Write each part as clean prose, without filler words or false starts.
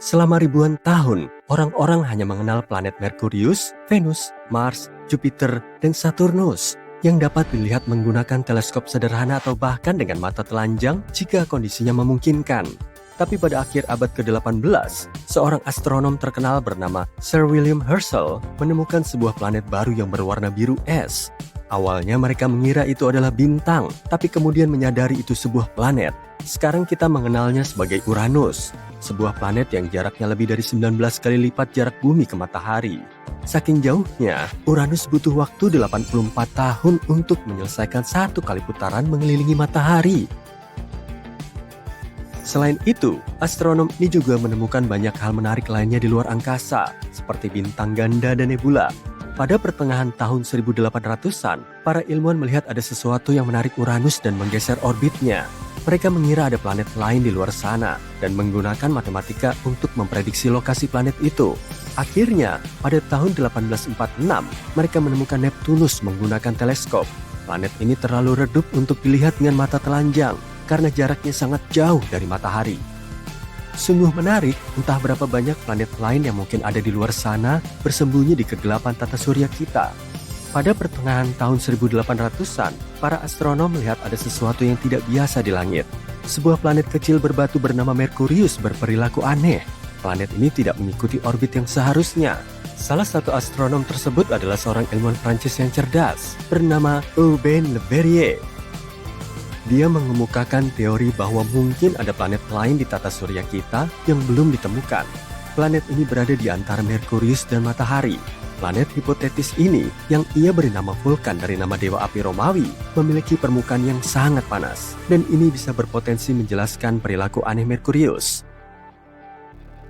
Selama ribuan tahun, orang-orang hanya mengenal planet Merkurius, Venus, Mars, Jupiter, dan Saturnus yang dapat dilihat menggunakan teleskop sederhana atau bahkan dengan mata telanjang jika kondisinya memungkinkan. Tapi pada akhir abad ke-18, seorang astronom terkenal bernama Sir William Herschel menemukan sebuah planet baru yang berwarna biru es. Awalnya mereka mengira itu adalah bintang, tapi kemudian menyadari itu sebuah planet. Sekarang kita mengenalnya sebagai Uranus, sebuah planet yang jaraknya lebih dari 19 kali lipat jarak bumi ke matahari. Saking jauhnya, Uranus butuh waktu 84 tahun untuk menyelesaikan satu kali putaran mengelilingi matahari. Selain itu, astronom ini juga menemukan banyak hal menarik lainnya di luar angkasa, seperti bintang ganda dan nebula. Pada pertengahan tahun 1800-an, para ilmuwan melihat ada sesuatu yang menarik Uranus dan menggeser orbitnya. Mereka mengira ada planet lain di luar sana dan menggunakan matematika untuk memprediksi lokasi planet itu. Akhirnya, pada tahun 1846, mereka menemukan Neptunus menggunakan teleskop. Planet ini terlalu redup untuk dilihat dengan mata telanjang karena jaraknya sangat jauh dari matahari. Sungguh menarik, entah berapa banyak planet lain yang mungkin ada di luar sana bersembunyi di kegelapan tata surya kita. Pada pertengahan tahun 1800-an, para astronom melihat ada sesuatu yang tidak biasa di langit. Sebuah planet kecil berbatu bernama Merkurius berperilaku aneh. Planet ini tidak mengikuti orbit yang seharusnya. Salah satu astronom tersebut adalah seorang ilmuwan Prancis yang cerdas, bernama Urbain Le Verrier. Dia mengemukakan teori bahwa mungkin ada planet lain di tata surya kita yang belum ditemukan. Planet ini berada di antara Merkurius dan Matahari. Planet hipotetis ini, yang ia beri nama Vulkan dari nama dewa api Romawi, memiliki permukaan yang sangat panas, dan ini bisa berpotensi menjelaskan perilaku aneh Merkurius.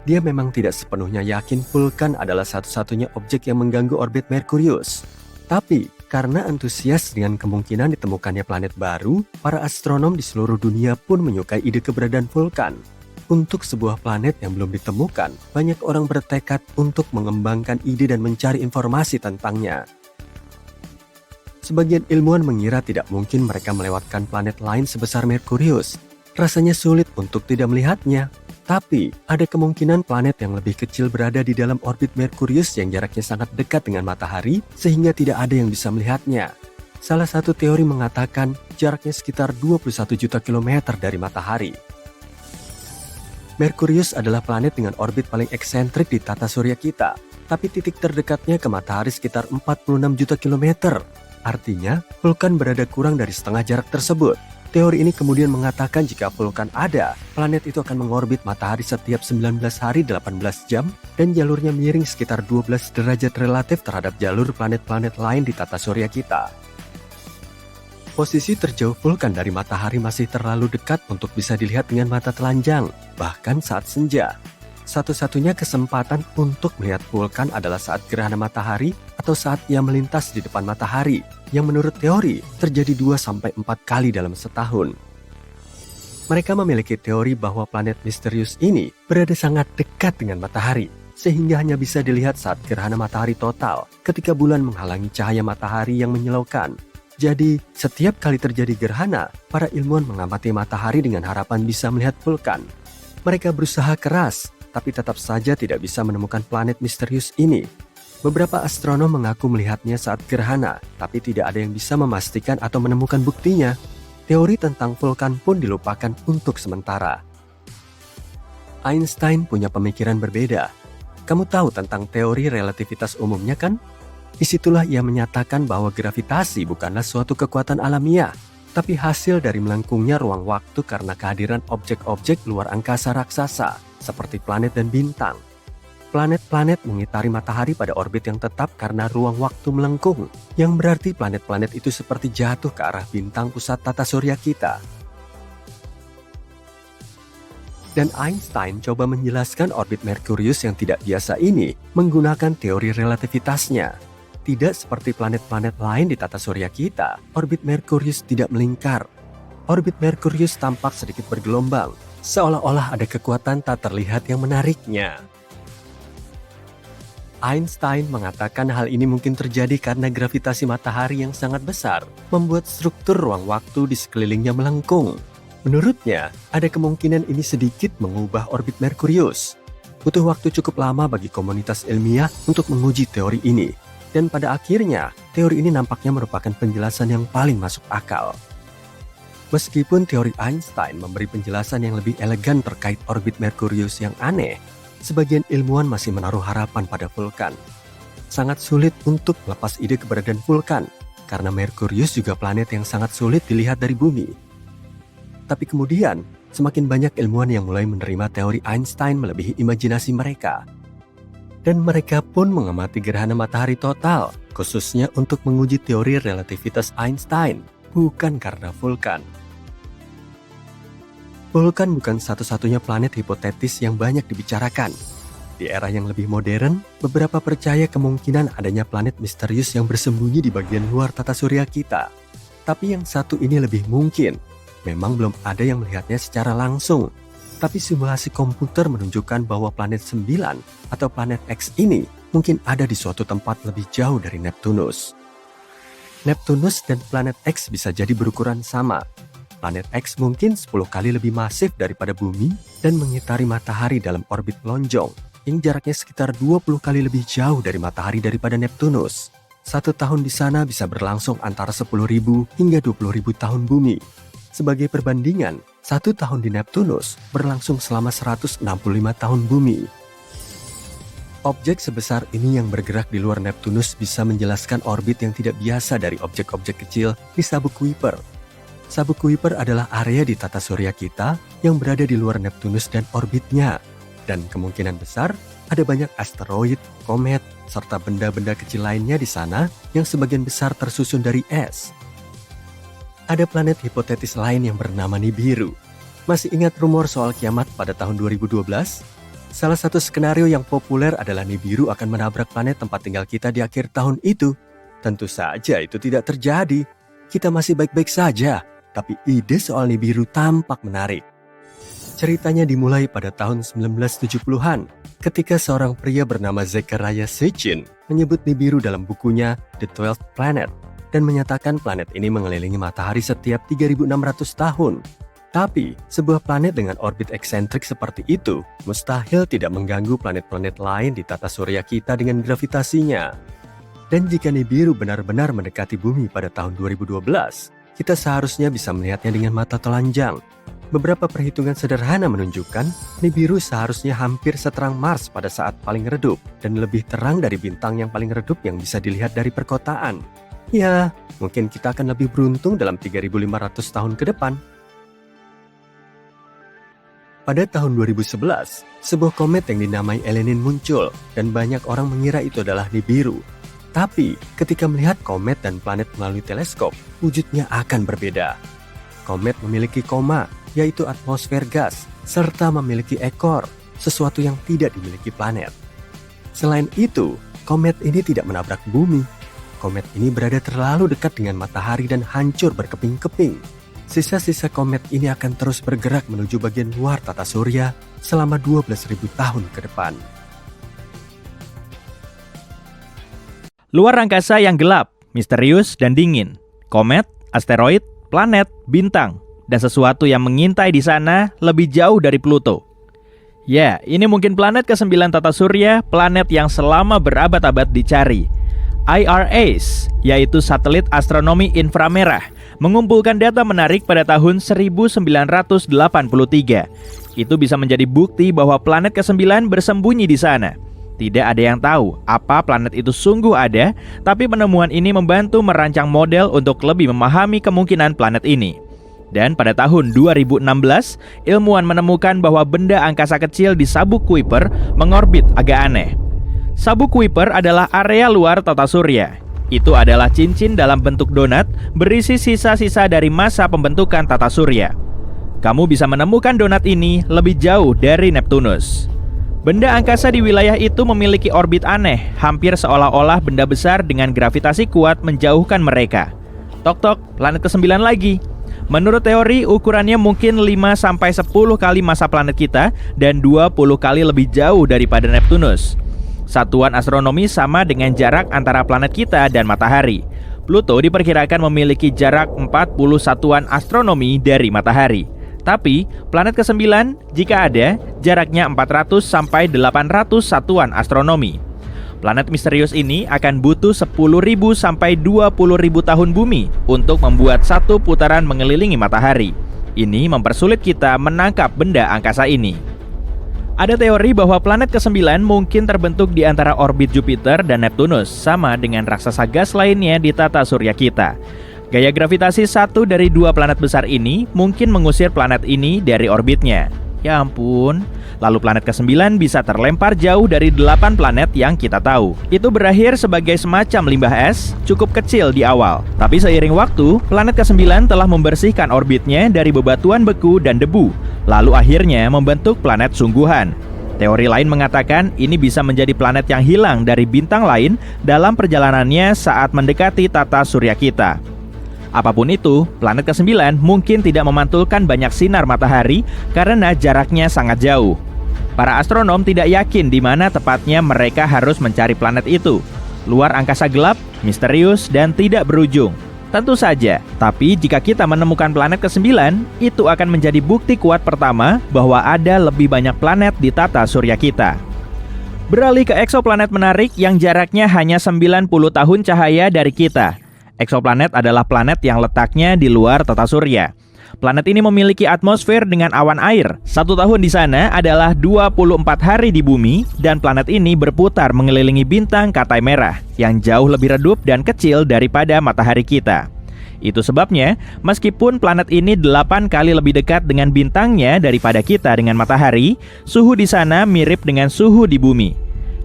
Dia memang tidak sepenuhnya yakin Vulkan adalah satu-satunya objek yang mengganggu orbit Merkurius. Tapi, karena antusias dengan kemungkinan ditemukannya planet baru, para astronom di seluruh dunia pun menyukai ide keberadaan Vulkan. Untuk sebuah planet yang belum ditemukan, banyak orang bertekad untuk mengembangkan ide dan mencari informasi tentangnya. Sebagian ilmuwan mengira tidak mungkin mereka melewatkan planet lain sebesar Merkurius. Rasanya sulit untuk tidak melihatnya. Tapi, ada kemungkinan planet yang lebih kecil berada di dalam orbit Merkurius yang jaraknya sangat dekat dengan matahari, sehingga tidak ada yang bisa melihatnya. Salah satu teori mengatakan jaraknya sekitar 21 juta kilometer dari matahari. Merkurius adalah planet dengan orbit paling eksentrik di tata surya kita, tapi titik terdekatnya ke matahari sekitar 46 juta kilometer. Artinya, Vulkan berada kurang dari setengah jarak tersebut. Teori ini kemudian mengatakan jika Vulkan ada, planet itu akan mengorbit matahari setiap 19 hari 18 jam dan jalurnya miring sekitar 12 derajat relatif terhadap jalur planet-planet lain di tata surya kita. Posisi terjauh Vulkan dari matahari masih terlalu dekat untuk bisa dilihat dengan mata telanjang, bahkan saat senja. Satu-satunya kesempatan untuk melihat Vulkan adalah saat gerhana matahari atau saat ia melintas di depan matahari, yang menurut teori terjadi 2-4 kali dalam setahun. Mereka memiliki teori bahwa planet misterius ini berada sangat dekat dengan matahari, sehingga hanya bisa dilihat saat gerhana matahari total ketika bulan menghalangi cahaya matahari yang menyilaukan. Jadi, setiap kali terjadi gerhana, para ilmuwan mengamati matahari dengan harapan bisa melihat Vulkan. Mereka berusaha keras, tapi tetap saja tidak bisa menemukan planet misterius ini. Beberapa astronom mengaku melihatnya saat gerhana, tapi tidak ada yang bisa memastikan atau menemukan buktinya. Teori tentang Vulkan pun dilupakan untuk sementara. Einstein punya pemikiran berbeda. Kamu tahu tentang teori relativitas umumnya kan? Disitulah ia menyatakan bahwa gravitasi bukanlah suatu kekuatan alamiah, tapi hasil dari melengkungnya ruang waktu karena kehadiran objek-objek luar angkasa raksasa, seperti planet dan bintang. Planet-planet mengitari matahari pada orbit yang tetap karena ruang waktu melengkung, yang berarti planet-planet itu seperti jatuh ke arah bintang pusat tata surya kita. Dan Einstein coba menjelaskan orbit Merkurius yang tidak biasa ini menggunakan teori relativitasnya. Tidak seperti planet-planet lain di tata surya kita, orbit Merkurius tidak melingkar. Orbit Merkurius tampak sedikit bergelombang, seolah-olah ada kekuatan tak terlihat yang menariknya. Einstein mengatakan hal ini mungkin terjadi karena gravitasi matahari yang sangat besar membuat struktur ruang waktu di sekelilingnya melengkung. Menurutnya, ada kemungkinan ini sedikit mengubah orbit Merkurius. butuh waktu cukup lama bagi komunitas ilmiah untuk menguji teori ini. Dan pada akhirnya, teori ini nampaknya merupakan penjelasan yang paling masuk akal. Meskipun teori Einstein memberi penjelasan yang lebih elegan terkait orbit Merkurius yang aneh, sebagian ilmuwan masih menaruh harapan pada vulkan. Sangat sulit untuk melepas ide keberadaan vulkan, karena Merkurius juga planet yang sangat sulit dilihat dari bumi. Tapi kemudian, semakin banyak ilmuwan yang mulai menerima teori Einstein melebihi imajinasi mereka. Dan mereka pun mengamati gerhana matahari total, khususnya untuk menguji teori relativitas Einstein, bukan karena vulkan. Vulkan bukan satu-satunya planet hipotetis yang banyak dibicarakan. Di era yang lebih modern, beberapa percaya kemungkinan adanya planet misterius yang bersembunyi di bagian luar tata surya kita. Tapi yang satu ini lebih mungkin. Memang belum ada yang melihatnya secara langsung. Tapi simulasi komputer menunjukkan bahwa planet 9 atau planet X ini mungkin ada di suatu tempat lebih jauh dari Neptunus. Neptunus dan planet X bisa jadi berukuran sama. Planet X mungkin 10 kali lebih masif daripada bumi dan mengitari matahari dalam orbit lonjong yang jaraknya sekitar 20 kali lebih jauh dari matahari daripada Neptunus. 1 tahun di sana bisa berlangsung antara 10.000 hingga 20.000 tahun bumi. Sebagai perbandingan, 1 tahun di Neptunus berlangsung selama 165 tahun bumi. Objek sebesar ini yang bergerak di luar Neptunus bisa menjelaskan orbit yang tidak biasa dari objek-objek kecil di sabuk Kuiper. Sabuk Kuiper adalah area di tata surya kita yang berada di luar Neptunus dan orbitnya. Dan kemungkinan besar ada banyak asteroid, komet, serta benda-benda kecil lainnya di sana yang sebagian besar tersusun dari es. Ada planet hipotetis lain yang bernama Nibiru. Masih ingat rumor soal kiamat pada tahun 2012? Salah satu skenario yang populer adalah Nibiru akan menabrak planet tempat tinggal kita di akhir tahun itu. Tentu saja itu tidak terjadi. Kita masih baik-baik saja, tapi ide soal Nibiru tampak menarik. Ceritanya dimulai pada tahun 1970-an, ketika seorang pria bernama Zecharia Sitchin menyebut Nibiru dalam bukunya The 12th Planet, dan menyatakan planet ini mengelilingi matahari setiap 3.600 tahun. Tapi, sebuah planet dengan orbit eksentrik seperti itu mustahil tidak mengganggu planet-planet lain di tata surya kita dengan gravitasinya. Dan jika Nibiru benar-benar mendekati bumi pada tahun 2012, kita seharusnya bisa melihatnya dengan mata telanjang. Beberapa perhitungan sederhana menunjukkan Nibiru seharusnya hampir seterang Mars pada saat paling redup dan lebih terang dari bintang yang paling redup yang bisa dilihat dari perkotaan. Ya, mungkin kita akan lebih beruntung dalam 3.500 tahun ke depan. Pada tahun 2011, sebuah komet yang dinamai Elenin muncul dan banyak orang mengira itu adalah Nibiru. Tapi, ketika melihat komet dan planet melalui teleskop, wujudnya akan berbeda. Komet memiliki koma, yaitu atmosfer gas, serta memiliki ekor, sesuatu yang tidak dimiliki planet. Selain itu, komet ini tidak menabrak bumi. Komet ini berada terlalu dekat dengan matahari dan hancur berkeping-keping. Sisa-sisa komet ini akan terus bergerak menuju bagian luar tata surya selama 12.000 tahun ke depan. Luar angkasa yang gelap, misterius dan dingin. Komet, asteroid, planet, bintang, dan sesuatu yang mengintai di sana lebih jauh dari Pluto. Ya, ini mungkin planet ke-9 tata surya, planet yang selama berabad-abad dicari. IRAS, yaitu satelit astronomi inframerah, mengumpulkan data menarik pada tahun 1983. Itu bisa menjadi bukti bahwa planet ke-9 bersembunyi di sana. Tidak ada yang tahu apa planet itu sungguh ada, tapi penemuan ini membantu merancang model untuk lebih memahami kemungkinan planet ini. Dan pada tahun 2016, ilmuwan menemukan bahwa benda angkasa kecil di sabuk Kuiper mengorbit agak aneh. Sabuk Kuiper adalah area luar tata surya. Itu adalah cincin dalam bentuk donat berisi sisa-sisa dari masa pembentukan tata surya. Kamu bisa menemukan donat ini lebih jauh dari Neptunus. Benda angkasa di wilayah itu memiliki orbit aneh, hampir seolah-olah benda besar dengan gravitasi kuat menjauhkan mereka. Tok-tok, planet ke-9 lagi. Menurut teori, ukurannya mungkin 5-10 kali massa planet kita dan 20 kali lebih jauh daripada Neptunus. Satuan astronomi sama dengan jarak antara planet kita dan matahari. Pluto diperkirakan memiliki jarak 40 satuan astronomi dari matahari. Tapi, planet ke-9, jika ada, jaraknya 400 sampai 800 satuan astronomi. Planet misterius ini akan butuh 10.000 sampai 20.000 tahun bumi untuk membuat satu putaran mengelilingi matahari. Ini mempersulit kita menangkap benda angkasa ini. Ada teori bahwa planet ke-9 mungkin terbentuk di antara orbit Jupiter dan Neptunus, sama dengan raksasa gas lainnya di tata surya kita. Gaya gravitasi satu dari dua planet besar ini mungkin mengusir planet ini dari orbitnya. Ya ampun, lalu planet ke-9 bisa terlempar jauh dari 8 planet yang kita tahu. Itu berakhir sebagai semacam limbah es, cukup kecil di awal. Tapi seiring waktu, planet ke-9 telah membersihkan orbitnya dari bebatuan beku dan debu, lalu akhirnya membentuk planet sungguhan. Teori lain mengatakan ini bisa menjadi planet yang hilang dari bintang lain dalam perjalanannya saat mendekati tata surya kita. Apapun itu, planet ke-9 mungkin tidak memantulkan banyak sinar matahari karena jaraknya sangat jauh. Para astronom tidak yakin di mana tepatnya mereka harus mencari planet itu. Luar angkasa gelap, misterius, dan tidak berujung. Tentu saja, tapi jika kita menemukan planet ke-9, itu akan menjadi bukti kuat pertama bahwa ada lebih banyak planet di tata surya kita. Beralih ke eksoplanet menarik yang jaraknya hanya 90 tahun cahaya dari kita. Eksoplanet adalah planet yang letaknya di luar tata surya. Planet ini memiliki atmosfer dengan awan air. 1 tahun di sana adalah 24 hari di bumi, dan planet ini berputar mengelilingi bintang Katai Merah yang jauh lebih redup dan kecil daripada matahari kita. Itu sebabnya, meskipun planet ini 8 kali lebih dekat dengan bintangnya daripada kita dengan matahari, suhu di sana mirip dengan suhu di bumi.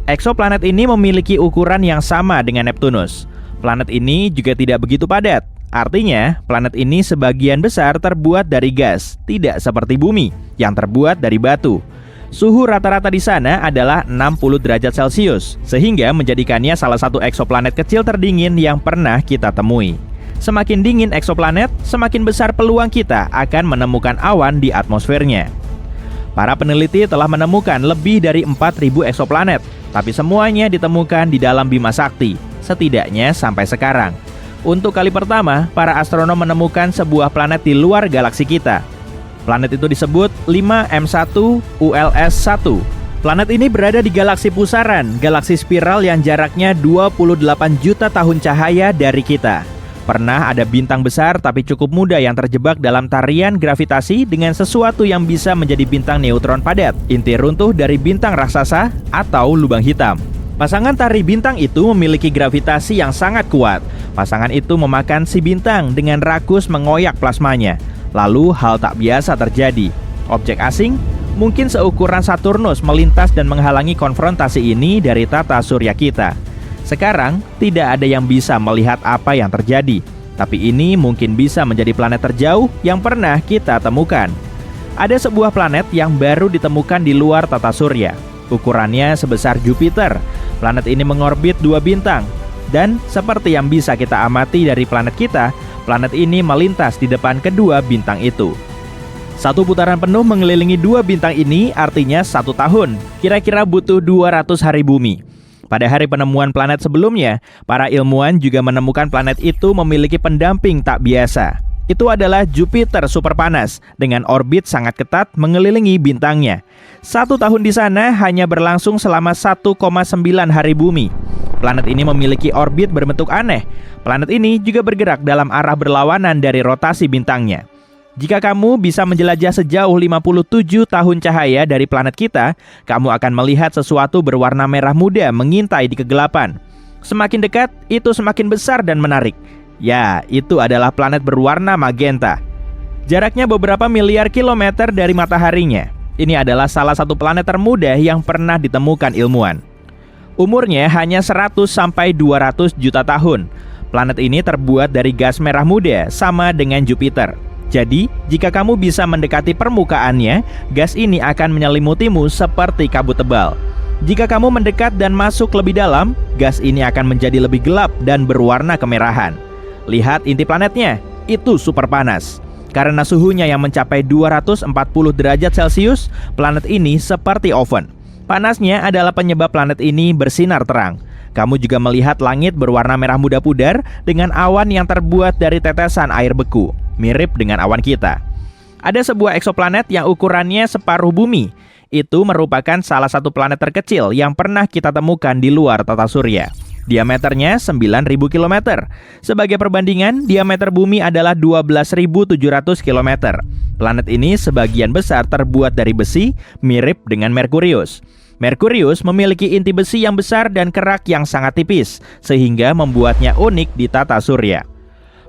Eksoplanet ini memiliki ukuran yang sama dengan Neptunus. Planet ini juga tidak begitu padat. Artinya, planet ini sebagian besar terbuat dari gas, tidak seperti bumi yang terbuat dari batu. Suhu rata-rata di sana adalah 60 derajat Celcius, sehingga menjadikannya salah satu eksoplanet kecil terdingin yang pernah kita temui. Semakin dingin eksoplanet, semakin besar peluang kita akan menemukan awan di atmosfernya. Para peneliti telah menemukan lebih dari 4.000 eksoplanet, tapi semuanya ditemukan di dalam Bima Sakti, setidaknya sampai sekarang. Untuk kali pertama, para astronom menemukan sebuah planet di luar galaksi kita. Planet itu disebut 5M1 ULS-1. Planet ini berada di galaksi pusaran, galaksi spiral yang jaraknya 28 juta tahun cahaya dari kita. Pernah ada bintang besar tapi cukup muda yang terjebak dalam tarian gravitasi dengan sesuatu yang bisa menjadi bintang neutron padat, inti runtuh dari bintang raksasa atau lubang hitam. Pasangan tari bintang itu memiliki gravitasi yang sangat kuat. Pasangan itu memakan si bintang dengan rakus mengoyak plasmanya. Lalu hal tak biasa terjadi. Objek asing, mungkin seukuran Saturnus, melintas dan menghalangi konfrontasi ini dari tata surya kita. Sekarang, tidak ada yang bisa melihat apa yang terjadi. Tapi ini mungkin bisa menjadi planet terjauh yang pernah kita temukan. Ada sebuah planet yang baru ditemukan di luar tata surya. Ukurannya sebesar Jupiter. Planet ini mengorbit 2 bintang. Dan seperti yang bisa kita amati dari planet kita, planet ini melintas di depan kedua bintang itu. Satu putaran penuh mengelilingi 2 bintang ini artinya 1 tahun. Kira-kira butuh 200 hari bumi. Pada hari penemuan planet sebelumnya, para ilmuwan juga menemukan planet itu memiliki pendamping tak biasa. Itu adalah Jupiter superpanas dengan orbit sangat ketat mengelilingi bintangnya. 1 tahun di sana hanya berlangsung selama 1,9 hari bumi. Planet ini memiliki orbit berbentuk aneh. Planet ini juga bergerak dalam arah berlawanan dari rotasi bintangnya. Jika kamu bisa menjelajah sejauh 57 tahun cahaya dari planet kita, kamu akan melihat sesuatu berwarna merah muda mengintai di kegelapan. Semakin dekat, itu semakin besar dan menarik. Ya, itu adalah planet berwarna magenta. Jaraknya beberapa miliar kilometer dari mataharinya. Ini adalah salah satu planet termuda yang pernah ditemukan ilmuwan. Umurnya hanya 100 sampai 200 juta tahun. Planet ini terbuat dari gas merah muda, sama dengan Jupiter. Jadi, jika kamu bisa mendekati permukaannya, gas ini akan menyelimutimu seperti kabut tebal. Jika kamu mendekat dan masuk lebih dalam, gas ini akan menjadi lebih gelap dan berwarna kemerahan. Lihat inti planetnya, itu super panas. Karena suhunya yang mencapai 240 derajat Celcius, planet ini seperti oven. Panasnya adalah penyebab planet ini bersinar terang. Kamu juga melihat langit berwarna merah muda pudar dengan awan yang terbuat dari tetesan air beku, mirip dengan awan kita. Ada sebuah eksoplanet yang ukurannya separuh bumi. Itu merupakan salah satu planet terkecil yang pernah kita temukan di luar tata surya. Diameternya 9.000 km. Sebagai perbandingan, diameter bumi adalah 12.700 km. Planet ini sebagian besar terbuat dari besi, mirip dengan Merkurius. Merkurius memiliki inti besi yang besar dan kerak yang sangat tipis, sehingga membuatnya unik di tata surya.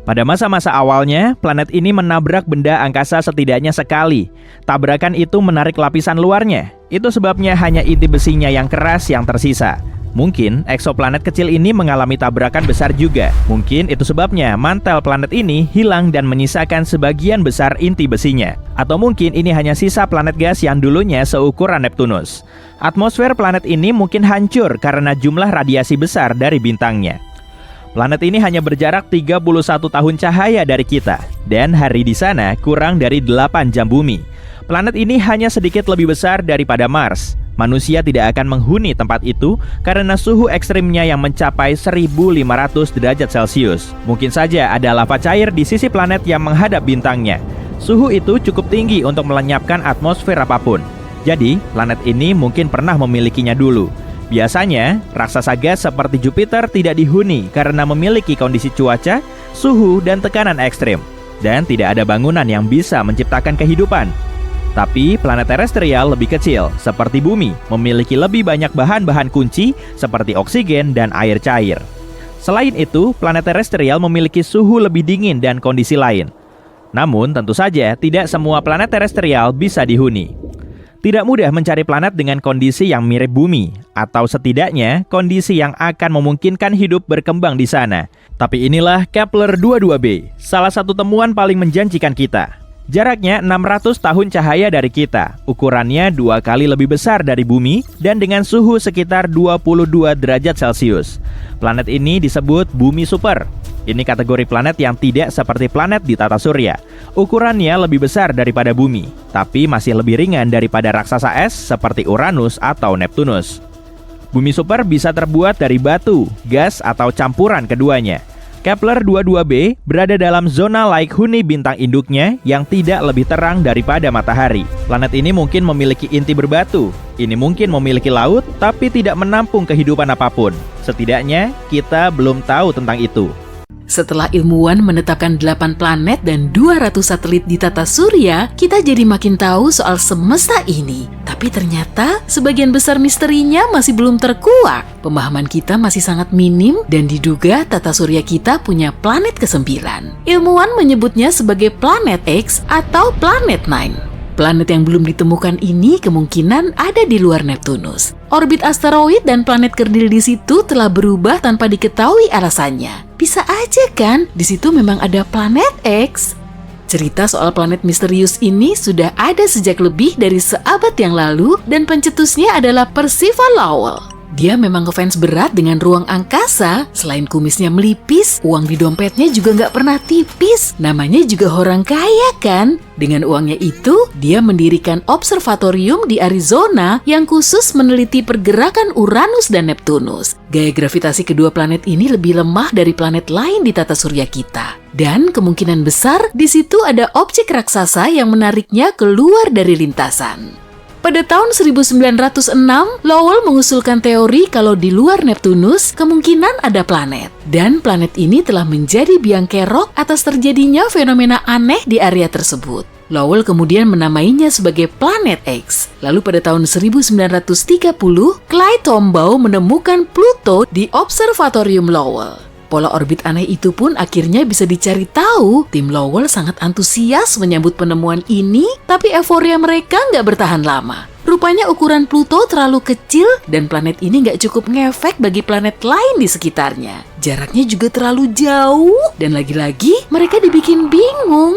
Pada masa-masa awalnya, planet ini menabrak benda angkasa setidaknya sekali. Tabrakan itu menarik lapisan luarnya. Itu sebabnya hanya inti besinya yang keras yang tersisa. Mungkin eksoplanet kecil ini mengalami tabrakan besar juga. Mungkin itu sebabnya mantel planet ini hilang dan menyisakan sebagian besar inti besinya. Atau mungkin ini hanya sisa planet gas yang dulunya seukuran Neptunus. Atmosfer planet ini mungkin hancur karena jumlah radiasi besar dari bintangnya. Planet ini hanya berjarak 31 tahun cahaya dari kita, dan hari di sana kurang dari 8 jam bumi. Planet ini hanya sedikit lebih besar daripada Mars. Manusia tidak akan menghuni tempat itu karena suhu ekstrimnya yang mencapai 1.500 derajat Celcius. Mungkin saja ada lava cair di sisi planet yang menghadap bintangnya. Suhu itu cukup tinggi untuk melenyapkan atmosfer apapun. Jadi, planet ini mungkin pernah memilikinya dulu. Biasanya, raksasa gas seperti Jupiter tidak dihuni karena memiliki kondisi cuaca, suhu, dan tekanan ekstrim. Dan tidak ada bangunan yang bisa menciptakan kehidupan. Tapi planet terestrial lebih kecil, seperti bumi, memiliki lebih banyak bahan-bahan kunci seperti oksigen dan air cair. Selain itu, planet terestrial memiliki suhu lebih dingin dan kondisi lain. Namun, tentu saja tidak semua planet terestrial bisa dihuni. Tidak mudah mencari planet dengan kondisi yang mirip bumi, atau setidaknya kondisi yang akan memungkinkan hidup berkembang di sana. Tapi inilah Kepler-22b, salah satu temuan paling menjanjikan kita. Jaraknya 600 tahun cahaya dari kita, ukurannya 2 kali lebih besar dari bumi, dan dengan suhu sekitar 22 derajat Celcius. Planet ini disebut bumi super. Ini kategori planet yang tidak seperti planet di tata surya. Ukurannya lebih besar daripada bumi, tapi masih lebih ringan daripada raksasa es seperti Uranus atau Neptunus. Bumi super bisa terbuat dari batu, gas, atau campuran keduanya. Kepler-22b berada dalam zona laik huni bintang induknya yang tidak lebih terang daripada matahari. Planet ini mungkin memiliki inti berbatu. Ini mungkin memiliki laut, tapi tidak menampung kehidupan apapun. Setidaknya, kita belum tahu tentang itu. Setelah ilmuwan menetapkan 8 planet dan 200 satelit di tata surya, kita jadi makin tahu soal semesta ini. Tapi ternyata sebagian besar misterinya masih belum terkuak. Pemahaman kita masih sangat minim dan diduga tata surya kita punya planet ke-9. Ilmuwan menyebutnya sebagai planet X atau planet Nine. Planet yang belum ditemukan ini kemungkinan ada di luar Neptunus. Orbit asteroid dan planet kerdil di situ telah berubah tanpa diketahui alasannya. Bisa aja kan, di situ memang ada planet X. Cerita soal planet misterius ini sudah ada sejak lebih dari seabad yang lalu dan pencetusnya adalah Percival Lowell. Dia memang ngefans berat dengan ruang angkasa. Selain kumisnya melipis, uang di dompetnya juga nggak pernah tipis. Namanya juga orang kaya kan? Dengan uangnya itu, dia mendirikan observatorium di Arizona yang khusus meneliti pergerakan Uranus dan Neptunus. Gaya gravitasi kedua planet ini lebih lemah dari planet lain di tata surya kita. Dan kemungkinan besar di situ ada objek raksasa yang menariknya keluar dari lintasan. Pada tahun 1906, Lowell mengusulkan teori kalau di luar Neptunus kemungkinan ada planet. Dan planet ini telah menjadi biang kerok atas terjadinya fenomena aneh di area tersebut. Lowell kemudian menamainya sebagai planet X. Lalu pada tahun 1930, Clyde Tombaugh menemukan Pluto di Observatorium Lowell. Pola orbit aneh itu pun akhirnya bisa dicari tahu. Tim Lowell sangat antusias menyambut penemuan ini, tapi euforia mereka nggak bertahan lama. Rupanya ukuran Pluto terlalu kecil dan planet ini nggak cukup ngefek bagi planet lain di sekitarnya. Jaraknya juga terlalu jauh dan lagi-lagi mereka dibikin bingung.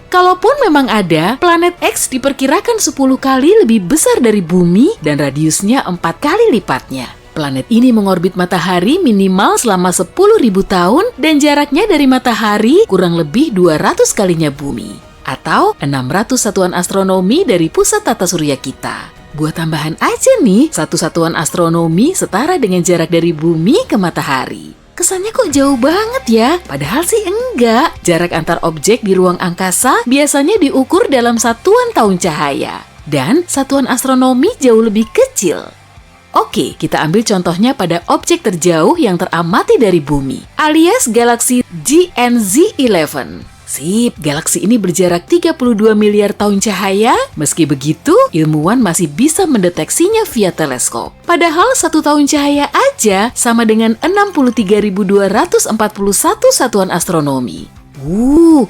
Kalaupun memang ada, planet X diperkirakan 10 kali lebih besar dari bumi dan radiusnya 4 kali lipatnya. Planet ini mengorbit matahari minimal selama 10.000 tahun dan jaraknya dari matahari kurang lebih 200 kalinya bumi. Atau 600 satuan astronomi dari pusat tata surya kita. Buat tambahan aja nih, satu satuan astronomi setara dengan jarak dari bumi ke matahari. kesannya kok jauh banget ya? Padahal sih enggak. Jarak antar objek di ruang angkasa biasanya diukur dalam satuan tahun cahaya. Dan satuan astronomi jauh lebih kecil. Oke, kita ambil contohnya pada objek terjauh yang teramati dari bumi, alias galaksi GNZ11. Sip, galaksi ini berjarak 32 miliar tahun cahaya. Meski begitu, ilmuwan masih bisa mendeteksinya via teleskop. Padahal 1 tahun cahaya aja sama dengan 63.241 satuan astronomi.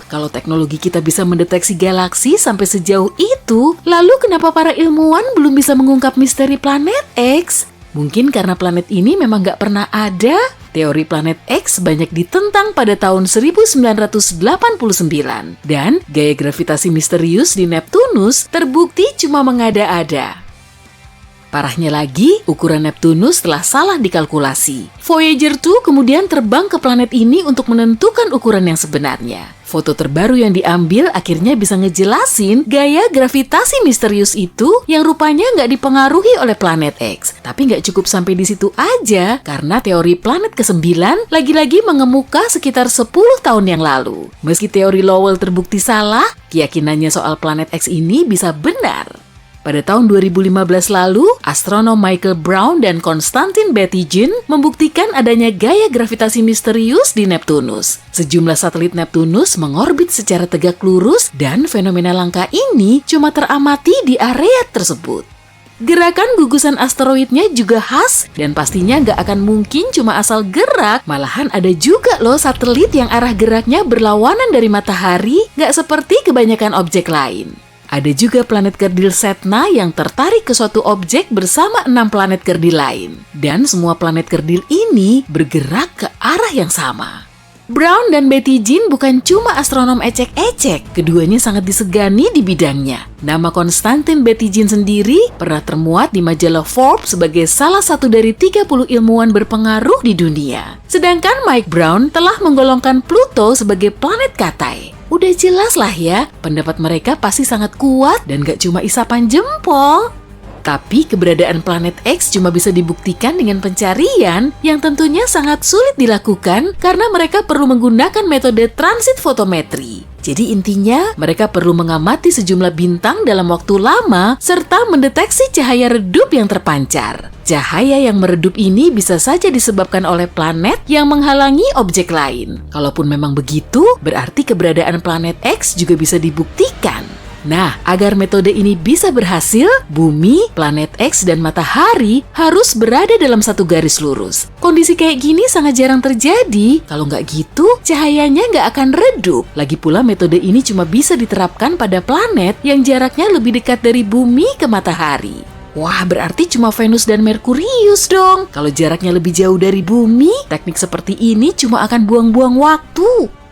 Kalau teknologi kita bisa mendeteksi galaksi sampai sejauh itu, lalu kenapa para ilmuwan belum bisa mengungkap misteri planet X? Mungkin karena planet ini memang nggak pernah ada. Teori planet X banyak ditentang pada tahun 1989 dan gaya gravitasi misterius di Neptunus terbukti cuma mengada-ada. Parahnya lagi, ukuran Neptunus telah salah dikalkulasi. Voyager 2 kemudian terbang ke planet ini untuk menentukan ukuran yang sebenarnya. Foto terbaru yang diambil akhirnya bisa ngejelasin gaya gravitasi misterius itu yang rupanya nggak dipengaruhi oleh planet X. Tapi nggak cukup sampai di situ aja, karena teori planet ke-9 lagi-lagi mengemuka sekitar 10 tahun yang lalu. Meski teori Lowell terbukti salah, keyakinannya soal planet X ini bisa benar. Pada tahun 2015 lalu, astronom Michael Brown dan Konstantin Batygin membuktikan adanya gaya gravitasi misterius di Neptunus. Sejumlah satelit Neptunus mengorbit secara tegak lurus dan fenomena langka ini cuma teramati di area tersebut. Gerakan gugusan asteroidnya juga khas dan pastinya nggak akan mungkin cuma asal gerak, malahan ada juga loh satelit yang arah geraknya berlawanan dari matahari, nggak seperti kebanyakan objek lain. Ada juga planet kerdil Sedna yang tertarik ke suatu objek bersama 6 planet kerdil lain. Dan semua planet kerdil ini bergerak ke arah yang sama. Brown dan Batygin bukan cuma astronom ecek-ecek, keduanya sangat disegani di bidangnya. Nama Konstantin Batygin sendiri pernah termuat di majalah Forbes sebagai salah satu dari 30 ilmuwan berpengaruh di dunia. Sedangkan Mike Brown telah menggolongkan Pluto sebagai planet katai. Udah jelas lah ya, pendapat mereka pasti sangat kuat dan gak cuma isapan jempol. Tapi keberadaan planet X cuma bisa dibuktikan dengan pencarian yang tentunya sangat sulit dilakukan karena mereka perlu menggunakan metode transit fotometri. Jadi intinya, mereka perlu mengamati sejumlah bintang dalam waktu lama serta mendeteksi cahaya redup yang terpancar. Cahaya yang meredup ini bisa saja disebabkan oleh planet yang menghalangi objek lain. Kalaupun memang begitu, berarti keberadaan planet X juga bisa dibuktikan. Nah, agar metode ini bisa berhasil, bumi, planet X, dan matahari harus berada dalam satu garis lurus. Kondisi kayak gini sangat jarang terjadi. Kalau nggak gitu, cahayanya nggak akan redup. Lagi pula metode ini cuma bisa diterapkan pada planet yang jaraknya lebih dekat dari bumi ke matahari. Wah, berarti cuma Venus dan Merkurius dong. Kalau jaraknya lebih jauh dari bumi, teknik seperti ini cuma akan buang-buang waktu.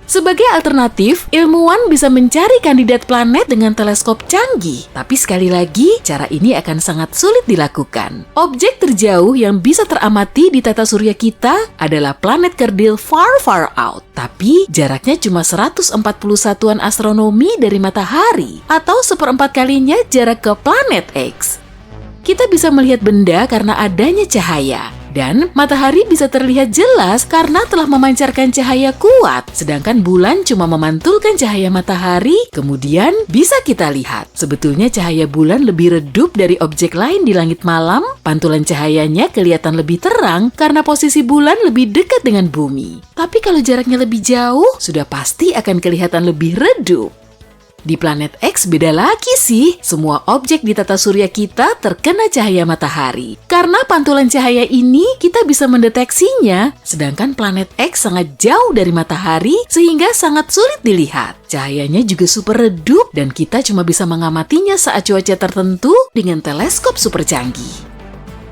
Sebagai alternatif, ilmuwan bisa mencari kandidat planet dengan teleskop canggih. Tapi sekali lagi, cara ini akan sangat sulit dilakukan. Objek terjauh yang bisa teramati di tata surya kita adalah planet kerdil Far Far Out. Tapi jaraknya cuma 140 satuan astronomi dari matahari, atau 1/4 kalinya jarak ke planet X. Kita bisa melihat benda karena adanya cahaya. Dan matahari bisa terlihat jelas karena telah memancarkan cahaya kuat, sedangkan bulan cuma memantulkan cahaya matahari, kemudian bisa kita lihat. Sebetulnya cahaya bulan lebih redup dari objek lain di langit malam, pantulan cahayanya kelihatan lebih terang karena posisi bulan lebih dekat dengan bumi. Tapi kalau jaraknya lebih jauh, sudah pasti akan kelihatan lebih redup. Di planet X beda lagi sih, semua objek di tata surya kita terkena cahaya matahari. Karena pantulan cahaya ini kita bisa mendeteksinya, sedangkan planet X sangat jauh dari matahari sehingga sangat sulit dilihat. Cahayanya juga super redup dan kita cuma bisa mengamatinya saat cuaca tertentu dengan teleskop super canggih.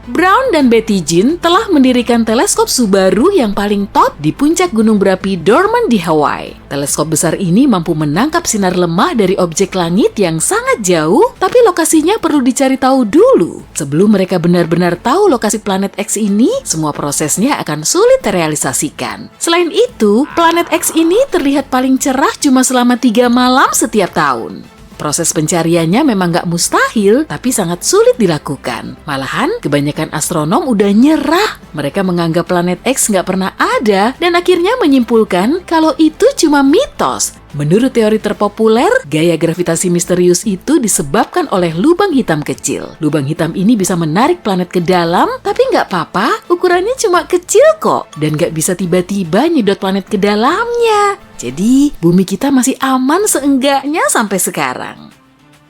Brown dan Batygin telah mendirikan teleskop Subaru yang paling top di puncak gunung berapi Dorman di Hawaii. Teleskop besar ini mampu menangkap sinar lemah dari objek langit yang sangat jauh, tapi lokasinya perlu dicari tahu dulu. Sebelum mereka benar-benar tahu lokasi planet X ini, semua prosesnya akan sulit terrealisasikan. Selain itu, planet X ini terlihat paling cerah cuma selama 3 malam setiap tahun. Proses pencariannya memang nggak mustahil, tapi sangat sulit dilakukan. Malahan, kebanyakan astronom udah nyerah. Mereka menganggap planet X nggak pernah ada, dan akhirnya menyimpulkan kalau itu cuma mitos. Menurut teori terpopuler, gaya gravitasi misterius itu disebabkan oleh lubang hitam kecil. Lubang hitam ini bisa menarik planet ke dalam, tapi nggak apa-apa, ukurannya cuma kecil kok. Dan nggak bisa tiba-tiba nyedot planet ke dalamnya. Jadi, bumi kita masih aman seenggaknya sampai sekarang.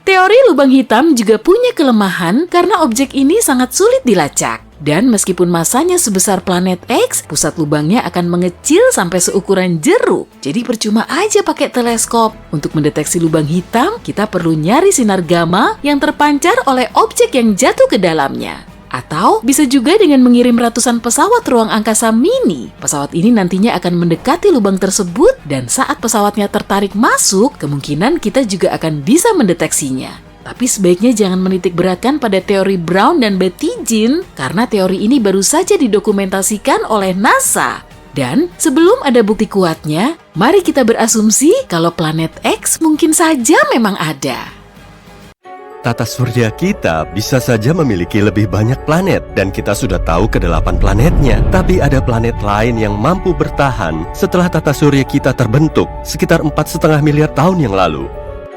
Teori lubang hitam juga punya kelemahan karena objek ini sangat sulit dilacak. Dan meskipun masanya sebesar planet X, pusat lubangnya akan mengecil sampai seukuran jeruk. Jadi percuma aja pakai teleskop. Untuk mendeteksi lubang hitam, kita perlu nyari sinar gamma yang terpancar oleh objek yang jatuh ke dalamnya. Atau bisa juga dengan mengirim ratusan pesawat ruang angkasa mini. Pesawat ini nantinya akan mendekati lubang tersebut dan saat pesawatnya tertarik masuk, kemungkinan kita juga akan bisa mendeteksinya. Tapi sebaiknya jangan menitik beratkan pada teori Brown dan Betty Jean karena teori ini baru saja didokumentasikan oleh NASA. Dan sebelum ada bukti kuatnya, mari kita berasumsi kalau planet X mungkin saja memang ada. Tata surya kita bisa saja memiliki lebih banyak planet dan kita sudah tahu ke-8 planetnya. Tapi ada planet lain yang mampu bertahan setelah tata surya kita terbentuk sekitar 4,5 miliar tahun yang lalu.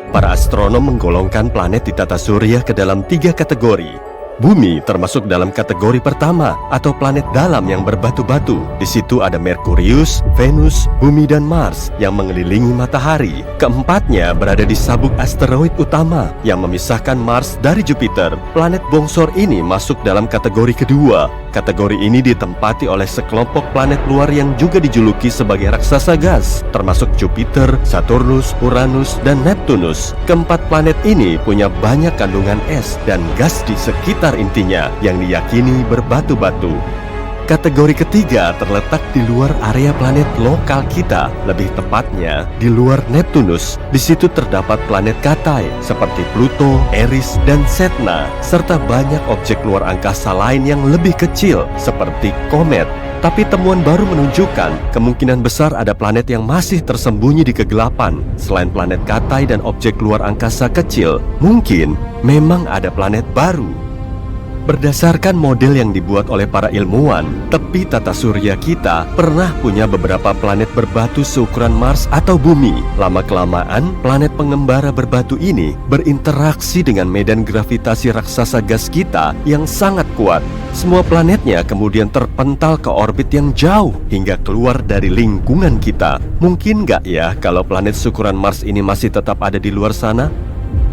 Para astronom menggolongkan planet di tata surya ke dalam 3 kategori. Bumi termasuk dalam kategori pertama atau planet dalam yang berbatu-batu. Di situ ada Merkurius, Venus, Bumi dan Mars yang mengelilingi matahari. Keempatnya berada di sabuk asteroid utama yang memisahkan Mars dari Jupiter. Planet bongsor ini masuk dalam kategori kedua. Kategori ini ditempati oleh sekelompok planet luar yang juga dijuluki sebagai raksasa gas, termasuk Jupiter, Saturnus, Uranus, dan Neptunus. Keempat planet ini punya banyak kandungan es dan gas di sekitar intinya yang diyakini berbatu-batu. Kategori ketiga terletak di luar area planet lokal kita, lebih tepatnya di luar Neptunus. Di situ terdapat planet Katai seperti Pluto, Eris, dan Sedna, serta banyak objek luar angkasa lain yang lebih kecil seperti komet. Tapi temuan baru menunjukkan kemungkinan besar ada planet yang masih tersembunyi di kegelapan. Selain planet Katai dan objek luar angkasa kecil, mungkin memang ada planet baru. Berdasarkan model yang dibuat oleh para ilmuwan, tepi tata surya kita pernah punya beberapa planet berbatu seukuran Mars atau Bumi. Lama-kelamaan, planet pengembara berbatu ini berinteraksi dengan medan gravitasi raksasa gas kita yang sangat kuat. Semua planetnya kemudian terpental ke orbit yang jauh hingga keluar dari lingkungan kita. Mungkin nggak ya kalau planet seukuran Mars ini masih tetap ada di luar sana?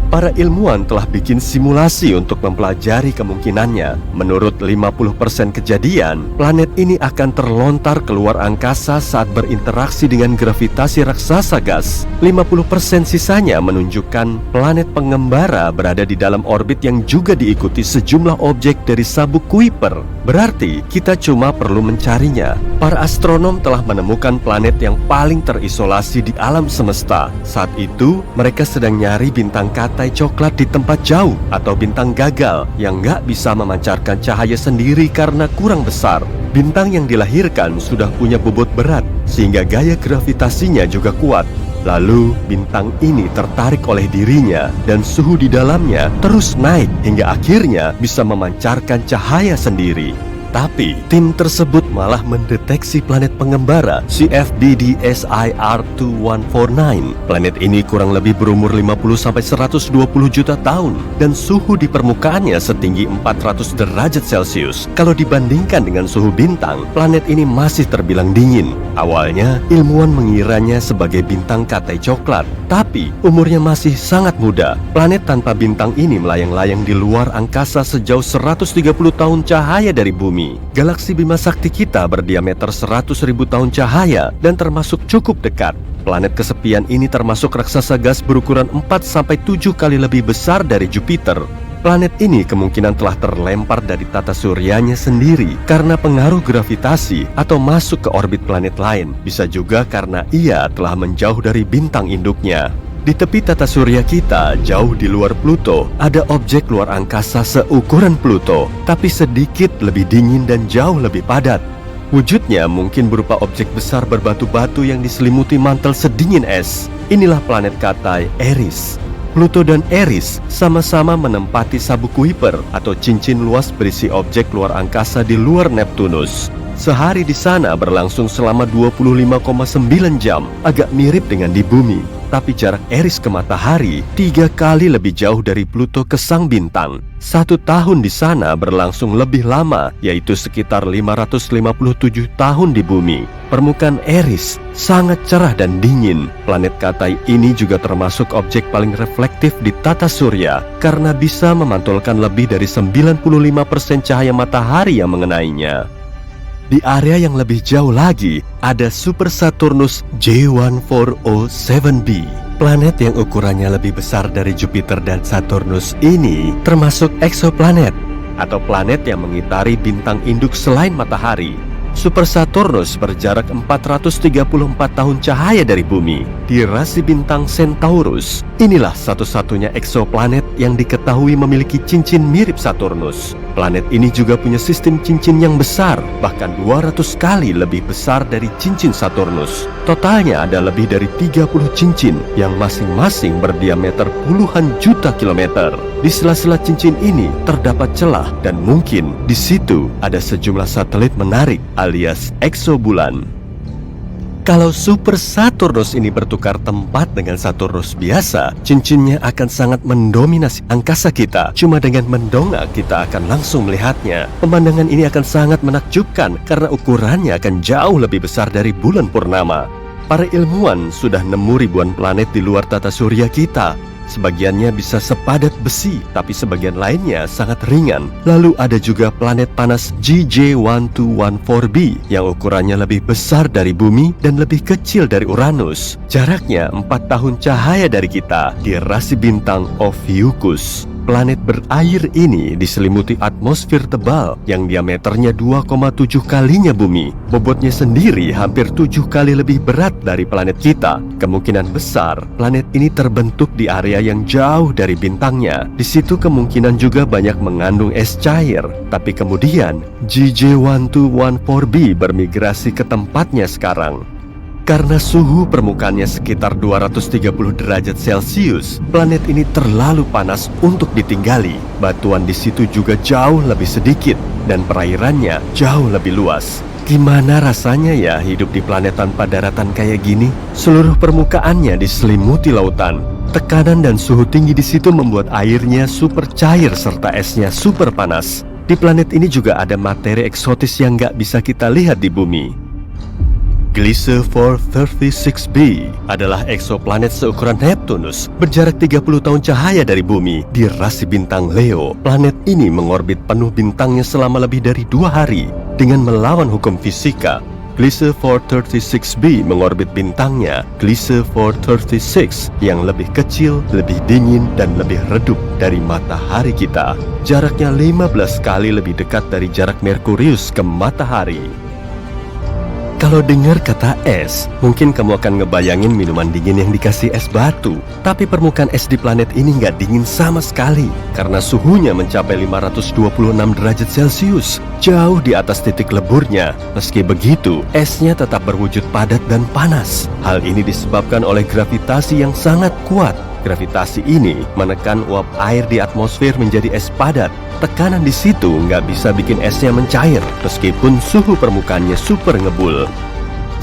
Para ilmuwan telah bikin simulasi untuk mempelajari kemungkinannya. Menurut 50% kejadian, planet ini akan terlontar keluar angkasa saat berinteraksi dengan gravitasi raksasa gas. 50% sisanya menunjukkan planet pengembara berada di dalam orbit yang juga diikuti sejumlah objek dari sabuk Kuiper. Berarti kita cuma perlu mencarinya. Para astronom telah menemukan planet yang paling terisolasi di alam semesta. Saat itu, mereka sedang nyari bintang Katai coklat di tempat jauh atau bintang gagal yang nggak bisa memancarkan cahaya sendiri karena kurang besar. Bintang yang dilahirkan sudah punya bobot berat sehingga gaya gravitasinya juga kuat. Lalu bintang ini tertarik oleh dirinya dan suhu di dalamnya terus naik hingga akhirnya bisa memancarkan cahaya sendiri. Tapi tim tersebut malah mendeteksi planet pengembara CFB DSIR2149. Planet ini kurang lebih berumur 50-120 juta tahun dan suhu di permukaannya setinggi 400 derajat Celcius. Kalau dibandingkan dengan suhu bintang, planet ini masih terbilang dingin. Awalnya ilmuwan mengiranya sebagai bintang Katai coklat, tapi umurnya masih sangat muda. Planet tanpa bintang ini melayang-layang di luar angkasa sejauh 130 tahun cahaya dari bumi. Galaksi Bima Sakti kita berdiameter 100.000 tahun cahaya dan termasuk cukup dekat. Planet kesepian ini termasuk raksasa gas berukuran 4-7 kali lebih besar dari Jupiter. Planet ini kemungkinan telah terlempar dari tata suryanya sendiri karena pengaruh gravitasi atau masuk ke orbit planet lain. Bisa juga karena ia telah menjauh dari bintang induknya. Di tepi tata surya kita, jauh di luar Pluto, ada objek luar angkasa seukuran Pluto, tapi sedikit lebih dingin dan jauh lebih padat. Wujudnya mungkin berupa objek besar berbatu-batu yang diselimuti mantel sedingin es. Inilah planet Katai, Eris. Pluto dan Eris sama-sama menempati sabuk Kuiper atau cincin luas berisi objek luar angkasa di luar Neptunus. Sehari di sana berlangsung selama 25,9 jam, agak mirip dengan di bumi. Tapi jarak Eris ke matahari 3 kali lebih jauh dari Pluto ke sang bintang. 1 tahun di sana berlangsung lebih lama, yaitu sekitar 557 tahun di bumi. Permukaan Eris sangat cerah dan dingin. Planet Katai ini juga termasuk objek paling reflektif di tata surya karena bisa memantulkan lebih dari 95% cahaya matahari yang mengenainya. Di area yang lebih jauh lagi, ada Super Saturnus J1407b. Planet yang ukurannya lebih besar dari Jupiter dan Saturnus ini termasuk eksoplanet atau planet yang mengitari bintang induk selain matahari. Super Saturnus berjarak 434 tahun cahaya dari bumi di rasi bintang Centaurus. Inilah satu-satunya eksoplanet yang diketahui memiliki cincin mirip Saturnus. Planet ini juga punya sistem cincin yang besar, bahkan 200 kali lebih besar dari cincin Saturnus. Totalnya ada lebih dari 30 cincin yang masing-masing berdiameter puluhan juta kilometer. Di sela-sela cincin ini terdapat celah dan mungkin di situ ada sejumlah satelit menarik alias eksobulan. Kalau Super Saturnus ini bertukar tempat dengan Saturnus biasa, cincinnya akan sangat mendominasi angkasa kita. Cuma dengan mendongak kita akan langsung melihatnya. Pemandangan ini akan sangat menakjubkan karena ukurannya akan jauh lebih besar dari bulan purnama. Para ilmuwan sudah nemu ribuan planet di luar tata surya kita. Sebagiannya bisa sepadat besi, tapi sebagian lainnya sangat ringan. Lalu ada juga planet panas GJ1214b yang ukurannya lebih besar dari bumi dan lebih kecil dari Uranus. Jaraknya 4 tahun cahaya dari kita di rasi bintang Ophiuchus. Planet berair ini diselimuti atmosfer tebal yang diameternya 2,7 kalinya bumi. Bobotnya sendiri hampir 7 kali lebih berat dari planet kita. Kemungkinan besar planet ini terbentuk di area yang jauh dari bintangnya. Di situ kemungkinan juga banyak mengandung es cair. Tapi kemudian GJ1214b bermigrasi ke tempatnya sekarang. Karena suhu permukaannya sekitar 230 derajat Celcius, planet ini terlalu panas untuk ditinggali. Batuan di situ juga jauh lebih sedikit dan perairannya jauh lebih luas. Gimana rasanya ya hidup di planet tanpa daratan kayak gini? Seluruh permukaannya diselimuti lautan. Tekanan dan suhu tinggi di situ membuat airnya super cair serta esnya super panas. Di planet ini juga ada materi eksotis yang nggak bisa kita lihat di bumi. Gliese 436b adalah eksoplanet seukuran Neptunus, berjarak 30 tahun cahaya dari bumi di rasi bintang Leo. Planet ini mengorbit penuh bintangnya selama lebih dari 2 hari dengan melawan hukum fisika. Gliese 436b mengorbit bintangnya Gliese 436 yang lebih kecil, lebih dingin, dan lebih redup dari matahari kita. Jaraknya 15 kali lebih dekat dari jarak Merkurius ke matahari. Kalau dengar kata es, mungkin kamu akan ngebayangin minuman dingin yang dikasih es batu. Tapi permukaan es di planet ini nggak dingin sama sekali, karena suhunya mencapai 526 derajat Celcius, jauh di atas titik leburnya. Meski begitu, esnya tetap berwujud padat dan panas. Hal ini disebabkan oleh gravitasi yang sangat kuat. Gravitasi ini menekan uap air di atmosfer menjadi es padat. Tekanan di situ nggak bisa bikin esnya mencair, meskipun suhu permukaannya super ngebul.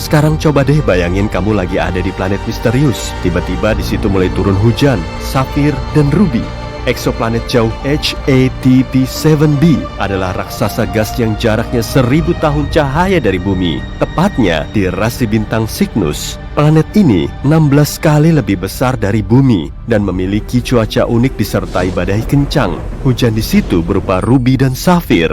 Sekarang coba deh bayangin kamu lagi ada di planet misterius. Tiba-tiba di situ mulai turun hujan, safir, dan ruby. Eksoplanet jauh HATP7b adalah raksasa gas yang jaraknya 1000 tahun cahaya dari bumi, tepatnya di rasi bintang Cygnus. Planet ini 16 kali lebih besar dari bumi dan memiliki cuaca unik disertai badai kencang. Hujan di situ berupa ruby dan safir.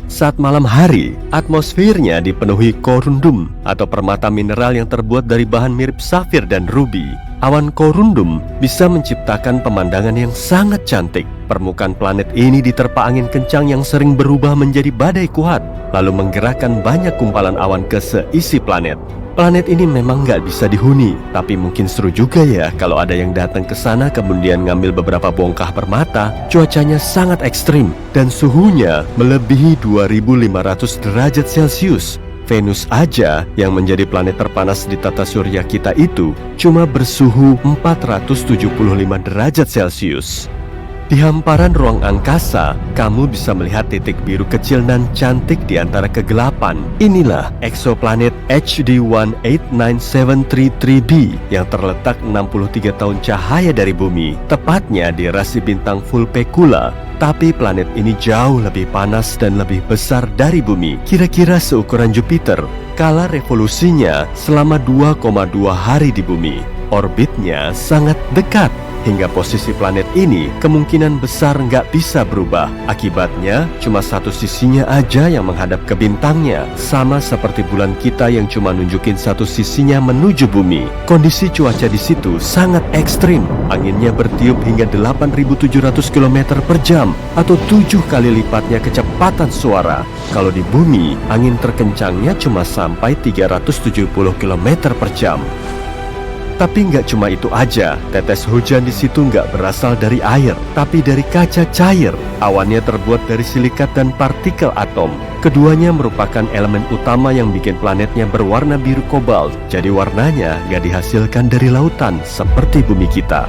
Saat malam hari, atmosfernya dipenuhi korundum atau permata mineral yang terbuat dari bahan mirip safir dan ruby. Awan korundum bisa menciptakan pemandangan yang sangat cantik. Permukaan planet ini diterpa angin kencang yang sering berubah menjadi badai kuat, lalu menggerakkan banyak kumpalan awan ke seisi planet. Planet ini memang nggak bisa dihuni, tapi mungkin seru juga ya kalau ada yang datang ke sana kemudian ngambil beberapa bongkah permata. Cuacanya sangat ekstrim dan suhunya melebihi 2500 derajat Celcius. Venus aja yang menjadi planet terpanas di tata surya kita itu cuma bersuhu 475 derajat Celcius. Di hamparan ruang angkasa, kamu bisa melihat titik biru kecil dan cantik di antara kegelapan. Inilah eksoplanet HD 189733b yang terletak 63 tahun cahaya dari bumi, tepatnya di rasi bintang Vulpecula. Tapi planet ini jauh lebih panas dan lebih besar dari bumi, kira-kira seukuran Jupiter. Kala revolusinya selama 2,2 hari di bumi. Orbitnya sangat dekat, hingga posisi planet ini kemungkinan besar nggak bisa berubah. Akibatnya, cuma satu sisinya aja yang menghadap ke bintangnya. Sama seperti bulan kita yang cuma nunjukin satu sisinya menuju bumi. Kondisi cuaca di situ sangat ekstrim. Anginnya bertiup hingga 8.700 km per jam, atau 7 kali lipatnya kecepatan suara. Kalau di bumi, angin terkencangnya cuma sampai 370 km per jam. Tapi nggak cuma itu aja, tetes hujan di situ nggak berasal dari air, tapi dari kaca cair. Awannya terbuat dari silikat dan partikel atom. Keduanya merupakan elemen utama yang bikin planetnya berwarna biru kobalt. Jadi warnanya nggak dihasilkan dari lautan seperti bumi kita.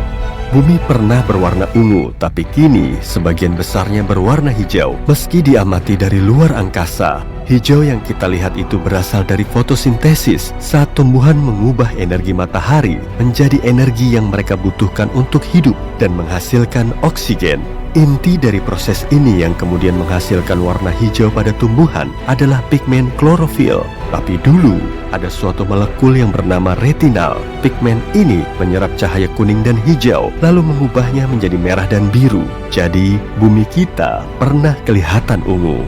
Bumi pernah berwarna ungu, tapi kini sebagian besarnya berwarna hijau. Meski diamati dari luar angkasa, hijau yang kita lihat itu berasal dari fotosintesis saat tumbuhan mengubah energi matahari menjadi energi yang mereka butuhkan untuk hidup dan menghasilkan oksigen. Inti dari proses ini yang kemudian menghasilkan warna hijau pada tumbuhan adalah pigmen klorofil. Tapi dulu ada suatu molekul yang bernama retinal. Pigmen ini menyerap cahaya kuning dan hijau, lalu mengubahnya menjadi merah dan biru. Jadi bumi kita pernah kelihatan ungu.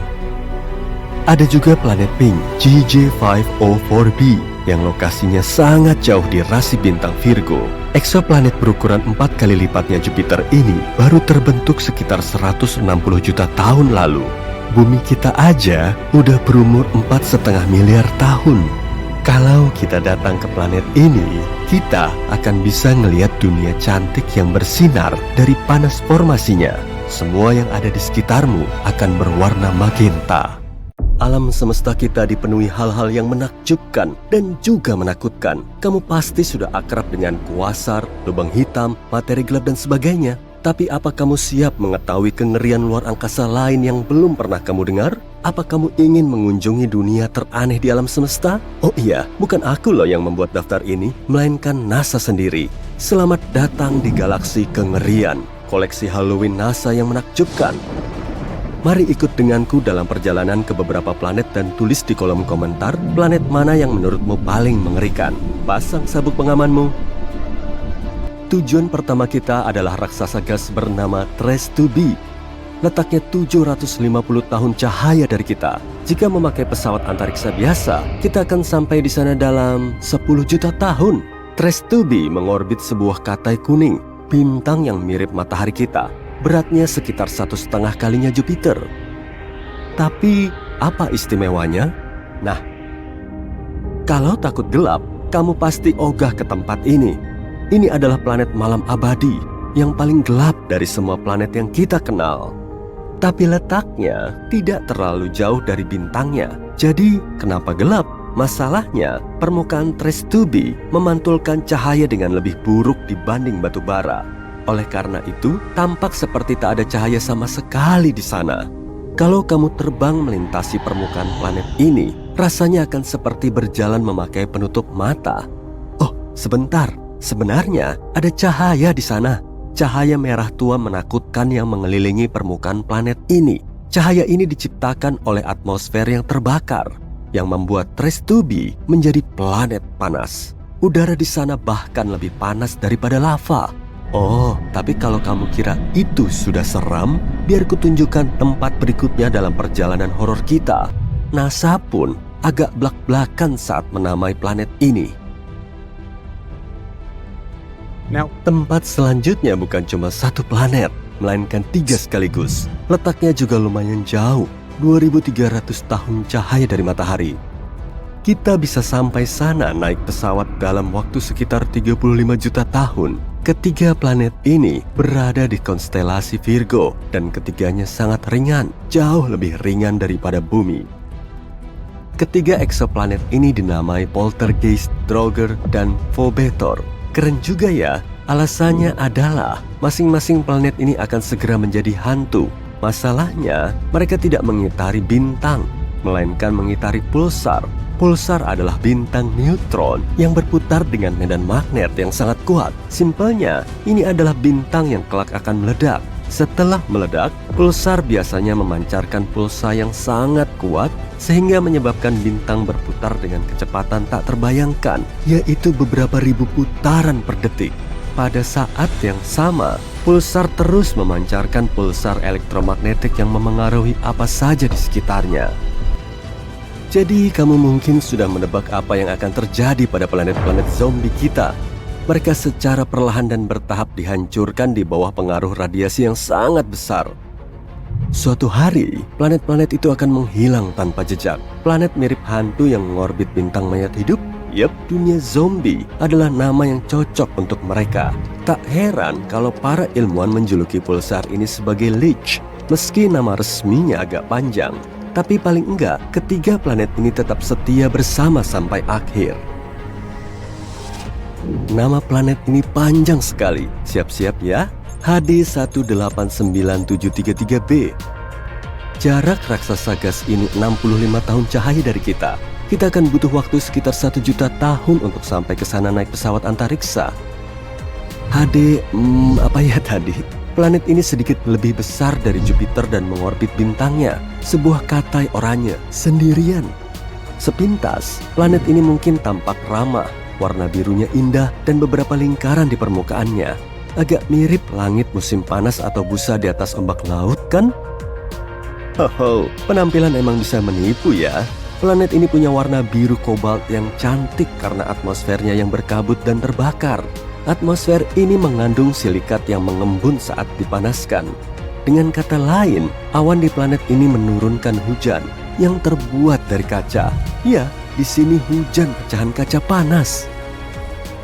Ada juga planet pink GJ504b yang lokasinya sangat jauh di rasi bintang Virgo. Eksoplanet berukuran 4 kali lipatnya Jupiter ini baru terbentuk sekitar 160 juta tahun lalu. Bumi kita aja udah berumur 4,5 miliar tahun. Kalau kita datang ke planet ini, kita akan bisa ngelihat dunia cantik yang bersinar dari panas formasinya. Semua yang ada di sekitarmu akan berwarna magenta. Alam semesta kita dipenuhi hal-hal yang menakjubkan dan juga menakutkan. Kamu pasti sudah akrab dengan kuasar, lubang hitam, materi gelap dan sebagainya. Tapi apa kamu siap mengetahui kengerian luar angkasa lain yang belum pernah kamu dengar? Apa kamu ingin mengunjungi dunia teraneh di alam semesta? Oh iya, bukan aku loh yang membuat daftar ini, melainkan NASA sendiri. Selamat datang di galaksi kengerian, koleksi Halloween NASA yang menakjubkan. Mari ikut denganku dalam perjalanan ke beberapa planet dan tulis di kolom komentar planet mana yang menurutmu paling mengerikan. Pasang sabuk pengamanmu. Tujuan pertama kita adalah raksasa gas bernama Trace 2b. Letaknya 750 tahun cahaya dari kita. Jika memakai pesawat antariksa biasa, kita akan sampai di sana dalam 10 juta tahun. Trace 2b mengorbit sebuah katai kuning, bintang yang mirip matahari kita. Beratnya sekitar 1,5 kalinya Jupiter. Tapi apa istimewanya? Nah, kalau takut gelap, kamu pasti ogah ke tempat ini. Ini adalah planet malam abadi yang paling gelap dari semua planet yang kita kenal. Tapi letaknya tidak terlalu jauh dari bintangnya. Jadi kenapa gelap? Masalahnya, permukaan Trace 2b memantulkan cahaya dengan lebih buruk dibanding batu bara. Oleh karena itu, tampak seperti tak ada cahaya sama sekali di sana. Kalau kamu terbang melintasi permukaan planet ini, rasanya akan seperti berjalan memakai penutup mata. Oh, sebentar. Sebenarnya ada cahaya di sana. Cahaya merah tua menakutkan yang mengelilingi permukaan planet ini. Cahaya ini diciptakan oleh atmosfer yang terbakar, yang membuat Trace 2b menjadi planet panas. Udara di sana bahkan lebih panas daripada lava. Oh, tapi kalau kamu kira itu sudah seram, biar kutunjukkan tempat berikutnya dalam perjalanan horor kita. NASA pun agak blak-blakan saat menamai planet ini. Tempat selanjutnya bukan cuma satu planet, melainkan 3 sekaligus. Letaknya juga lumayan jauh, 2300 tahun cahaya dari matahari. Kita bisa sampai sana naik pesawat dalam waktu sekitar 35 juta tahun. Ketiga planet ini berada di konstelasi Virgo dan ketiganya sangat ringan, jauh lebih ringan daripada bumi. Ketiga eksoplanet ini dinamai Poltergeist, Draugr, dan Phobetor. Keren juga ya. Alasannya adalah masing-masing planet ini akan segera menjadi hantu. Masalahnya, mereka tidak mengitari bintang, melainkan mengitari pulsar. Pulsar adalah bintang neutron yang berputar dengan medan magnet yang sangat kuat. Simpelnya, ini adalah bintang yang kelak akan meledak. Setelah meledak, pulsar biasanya memancarkan pulsa yang sangat kuat sehingga menyebabkan bintang berputar dengan kecepatan tak terbayangkan, yaitu beberapa ribu putaran per detik. Pada saat yang sama, pulsar terus memancarkan pulsar elektromagnetik yang memengaruhi apa saja di sekitarnya. Jadi kamu mungkin sudah menebak apa yang akan terjadi pada planet-planet zombie kita. Mereka secara perlahan dan bertahap dihancurkan di bawah pengaruh radiasi yang sangat besar. Suatu hari, planet-planet itu akan menghilang tanpa jejak. Planet mirip hantu yang mengorbit bintang mayat hidup. Yep, dunia zombie adalah nama yang cocok untuk mereka. Tak heran kalau para ilmuwan menjuluki pulsar ini sebagai Lich, meski nama resminya agak panjang. Tapi paling enggak, ketiga planet ini tetap setia bersama sampai akhir. Nama planet ini panjang sekali. Siap-siap ya. HD 189733b. Jarak raksasa gas ini 65 tahun cahaya dari kita. Kita akan butuh waktu sekitar 1 juta tahun untuk sampai ke sana naik pesawat antariksa. HD, apa ya tadi? Planet ini sedikit lebih besar dari Jupiter dan mengorbit bintangnya, sebuah katai oranye, sendirian. Sepintas, planet ini mungkin tampak ramah, warna birunya indah dan beberapa lingkaran di permukaannya. Agak mirip langit musim panas atau busa di atas ombak laut, kan? Hoho, penampilan emang bisa menipu ya. Planet ini punya warna biru kobalt yang cantik karena atmosfernya yang berkabut dan terbakar. Atmosfer ini mengandung silikat yang mengembun saat dipanaskan. Dengan kata lain, awan di planet ini menurunkan hujan yang terbuat dari kaca. Ya, di sini hujan pecahan kaca panas.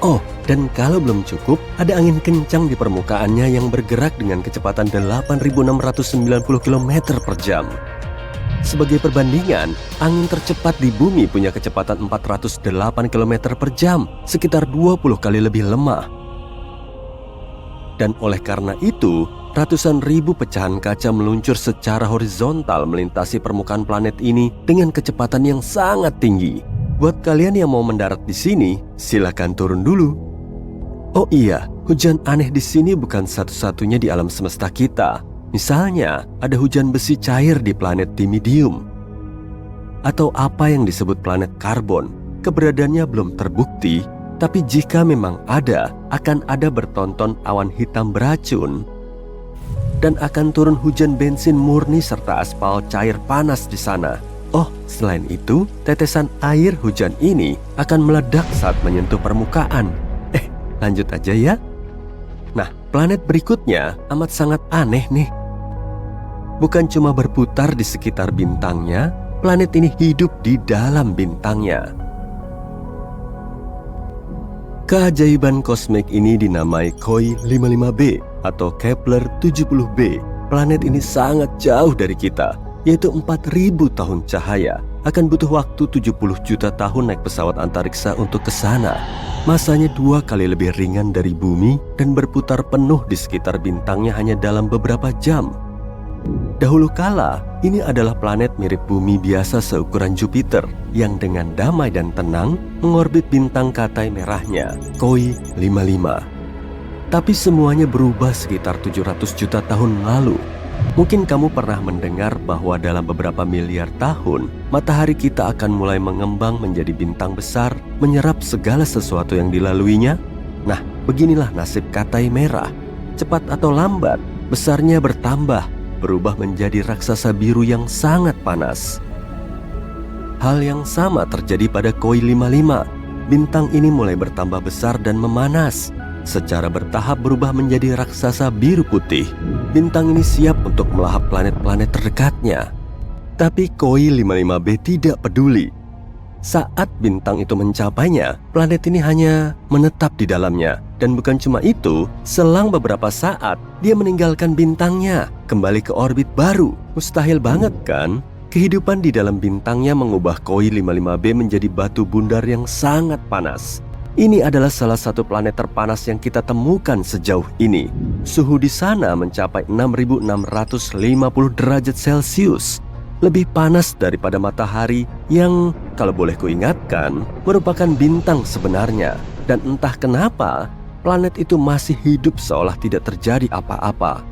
Oh, dan kalau belum cukup, ada angin kencang di permukaannya yang bergerak dengan kecepatan 8.690 km per jam. Sebagai perbandingan, angin tercepat di bumi punya kecepatan 408 km per jam, sekitar 20 kali lebih lemah. Dan oleh karena itu, ratusan ribu pecahan kaca meluncur secara horizontal melintasi permukaan planet ini dengan kecepatan yang sangat tinggi. Buat kalian yang mau mendarat di sini, silakan turun dulu. Oh iya, hujan aneh di sini bukan satu-satunya di alam semesta kita. Misalnya, ada hujan besi cair di planet Timidium. Atau apa yang disebut planet karbon. Keberadaannya belum terbukti, tapi jika memang ada, akan ada bertonton awan hitam beracun. Dan akan turun hujan bensin murni serta aspal cair panas di sana. Oh, selain itu, tetesan air hujan ini akan meledak saat menyentuh permukaan. Lanjut aja ya. Nah, planet berikutnya amat sangat aneh nih. Bukan cuma berputar di sekitar bintangnya, planet ini hidup di dalam bintangnya. Keajaiban kosmik ini dinamai KOI 55b atau Kepler 70b. Planet ini sangat jauh dari kita, yaitu 4.000 tahun cahaya. Akan butuh waktu 70 juta tahun naik pesawat antariksa untuk ke sana. Masanya 2 kali lebih ringan dari bumi dan berputar penuh di sekitar bintangnya hanya dalam beberapa jam. Dahulu kala, ini adalah planet mirip bumi biasa seukuran Jupiter yang dengan damai dan tenang mengorbit bintang katai merahnya, KOI 55. Tapi semuanya berubah sekitar 700 juta tahun lalu. Mungkin kamu pernah mendengar bahwa dalam beberapa miliar tahun, matahari kita akan mulai mengembang menjadi bintang besar, menyerap segala sesuatu yang dilaluinya. Nah, beginilah nasib katai merah. Cepat atau lambat, besarnya bertambah, berubah menjadi raksasa biru yang sangat panas. Hal yang sama terjadi pada KOI 55. Bintang ini mulai bertambah besar dan memanas. Secara bertahap berubah menjadi raksasa biru putih. Bintang ini siap untuk melahap planet-planet terdekatnya. Tapi KOI 55b tidak peduli. Saat bintang itu mencapainya, planet ini hanya menetap di dalamnya. Dan bukan cuma itu, selang beberapa saat, dia meninggalkan bintangnya, kembali ke orbit baru. Mustahil banget kan? Kehidupan di dalam bintangnya mengubah Koi 55b menjadi batu bundar yang sangat panas. Ini adalah salah satu planet terpanas yang kita temukan sejauh ini. Suhu di sana mencapai 6.650 derajat Celcius. Lebih panas daripada matahari yang, kalau boleh kuingatkan, merupakan bintang sebenarnya. Dan entah kenapa, planet itu masih hidup seolah tidak terjadi apa-apa.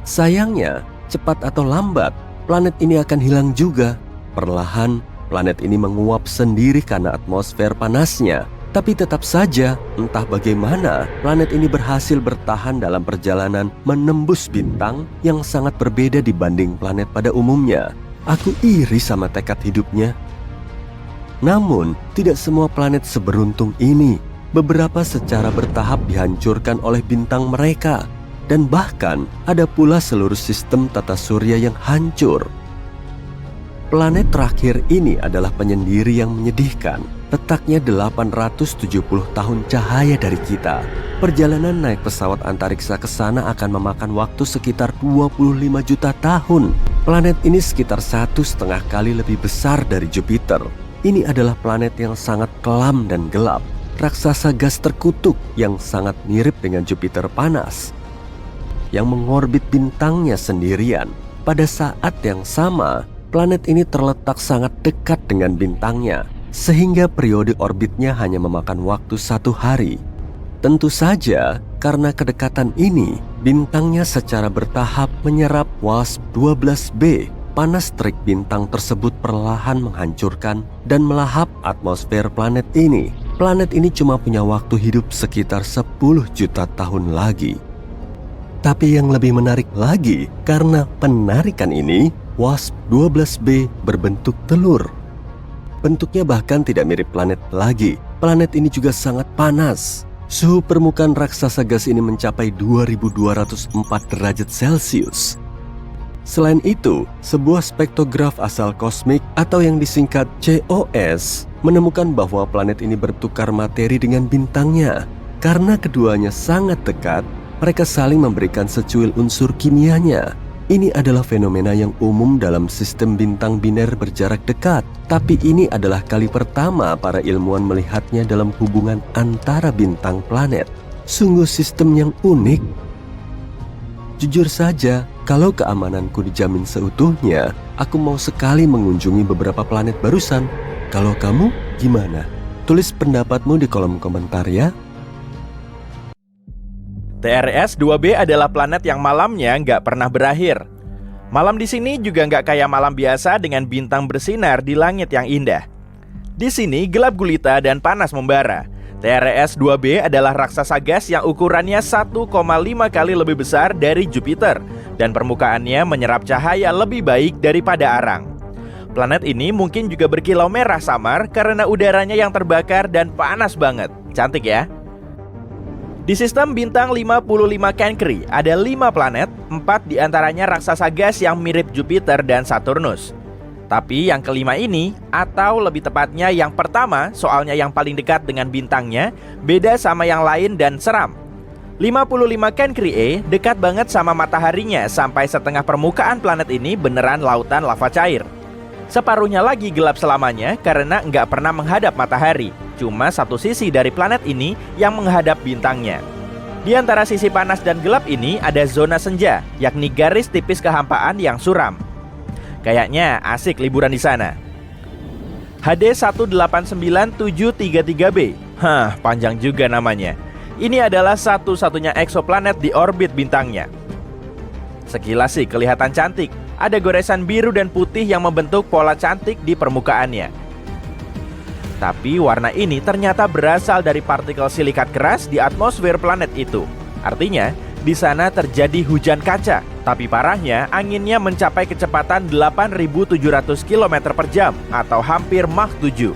Sayangnya, cepat atau lambat, planet ini akan hilang juga. Perlahan, planet ini menguap sendiri karena atmosfer panasnya. Tapi tetap saja, entah bagaimana, planet ini berhasil bertahan dalam perjalanan menembus bintang yang sangat berbeda dibanding planet pada umumnya. Aku iri sama tekad hidupnya. Namun, tidak semua planet seberuntung ini. Beberapa secara bertahap dihancurkan oleh bintang mereka. Dan bahkan ada pula seluruh sistem tata surya yang hancur. Planet terakhir ini adalah penyendiri yang menyedihkan. Letaknya 870 tahun cahaya dari kita. Perjalanan naik pesawat antariksa ke sana akan memakan waktu sekitar 25 juta tahun. Planet ini sekitar 1,5 kali lebih besar dari Jupiter. Ini adalah planet yang sangat kelam dan gelap. Raksasa gas terkutuk yang sangat mirip dengan Jupiter panas, yang mengorbit bintangnya sendirian. Pada saat yang sama, planet ini terletak sangat dekat dengan bintangnya, sehingga periode orbitnya hanya memakan waktu 1 hari. Tentu saja, karena kedekatan ini, bintangnya secara bertahap menyerap WASP-12b. Panas terik bintang tersebut perlahan menghancurkan dan melahap atmosfer planet ini. Planet ini cuma punya waktu hidup sekitar 10 juta tahun lagi. Tapi yang lebih menarik lagi, karena penarikan ini, WASP-12b berbentuk telur. Bentuknya bahkan tidak mirip planet lagi. Planet ini juga sangat panas. Suhu permukaan raksasa gas ini mencapai 2204 derajat Celcius. Selain itu, sebuah spektrograf asal kosmik atau yang disingkat COS menemukan bahwa planet ini bertukar materi dengan bintangnya. Karena keduanya sangat dekat, mereka saling memberikan secuil unsur kimianya. Ini adalah fenomena yang umum dalam sistem bintang biner berjarak dekat. Tapi ini adalah kali pertama para ilmuwan melihatnya dalam hubungan antara bintang planet. Sungguh sistem yang unik. Jujur saja, kalau keamananku dijamin seutuhnya, aku mau sekali mengunjungi beberapa planet barusan. Kalau kamu, gimana? Tulis pendapatmu di kolom komentar ya. TRS-2b adalah planet yang malamnya nggak pernah berakhir. Malam di sini juga nggak kayak malam biasa dengan bintang bersinar di langit yang indah. Di sini gelap gulita dan panas membara. TRS-2b adalah raksasa gas yang ukurannya 1,5 kali lebih besar dari Jupiter dan permukaannya menyerap cahaya lebih baik daripada arang. Planet ini mungkin juga berkilau merah samar karena udaranya yang terbakar dan panas banget. Cantik ya? Di sistem bintang 55 Cancri ada 5 planet, 4 diantaranya raksasa gas yang mirip Jupiter dan Saturnus. Tapi yang kelima ini, atau lebih tepatnya yang pertama, soalnya yang paling dekat dengan bintangnya, beda sama yang lain dan seram. 55 Cancri E dekat banget sama mataharinya sampai setengah permukaan planet ini beneran lautan lava cair. Separuhnya lagi gelap selamanya karena nggak pernah menghadap matahari. Cuma satu sisi dari planet ini yang menghadap bintangnya. Di antara sisi panas dan gelap ini ada zona senja, yakni garis tipis kehampaan yang suram. Kayaknya asik liburan di sana. HD 1897733b. Panjang juga namanya. Ini adalah satu-satunya eksoplanet di orbit bintangnya. Sekilas sih kelihatan cantik. Ada goresan biru dan putih yang membentuk pola cantik di permukaannya. Tapi warna ini ternyata berasal dari partikel silikat keras di atmosfer planet itu. Artinya, di sana terjadi hujan kaca. Tapi parahnya, anginnya mencapai kecepatan 8.700 km per jam atau hampir Mach 7.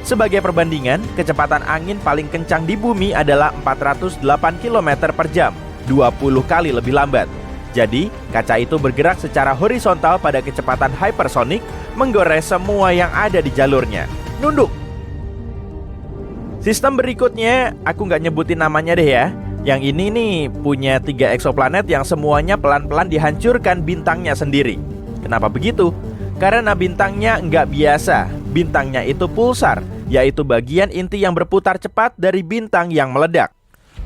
Sebagai perbandingan, kecepatan angin paling kencang di bumi adalah 408 km per jam, 20 kali lebih lambat. Jadi, kaca itu bergerak secara horizontal pada kecepatan hypersonik, menggores semua yang ada di jalurnya. Nunduk! Sistem berikutnya, aku nggak nyebutin namanya deh ya. Yang ini nih punya 3 eksoplanet yang semuanya pelan-pelan dihancurkan bintangnya sendiri. Kenapa begitu? Karena bintangnya nggak biasa. Bintangnya itu pulsar, yaitu bagian inti yang berputar cepat dari bintang yang meledak.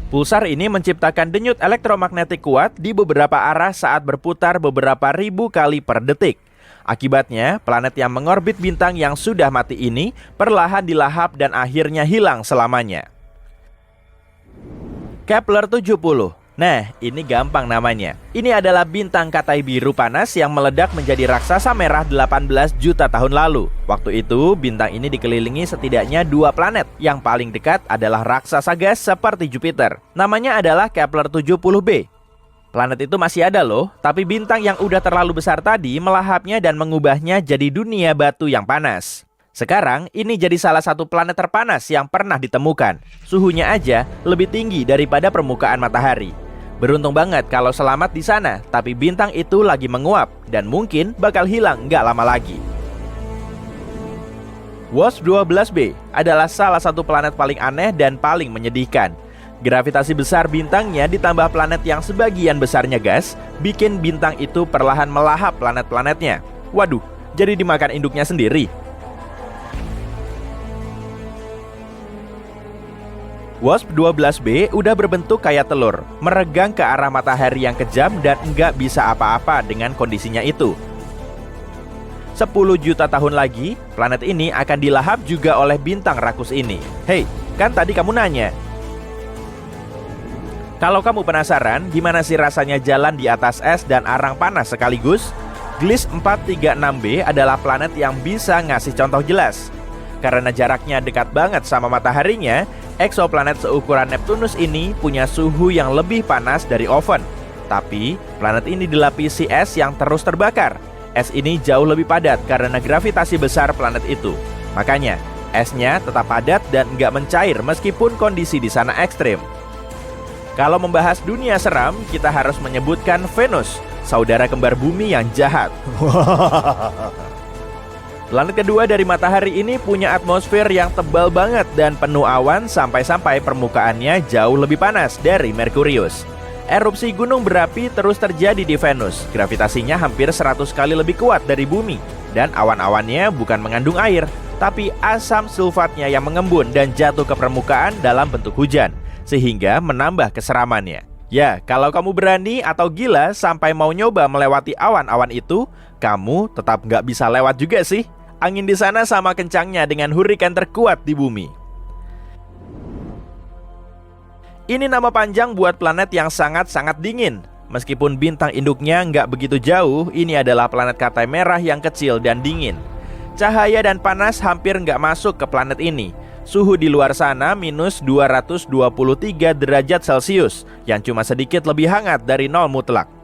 Pulsar ini menciptakan denyut elektromagnetik kuat di beberapa arah saat berputar beberapa ribu kali per detik. Akibatnya, planet yang mengorbit bintang yang sudah mati ini perlahan dilahap dan akhirnya hilang selamanya. Kepler 70. Nah, ini gampang namanya. Ini adalah bintang katai biru panas yang meledak menjadi raksasa merah 18 juta tahun lalu. Waktu itu, bintang ini dikelilingi setidaknya 2 planet. Yang paling dekat adalah raksasa gas seperti Jupiter. Namanya adalah Kepler 70b. Planet itu masih ada loh, tapi bintang yang udah terlalu besar tadi melahapnya dan mengubahnya jadi dunia batu yang panas. Sekarang, ini jadi salah satu planet terpanas yang pernah ditemukan. Suhunya aja lebih tinggi daripada permukaan matahari. Beruntung banget kalau selamat di sana, tapi bintang itu lagi menguap dan mungkin bakal hilang nggak lama lagi. WASP-12b adalah salah satu planet paling aneh dan paling menyedihkan. Gravitasi besar bintangnya ditambah planet yang sebagian besarnya gas, bikin bintang itu perlahan melahap planet-planetnya. Waduh, jadi dimakan induknya sendiri. WASP-12b udah berbentuk kayak telur, meregang ke arah matahari yang kejam dan nggak bisa apa-apa dengan kondisinya itu. 10 juta tahun lagi, planet ini akan dilahap juga oleh bintang rakus ini. Hei, kan tadi kamu nanya. Kalau kamu penasaran gimana sih rasanya jalan di atas es dan arang panas sekaligus, Gliese 436b adalah planet yang bisa ngasih contoh jelas. Karena jaraknya dekat banget sama mataharinya, eksoplanet seukuran Neptunus ini punya suhu yang lebih panas dari oven. Tapi, planet ini dilapisi es yang terus terbakar. Es ini jauh lebih padat karena gravitasi besar planet itu. Makanya, esnya tetap padat dan nggak mencair meskipun kondisi di sana ekstrim. Kalau membahas dunia seram, kita harus menyebutkan Venus, saudara kembar bumi yang jahat. Planet kedua dari matahari ini punya atmosfer yang tebal banget dan penuh awan sampai-sampai permukaannya jauh lebih panas dari Merkurius. Erupsi gunung berapi terus terjadi di Venus. Gravitasinya hampir 100 kali lebih kuat dari bumi. Dan awan-awannya bukan mengandung air, tapi asam sulfatnya yang mengembun dan jatuh ke permukaan dalam bentuk hujan, sehingga menambah keseramannya. Ya, kalau kamu berani atau gila sampai mau nyoba melewati awan-awan itu, kamu tetap nggak bisa lewat juga sih. Angin di sana sama kencangnya dengan hurikan terkuat di bumi. Ini nama panjang buat planet yang sangat-sangat dingin. Meskipun bintang induknya nggak begitu jauh, ini adalah planet katai merah yang kecil dan dingin. Cahaya dan panas hampir nggak masuk ke planet ini. Suhu di luar sana minus 223 derajat Celcius, yang cuma sedikit lebih hangat dari nol mutlak.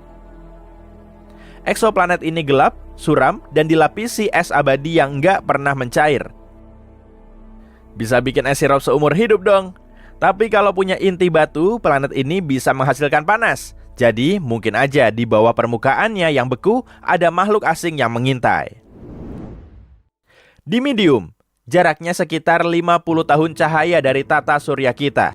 Eksoplanet ini gelap, suram, dan dilapisi es abadi yang nggak pernah mencair. Bisa bikin es sirup seumur hidup dong. Tapi kalau punya inti batu, planet ini bisa menghasilkan panas. Jadi mungkin aja di bawah permukaannya yang beku ada makhluk asing yang mengintai. Dimidium, jaraknya sekitar 50 tahun cahaya dari tata surya kita.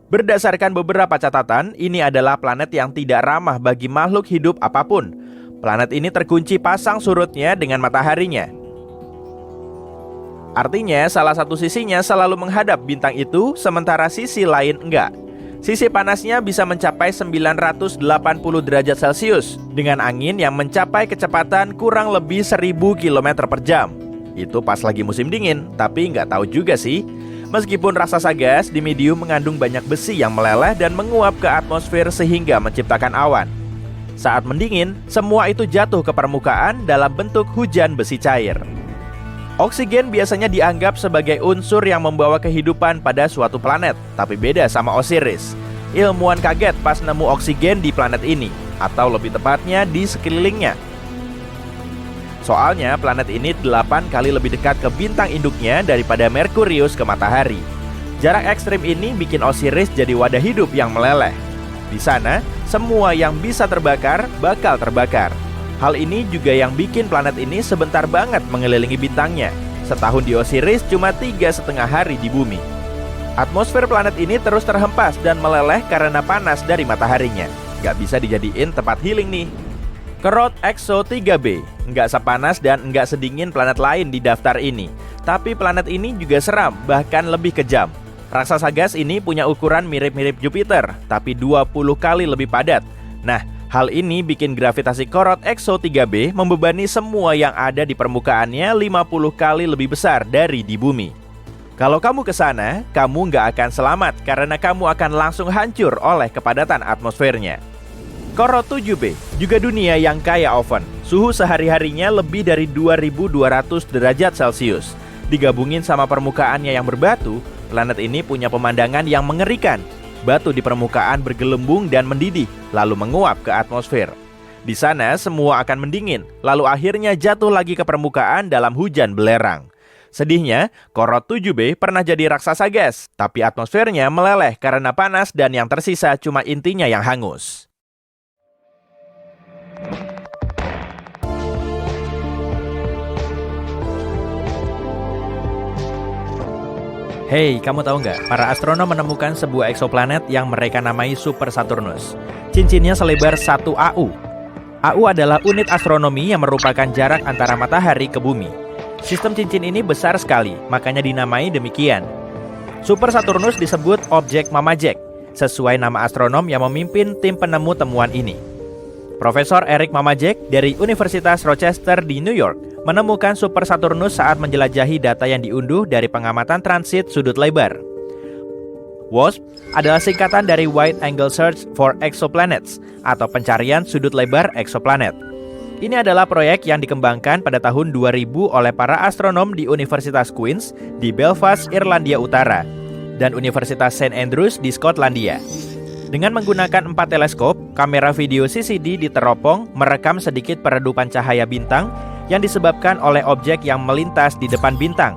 Berdasarkan beberapa catatan, ini adalah planet yang tidak ramah bagi makhluk hidup apapun. Planet ini terkunci pasang surutnya dengan mataharinya. Artinya salah satu sisinya selalu menghadap bintang itu, sementara sisi lain enggak. Sisi panasnya bisa mencapai 980 derajat Celcius dengan angin yang mencapai kecepatan kurang lebih 1000 km per jam. Itu pas lagi musim dingin, tapi nggak tahu juga sih. Meskipun raksasa gas, Dimidium mengandung banyak besi yang meleleh dan menguap ke atmosfer sehingga menciptakan awan. Saat mendingin, semua itu jatuh ke permukaan dalam bentuk hujan besi cair. Oksigen biasanya dianggap sebagai unsur yang membawa kehidupan pada suatu planet, tapi beda sama Osiris. Ilmuwan kaget pas nemu oksigen di planet ini, atau lebih tepatnya di sekelilingnya. Soalnya planet ini 8 kali lebih dekat ke bintang induknya daripada Merkurius ke matahari. Jarak ekstrim ini bikin Osiris jadi wadah hidup yang meleleh. Di sana, semua yang bisa terbakar, bakal terbakar. Hal ini juga yang bikin planet ini sebentar banget mengelilingi bintangnya. Setahun di Osiris cuma 3,5 hari di bumi. Atmosfer planet ini terus terhempas dan meleleh karena panas dari mataharinya. Nggak bisa dijadiin tempat healing nih. Korot Exo 3b nggak sepanas dan nggak sedingin planet lain di daftar ini. Tapi planet ini juga seram, bahkan lebih kejam. Raksasa gas ini punya ukuran mirip-mirip Jupiter, tapi 20 kali lebih padat. Nah, hal ini bikin gravitasi Korot Exo 3b membebani semua yang ada di permukaannya 50 kali lebih besar dari di bumi. Kalau kamu ke sana, kamu nggak akan selamat karena kamu akan langsung hancur oleh kepadatan atmosfernya. Korot 7b juga dunia yang kaya oven. Suhu sehari-harinya lebih dari 2200 derajat Celcius. Digabungin sama permukaannya yang berbatu, planet ini punya pemandangan yang mengerikan. Batu di permukaan bergelembung dan mendidih, lalu menguap ke atmosfer. Di sana semua akan mendingin, lalu akhirnya jatuh lagi ke permukaan dalam hujan belerang. Sedihnya, Korot 7b pernah jadi raksasa gas, tapi atmosfernya meleleh karena panas dan yang tersisa cuma intinya yang hangus. Hey, kamu tahu nggak? Para astronom menemukan sebuah eksoplanet yang mereka namai Super Saturnus. Cincinnya selebar 1 AU. AU adalah unit astronomi yang merupakan jarak antara matahari ke bumi. Sistem cincin ini besar sekali, makanya dinamai demikian. Super Saturnus disebut objek Mama Jack, sesuai nama astronom yang memimpin tim penemu temuan ini. Profesor Eric Mama Jack dari Universitas Rochester di New York menemukan Super Saturnus saat menjelajahi data yang diunduh dari pengamatan transit sudut lebar. WASP adalah singkatan dari Wide Angle Search for Exoplanets atau pencarian sudut lebar eksoplanet. Ini adalah proyek yang dikembangkan pada tahun 2000 oleh para astronom di Universitas Queen's di Belfast, Irlandia Utara, dan Universitas St. Andrews di Skotlandia. Dengan menggunakan 4 teleskop, kamera video CCD di teropong merekam sedikit peredupan cahaya bintang yang disebabkan oleh objek yang melintas di depan bintang.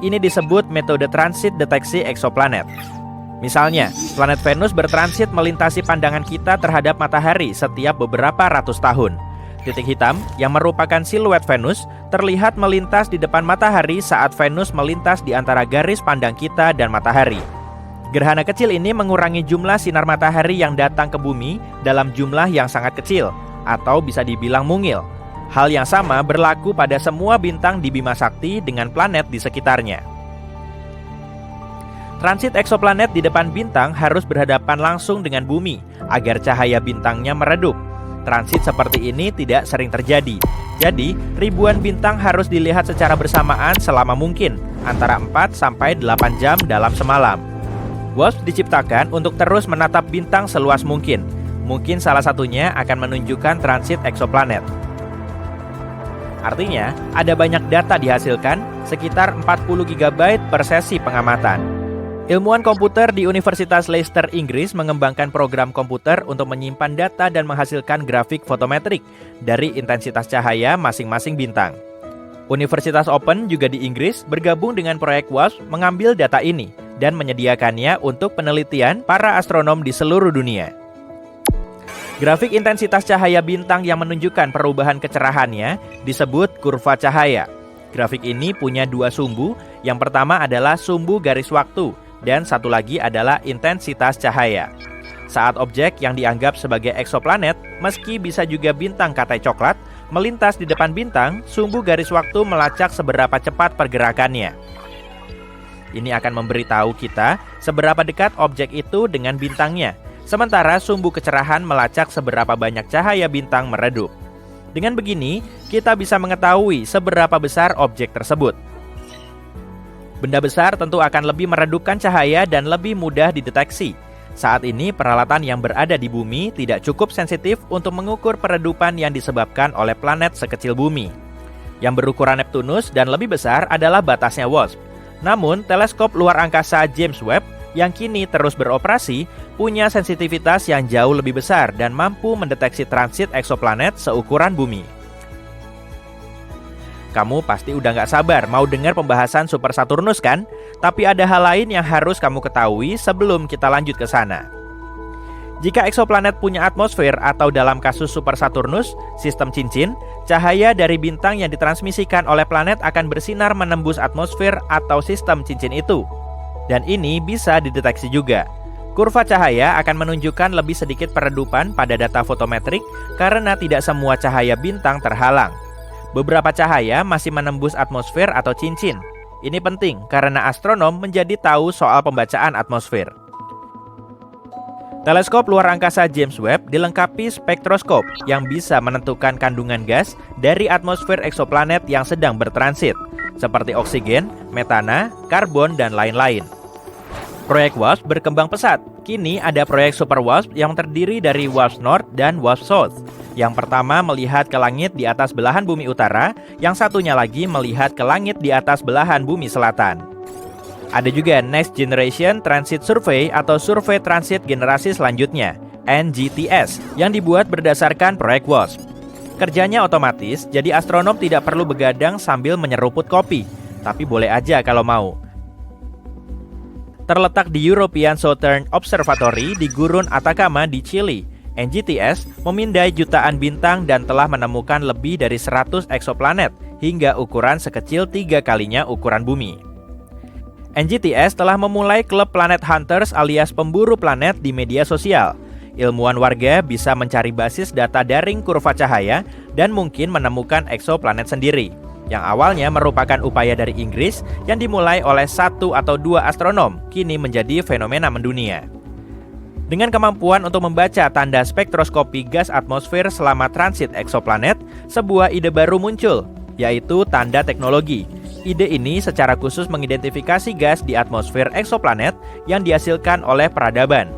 Ini disebut metode transit deteksi eksoplanet. Misalnya, planet Venus bertransit melintasi pandangan kita terhadap matahari setiap beberapa ratus tahun. Titik hitam yang merupakan siluet Venus terlihat melintas di depan matahari saat Venus melintas di antara garis pandang kita dan matahari. Gerhana kecil ini mengurangi jumlah sinar matahari yang datang ke bumi dalam jumlah yang sangat kecil, atau bisa dibilang mungil. Hal yang sama berlaku pada semua bintang di Bima Sakti dengan planet di sekitarnya. Transit eksoplanet di depan bintang harus berhadapan langsung dengan bumi agar cahaya bintangnya meredup. Transit seperti ini tidak sering terjadi. Jadi, ribuan bintang harus dilihat secara bersamaan selama mungkin, antara 4-8 jam dalam semalam. WASP diciptakan untuk terus menatap bintang seluas mungkin. Mungkin salah satunya akan menunjukkan transit eksoplanet. Artinya, ada banyak data dihasilkan, sekitar 40 GB per sesi pengamatan. Ilmuwan komputer di Universitas Leicester, Inggris mengembangkan program komputer untuk menyimpan data dan menghasilkan grafik fotometrik dari intensitas cahaya masing-masing bintang. Universitas Open juga di Inggris bergabung dengan proyek WASP mengambil data ini dan menyediakannya untuk penelitian para astronom di seluruh dunia. Grafik intensitas cahaya bintang yang menunjukkan perubahan kecerahannya disebut kurva cahaya. Grafik ini punya 2 sumbu, yang pertama adalah sumbu garis waktu, dan satu lagi adalah intensitas cahaya. Saat objek yang dianggap sebagai eksoplanet, meski bisa juga bintang katai coklat, melintas di depan bintang, sumbu garis waktu melacak seberapa cepat pergerakannya. Ini akan memberitahu kita seberapa dekat objek itu dengan bintangnya, sementara sumbu kecerahan melacak seberapa banyak cahaya bintang meredup. Dengan begini, kita bisa mengetahui seberapa besar objek tersebut. Benda besar tentu akan lebih meredupkan cahaya dan lebih mudah dideteksi. Saat ini, peralatan yang berada di bumi tidak cukup sensitif untuk mengukur peredupan yang disebabkan oleh planet sekecil bumi. Yang berukuran Neptunus dan lebih besar adalah batasnya WASP. Namun, teleskop luar angkasa James Webb yang kini terus beroperasi punya sensitivitas yang jauh lebih besar dan mampu mendeteksi transit eksoplanet seukuran bumi. Kamu pasti udah gak sabar mau dengar pembahasan Super Saturnus kan? Tapi ada hal lain yang harus kamu ketahui sebelum kita lanjut ke sana. Jika eksoplanet punya atmosfer atau dalam kasus Super Saturnus, sistem cincin, cahaya dari bintang yang ditransmisikan oleh planet akan bersinar menembus atmosfer atau sistem cincin itu. Dan ini bisa dideteksi juga. Kurva cahaya akan menunjukkan lebih sedikit peredupan pada data fotometrik karena tidak semua cahaya bintang terhalang. Beberapa cahaya masih menembus atmosfer atau cincin. Ini penting karena astronom menjadi tahu soal pembacaan atmosfer. Teleskop luar angkasa James Webb dilengkapi spektroskop yang bisa menentukan kandungan gas dari atmosfer eksoplanet yang sedang bertransit, seperti oksigen, metana, karbon, dan lain-lain. Proyek WASP berkembang pesat. Kini ada proyek Super WASP yang terdiri dari WASP North dan WASP South. Yang pertama melihat ke langit di atas belahan bumi utara, yang satunya lagi melihat ke langit di atas belahan bumi selatan. Ada juga Next Generation Transit Survey atau Survei Transit Generasi Selanjutnya, NGTS, yang dibuat berdasarkan proyek WASP. Kerjanya otomatis, jadi astronom tidak perlu begadang sambil menyeruput kopi, tapi boleh aja kalau mau. Terletak di European Southern Observatory di Gurun Atacama di Chili, NGTS memindai jutaan bintang dan telah menemukan lebih dari 100 eksoplanet hingga ukuran sekecil 3 kalinya ukuran bumi. NGTS telah memulai klub Planet Hunters alias pemburu planet di media sosial. Ilmuwan warga bisa mencari basis data daring kurva cahaya dan mungkin menemukan eksoplanet sendiri, yang awalnya merupakan upaya dari Inggris yang dimulai oleh 1 atau 2 astronom, kini menjadi fenomena mendunia. Dengan kemampuan untuk membaca tanda spektroskopi gas atmosfer selama transit eksoplanet, sebuah ide baru muncul, yaitu tanda teknologi. Ide ini secara khusus mengidentifikasi gas di atmosfer eksoplanet yang dihasilkan oleh peradaban.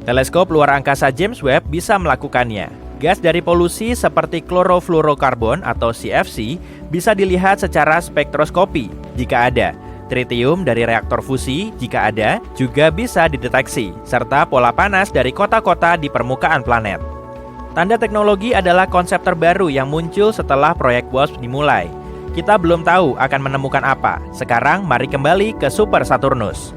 Teleskop luar angkasa James Webb bisa melakukannya. Gas dari polusi seperti klorofluorokarbon atau CFC bisa dilihat secara spektroskopi jika ada. Tritium dari reaktor fusi jika ada juga bisa dideteksi, serta pola panas dari kota-kota di permukaan planet. Tanda teknologi adalah konsep terbaru yang muncul setelah proyek WASP dimulai. Kita belum tahu akan menemukan apa. Sekarang mari kembali ke Super Saturnus.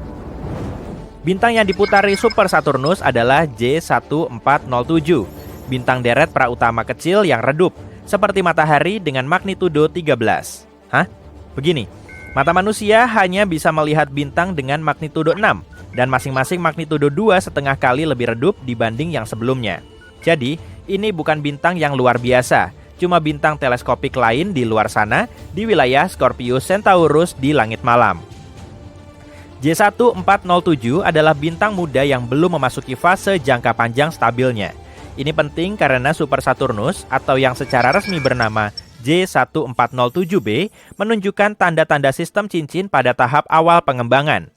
Bintang yang diputari Super Saturnus adalah J1407. Bintang deret prautama kecil yang redup, seperti matahari dengan magnitudo 13. Hah? Begini, mata manusia hanya bisa melihat bintang dengan magnitudo 6, dan masing-masing magnitudo 2,5 kali lebih redup dibanding yang sebelumnya. Jadi, ini bukan bintang yang luar biasa, cuma bintang teleskopik lain di luar sana, di wilayah Scorpius Centaurus di langit malam. J1407 adalah bintang muda yang belum memasuki fase jangka panjang stabilnya. Ini penting karena Super Saturnus atau yang secara resmi bernama J1407b menunjukkan tanda-tanda sistem cincin pada tahap awal pengembangan.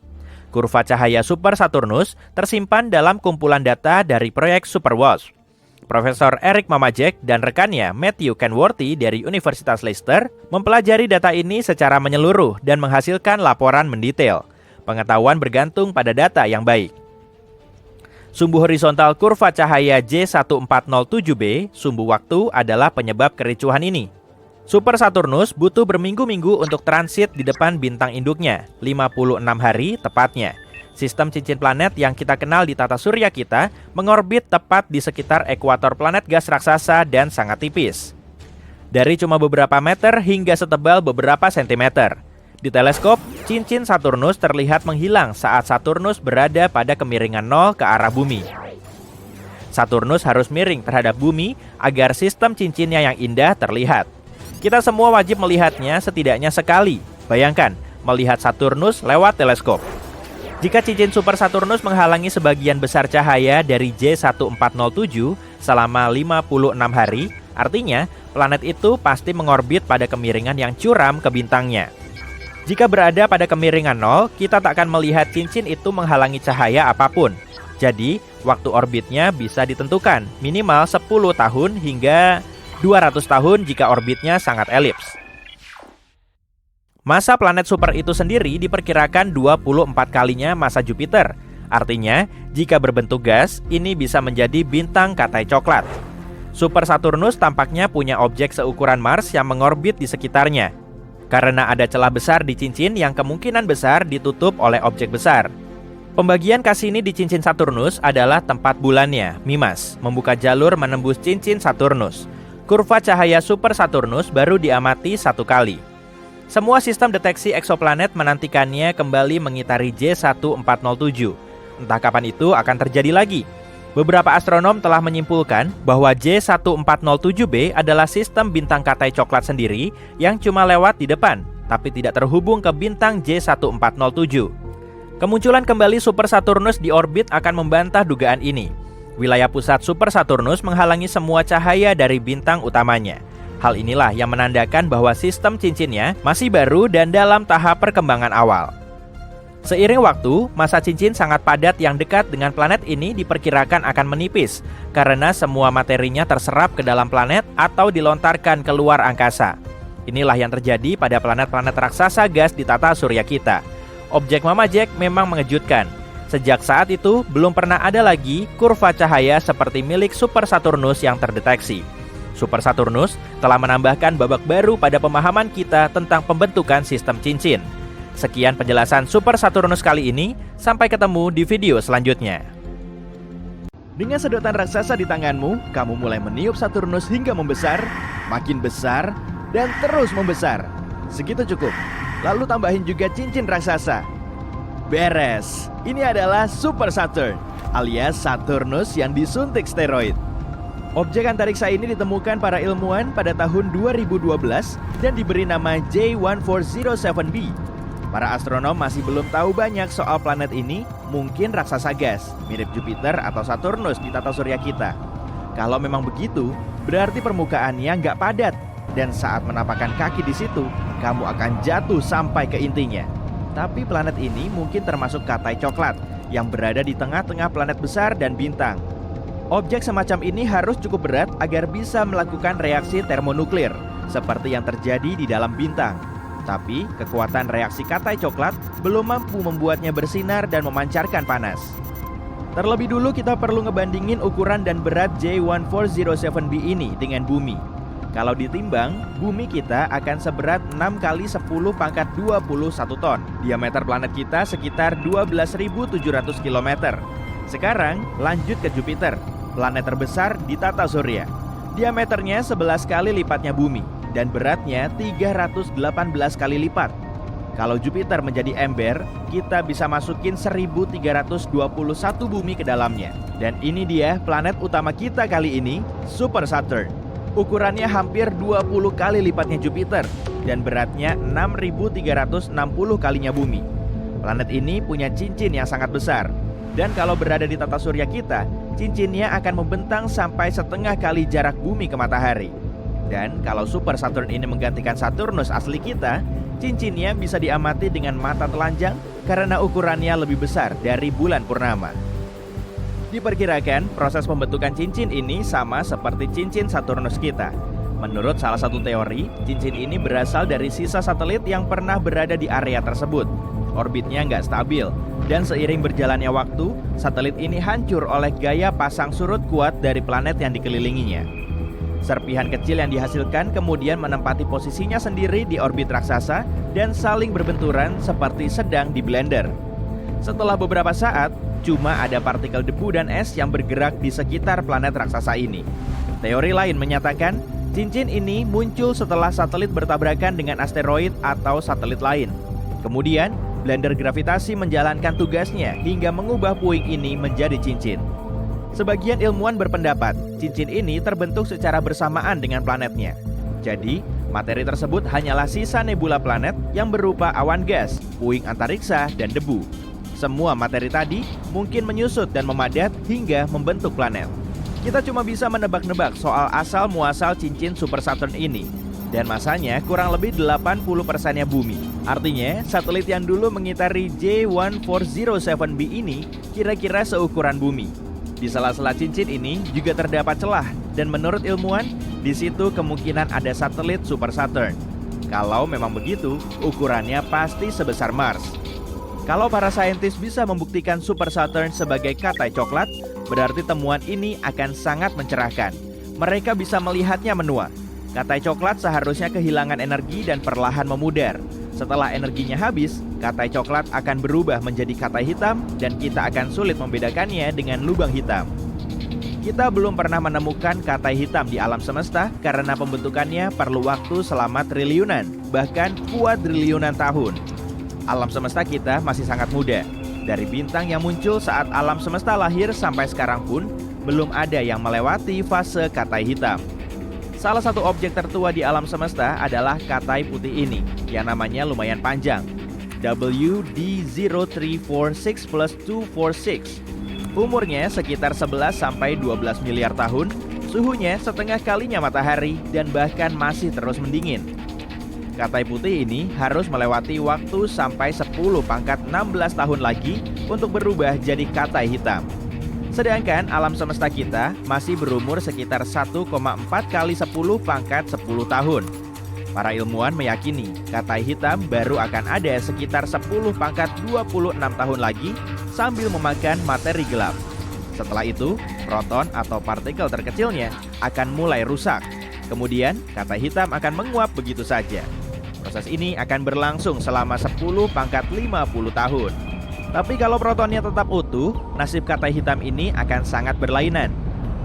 Kurva cahaya Super Saturnus tersimpan dalam kumpulan data dari proyek Super WASP. Profesor Eric Mamajek dan rekannya Matthew Kenworthy dari Universitas Leicester mempelajari data ini secara menyeluruh dan menghasilkan laporan mendetail. Pengetahuan bergantung pada data yang baik. Sumbu horizontal kurva cahaya J1407b, sumbu waktu, adalah penyebab kericuhan ini. Super Saturnus butuh berminggu-minggu untuk transit di depan bintang induknya, 56 hari tepatnya. Sistem cincin planet yang kita kenal di tata surya kita mengorbit tepat di sekitar ekuator planet gas raksasa dan sangat tipis. Dari cuma beberapa meter hingga setebal beberapa sentimeter. Di teleskop, cincin Saturnus terlihat menghilang saat Saturnus berada pada kemiringan 0 ke arah bumi. Saturnus harus miring terhadap bumi agar sistem cincinnya yang indah terlihat. Kita semua wajib melihatnya setidaknya sekali. Bayangkan, melihat Saturnus lewat teleskop. Jika cincin Super Saturnus menghalangi sebagian besar cahaya dari J1407 selama 56 hari, artinya planet itu pasti mengorbit pada kemiringan yang curam ke bintangnya. Jika berada pada kemiringan 0, kita tak akan melihat cincin itu menghalangi cahaya apapun. Jadi, waktu orbitnya bisa ditentukan, minimal 10 tahun hingga 200 tahun jika orbitnya sangat elips. Masa planet super itu sendiri diperkirakan 24 kalinya masa Jupiter. Artinya, jika berbentuk gas, ini bisa menjadi bintang katai coklat. Super Saturnus tampaknya punya objek seukuran Mars yang mengorbit di sekitarnya. Karena ada celah besar di cincin yang kemungkinan besar ditutup oleh objek besar. Pembagian Cassini di cincin Saturnus adalah tempat bulannya, Mimas, membuka jalur menembus cincin Saturnus. Kurva cahaya Super Saturnus baru diamati 1 kali. Semua sistem deteksi eksoplanet menantikannya kembali mengitari J1407. Entah kapan itu akan terjadi lagi. Beberapa astronom telah menyimpulkan bahwa J1407b adalah sistem bintang Katai Coklat sendiri yang cuma lewat di depan, tapi tidak terhubung ke bintang J1407. Kemunculan kembali Super Saturnus di orbit akan membantah dugaan ini. Wilayah pusat Super Saturnus menghalangi semua cahaya dari bintang utamanya. Hal inilah yang menandakan bahwa sistem cincinnya masih baru dan dalam tahap perkembangan awal. Seiring waktu, massa cincin sangat padat yang dekat dengan planet ini diperkirakan akan menipis karena semua materinya terserap ke dalam planet atau dilontarkan keluar angkasa. Inilah yang terjadi pada planet-planet raksasa gas di tata surya kita. Objek Mama Jack memang mengejutkan. Sejak saat itu, belum pernah ada lagi kurva cahaya seperti milik Super Saturnus yang terdeteksi. Super Saturnus telah menambahkan babak baru pada pemahaman kita tentang pembentukan sistem cincin. Sekian penjelasan Super Saturnus kali ini, sampai ketemu di video selanjutnya. Dengan sedotan raksasa di tanganmu, kamu mulai meniup Saturnus hingga membesar, makin besar, dan terus membesar. Segitu cukup. Lalu tambahin juga cincin raksasa. Beres. Ini adalah Super Saturn, alias Saturnus yang disuntik steroid. Objek antariksa ini ditemukan para ilmuwan pada tahun 2012 dan diberi nama J1407b. Para astronom masih belum tahu banyak soal planet ini, mungkin raksasa gas, mirip Jupiter atau Saturnus di tata surya kita. Kalau memang begitu, berarti permukaannya nggak padat, dan saat menapakkan kaki di situ, kamu akan jatuh sampai ke intinya. Tapi planet ini mungkin termasuk Katai Coklat, yang berada di tengah-tengah planet besar dan bintang. Objek semacam ini harus cukup berat agar bisa melakukan reaksi termonuklir, seperti yang terjadi di dalam bintang. Tapi, kekuatan reaksi Katai Coklat belum mampu membuatnya bersinar dan memancarkan panas. Terlebih dulu kita perlu ngebandingin ukuran dan berat J1407b ini dengan bumi. Kalau ditimbang, bumi kita akan seberat 6 kali 10 pangkat 21 ton. Diameter planet kita sekitar 12.700 km. Sekarang, lanjut ke Jupiter, planet terbesar di tata surya. Diameternya 11 kali lipatnya bumi, dan beratnya 318 kali lipat. Kalau Jupiter menjadi ember, kita bisa masukin 1321 bumi ke dalamnya. Dan ini dia planet utama kita kali ini, Super Saturn. Ukurannya hampir 20 kali lipatnya Jupiter, dan beratnya 6.360 kalinya bumi. Planet ini punya cincin yang sangat besar. Dan kalau berada di tata surya kita, cincinnya akan membentang sampai setengah kali jarak bumi ke matahari. Dan kalau Super Saturn ini menggantikan Saturnus asli kita, cincinnya bisa diamati dengan mata telanjang karena ukurannya lebih besar dari bulan purnama. Diperkirakan proses pembentukan cincin ini sama seperti cincin Saturnus kita. Menurut salah satu teori, cincin ini berasal dari sisa satelit yang pernah berada di area tersebut. Orbitnya nggak stabil, dan seiring berjalannya waktu, satelit ini hancur oleh gaya pasang surut kuat dari planet yang dikelilinginya. Serpihan kecil yang dihasilkan kemudian menempati posisinya sendiri di orbit raksasa dan saling berbenturan seperti sedang di blender. Setelah beberapa saat, cuma ada partikel debu dan es yang bergerak di sekitar planet raksasa ini. Teori lain menyatakan, cincin ini muncul setelah satelit bertabrakan dengan asteroid atau satelit lain. Kemudian, blender gravitasi menjalankan tugasnya hingga mengubah puing ini menjadi cincin. Sebagian ilmuwan berpendapat, cincin ini terbentuk secara bersamaan dengan planetnya. Jadi, materi tersebut hanyalah sisa nebula planet yang berupa awan gas, puing antariksa, dan debu. Semua materi tadi mungkin menyusut dan memadat hingga membentuk planet. Kita cuma bisa menebak-nebak soal asal-muasal cincin Super Saturn ini. Dan masanya kurang lebih 80%-nya bumi. Artinya, satelit yang dulu mengitari J1407b ini kira-kira seukuran bumi. Di sela-sela cincin ini juga terdapat celah, dan menurut ilmuwan, di situ kemungkinan ada satelit Super Saturn. Kalau memang begitu, ukurannya pasti sebesar Mars. Kalau para saintis bisa membuktikan Super Saturn sebagai Katai Coklat, berarti temuan ini akan sangat mencerahkan. Mereka bisa melihatnya menua. Katai Coklat seharusnya kehilangan energi dan perlahan memudar. Setelah energinya habis, Katai Coklat akan berubah menjadi Katai Hitam dan kita akan sulit membedakannya dengan lubang hitam. Kita belum pernah menemukan katai hitam di alam semesta karena pembentukannya perlu waktu selama triliunan, bahkan kuadriliunan tahun. Alam semesta kita masih sangat muda. Dari bintang yang muncul saat alam semesta lahir sampai sekarang pun, belum ada yang melewati fase katai hitam. Salah satu objek tertua di alam semesta adalah katai putih ini, yang namanya lumayan panjang. WD0346+246. Umurnya sekitar 11-12 miliar tahun, suhunya setengah kalinya matahari, dan bahkan masih terus mendingin. Katai putih ini harus melewati waktu sampai 10 pangkat 16 tahun lagi untuk berubah jadi katai hitam. Sedangkan alam semesta kita masih berumur sekitar 1,4 kali 10 pangkat 10 tahun. Para ilmuwan meyakini katai hitam baru akan ada sekitar 10 pangkat 26 tahun lagi sambil memakan materi gelap. Setelah itu, proton atau partikel terkecilnya akan mulai rusak. Kemudian, katai hitam akan menguap begitu saja. Proses ini akan berlangsung selama 10 pangkat 50 tahun. Tapi kalau protonnya tetap utuh, nasib katai hitam ini akan sangat berlainan.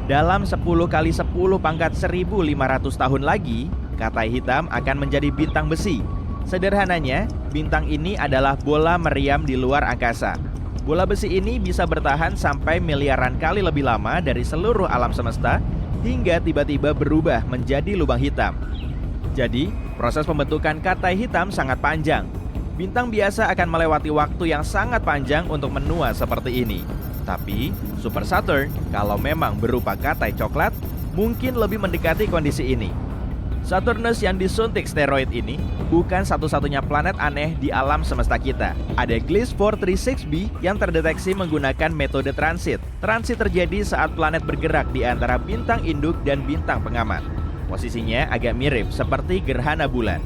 Dalam 10 kali 10 pangkat 1500 tahun lagi, katai hitam akan menjadi bintang besi. Sederhananya, bintang ini adalah bola meriam di luar angkasa. Bola besi ini bisa bertahan sampai miliaran kali lebih lama dari seluruh alam semesta hingga tiba-tiba berubah menjadi lubang hitam. Jadi, proses pembentukan katai hitam sangat panjang. Bintang biasa akan melewati waktu yang sangat panjang untuk menua seperti ini. Tapi, Super Saturn, kalau memang berupa katai coklat, mungkin lebih mendekati kondisi ini. Saturnus yang disuntik steroid ini bukan satu-satunya planet aneh di alam semesta kita. Ada Gliese 436b yang terdeteksi menggunakan metode transit. Transit terjadi saat planet bergerak di antara bintang induk dan bintang pengamat. Posisinya agak mirip seperti gerhana bulan.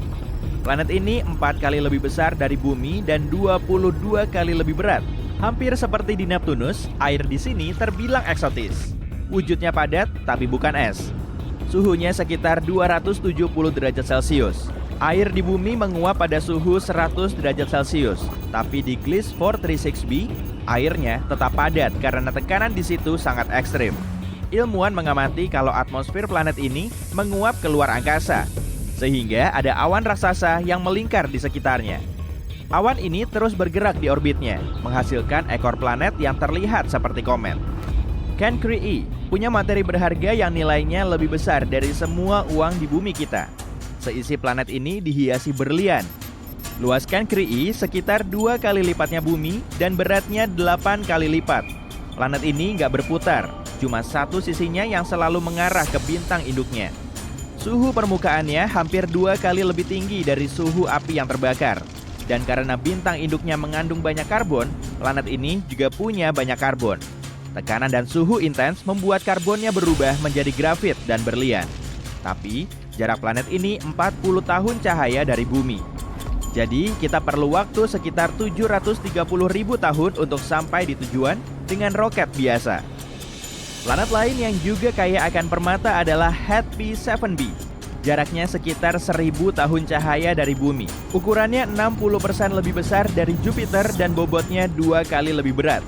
Planet ini 4 kali lebih besar dari Bumi dan 22 kali lebih berat. Hampir seperti di Neptunus, air di sini terbilang eksotis. Wujudnya padat tapi bukan es. Suhunya sekitar 270 derajat Celcius. Air di bumi menguap pada suhu 100 derajat Celcius. Tapi di Gliese 436b, airnya tetap padat karena tekanan di situ sangat ekstrim. Ilmuwan mengamati kalau atmosfer planet ini menguap keluar angkasa, sehingga ada awan raksasa yang melingkar di sekitarnya. Awan ini terus bergerak di orbitnya, menghasilkan ekor planet yang terlihat seperti komet. Cancri punya materi berharga yang nilainya lebih besar dari semua uang di bumi kita. Seisi planet ini dihiasi berlian. Luas Cancri sekitar 2 kali lipatnya bumi dan beratnya 8 kali lipat. Planet ini nggak berputar, cuma satu sisinya yang selalu mengarah ke bintang induknya. Suhu permukaannya hampir 2 kali lebih tinggi dari suhu api yang terbakar. Dan karena bintang induknya mengandung banyak karbon, planet ini juga punya banyak karbon. Tekanan dan suhu intens membuat karbonnya berubah menjadi grafit dan berlian. Tapi, jarak planet ini 40 tahun cahaya dari bumi. Jadi, kita perlu waktu sekitar 730.000 tahun untuk sampai di tujuan dengan roket biasa. Planet lain yang juga kaya akan permata adalah HET-P 7b. Jaraknya sekitar 1000 tahun cahaya dari bumi. Ukurannya 60% lebih besar dari Jupiter dan bobotnya 2 kali lebih berat.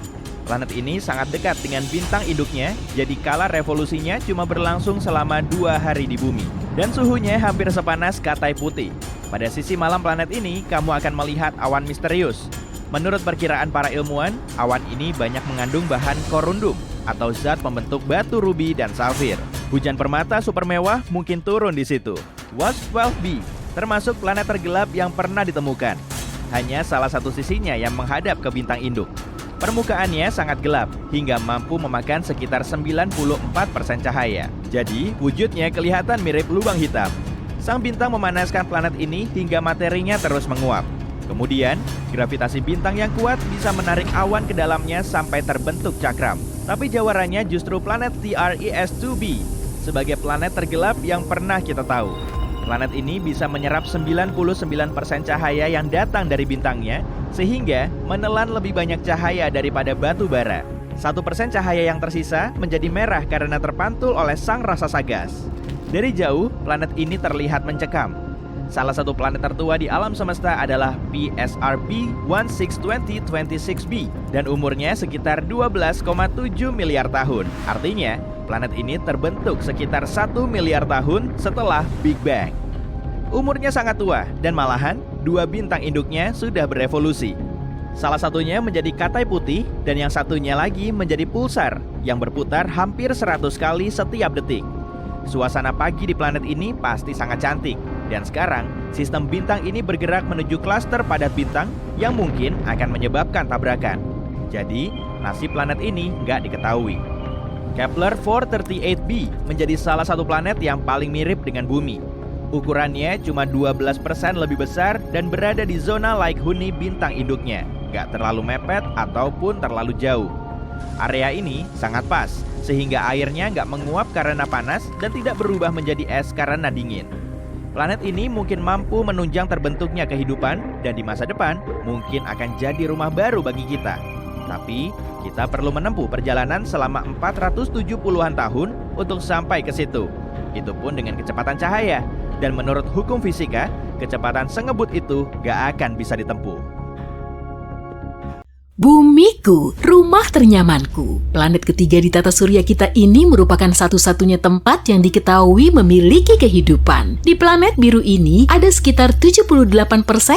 Planet ini sangat dekat dengan bintang induknya, jadi kala revolusinya cuma berlangsung selama 2 hari di bumi. Dan suhunya hampir sepanas katai putih. Pada sisi malam planet ini, kamu akan melihat awan misterius. Menurut perkiraan para ilmuwan, awan ini banyak mengandung bahan korundum, atau zat pembentuk batu rubi dan safir. Hujan permata super mewah mungkin turun di situ. WASP-12b, termasuk planet tergelap yang pernah ditemukan. Hanya salah satu sisinya yang menghadap ke bintang induk. Permukaannya sangat gelap, hingga mampu memakan sekitar 94% cahaya. Jadi, wujudnya kelihatan mirip lubang hitam. Sang bintang memanaskan planet ini hingga materinya terus menguap. Kemudian, gravitasi bintang yang kuat bisa menarik awan ke dalamnya sampai terbentuk cakram. Tapi jawarannya justru planet TRES-2b, sebagai planet tergelap yang pernah kita tahu. Planet ini bisa menyerap 99% cahaya yang datang dari bintangnya, sehingga menelan lebih banyak cahaya daripada batu bara. 1% cahaya yang tersisa menjadi merah karena terpantul oleh sang raksasa gas. Dari jauh, planet ini terlihat mencekam. Salah satu planet tertua di alam semesta adalah PSRB 162026b dan umurnya sekitar 12,7 miliar tahun. Artinya, Planet ini terbentuk sekitar 1 miliar tahun setelah Big Bang. Umurnya sangat tua dan malahan 2 bintang induknya sudah berevolusi. Salah satunya menjadi katai putih dan yang satunya lagi menjadi pulsar yang berputar hampir 100 kali setiap detik. Suasana pagi di planet ini pasti sangat cantik. Dan sekarang, sistem bintang ini bergerak menuju klaster padat bintang yang mungkin akan menyebabkan tabrakan. Jadi, nasib planet ini nggak diketahui. Kepler 438b menjadi salah satu planet yang paling mirip dengan Bumi. Ukurannya cuma 12% lebih besar dan berada di zona like Huni bintang induknya. Nggak terlalu mepet ataupun terlalu jauh. Area ini sangat pas, sehingga airnya nggak menguap karena panas dan tidak berubah menjadi es karena dingin. Planet ini mungkin mampu menunjang terbentuknya kehidupan dan di masa depan mungkin akan jadi rumah baru bagi kita. Tapi, kita perlu menempuh perjalanan selama 470-an tahun untuk sampai ke situ. Itu pun dengan kecepatan cahaya. Dan menurut hukum fisika, kecepatan sengebut itu gak akan bisa ditempuh. Bumiku, rumah ternyamanku. Planet ketiga di tata surya kita ini merupakan satu-satunya tempat yang diketahui memiliki kehidupan. Di planet biru ini ada sekitar 78%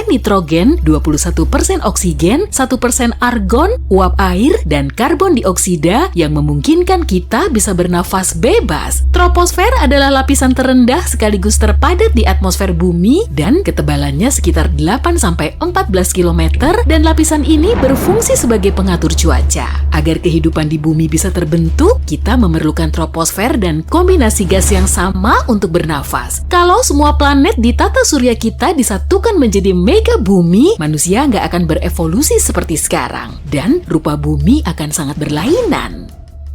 nitrogen, 21% oksigen, 1% argon, uap air, dan karbon dioksida yang memungkinkan kita bisa bernafas bebas. Troposfer adalah lapisan terendah sekaligus terpadat di atmosfer bumi dan ketebalannya sekitar 8-14 km dan lapisan ini berfungsi sebagai pengatur cuaca. Agar kehidupan di bumi bisa terbentuk, kita memerlukan troposfer dan kombinasi gas yang sama untuk bernafas. Kalau semua planet di tata surya kita disatukan menjadi mega bumi, manusia nggak akan berevolusi seperti sekarang. Dan rupa bumi akan sangat berlainan.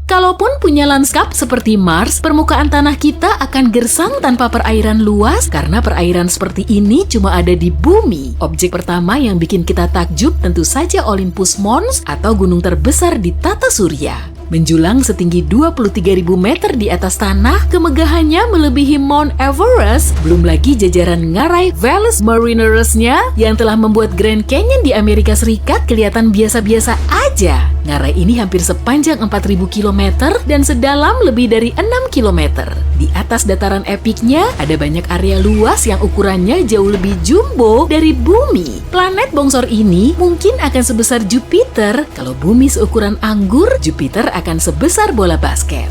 Kalaupun punya lanskap seperti Mars, permukaan tanah kita akan gersang tanpa perairan luas karena perairan seperti ini cuma ada di bumi. Objek pertama yang bikin kita takjub tentu saja Olympus Mons atau gunung terbesar di tata surya. Menjulang setinggi 23.000 meter di atas tanah, kemegahannya melebihi Mount Everest, belum lagi jajaran ngarai Valles Marineris-nya yang telah membuat Grand Canyon di Amerika Serikat kelihatan biasa-biasa aja. Ngarai ini hampir sepanjang 4.000 km dan sedalam lebih dari 6 km. Di atas dataran epiknya, ada banyak area luas yang ukurannya jauh lebih jumbo dari bumi. Planet bongsor ini mungkin akan sebesar Jupiter. Kalau bumi seukuran anggur, Jupiter akan sebesar bola basket.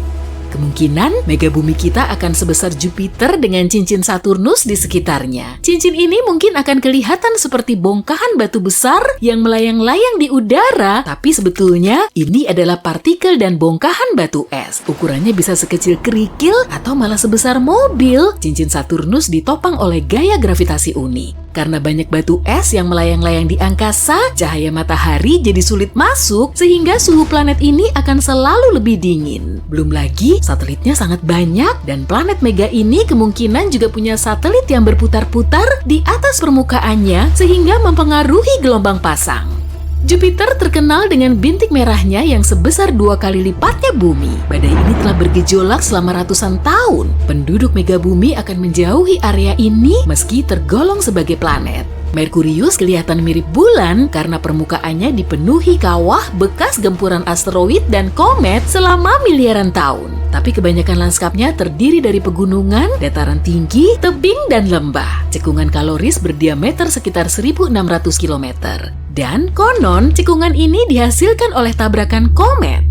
Kemungkinan megabumi kita akan sebesar Jupiter dengan cincin Saturnus di sekitarnya. Cincin ini mungkin akan kelihatan seperti bongkahan batu besar yang melayang-layang di udara, tapi sebetulnya ini adalah partikel dan bongkahan batu es. Ukurannya bisa sekecil kerikil atau malah sebesar mobil. Cincin Saturnus ditopang oleh gaya gravitasi unik. Karena banyak batu es yang melayang-layang di angkasa, cahaya matahari jadi sulit masuk sehingga suhu planet ini akan selalu lebih dingin. Belum lagi, satelitnya sangat banyak dan planet mega ini kemungkinan juga punya satelit yang berputar-putar di atas permukaannya sehingga mempengaruhi gelombang pasang. Jupiter terkenal dengan bintik merahnya yang sebesar 2 kali lipatnya bumi. Badai ini telah bergejolak selama ratusan tahun. Penduduk megabumi akan menjauhi area ini meski tergolong sebagai planet. Merkurius kelihatan mirip bulan karena permukaannya dipenuhi kawah bekas gempuran asteroid dan komet selama miliaran tahun. Tapi kebanyakan lanskapnya terdiri dari pegunungan, dataran tinggi, tebing, dan lembah. Cekungan kaloris berdiameter sekitar 1.600 km. Dan konon, cekungan ini dihasilkan oleh tabrakan komet.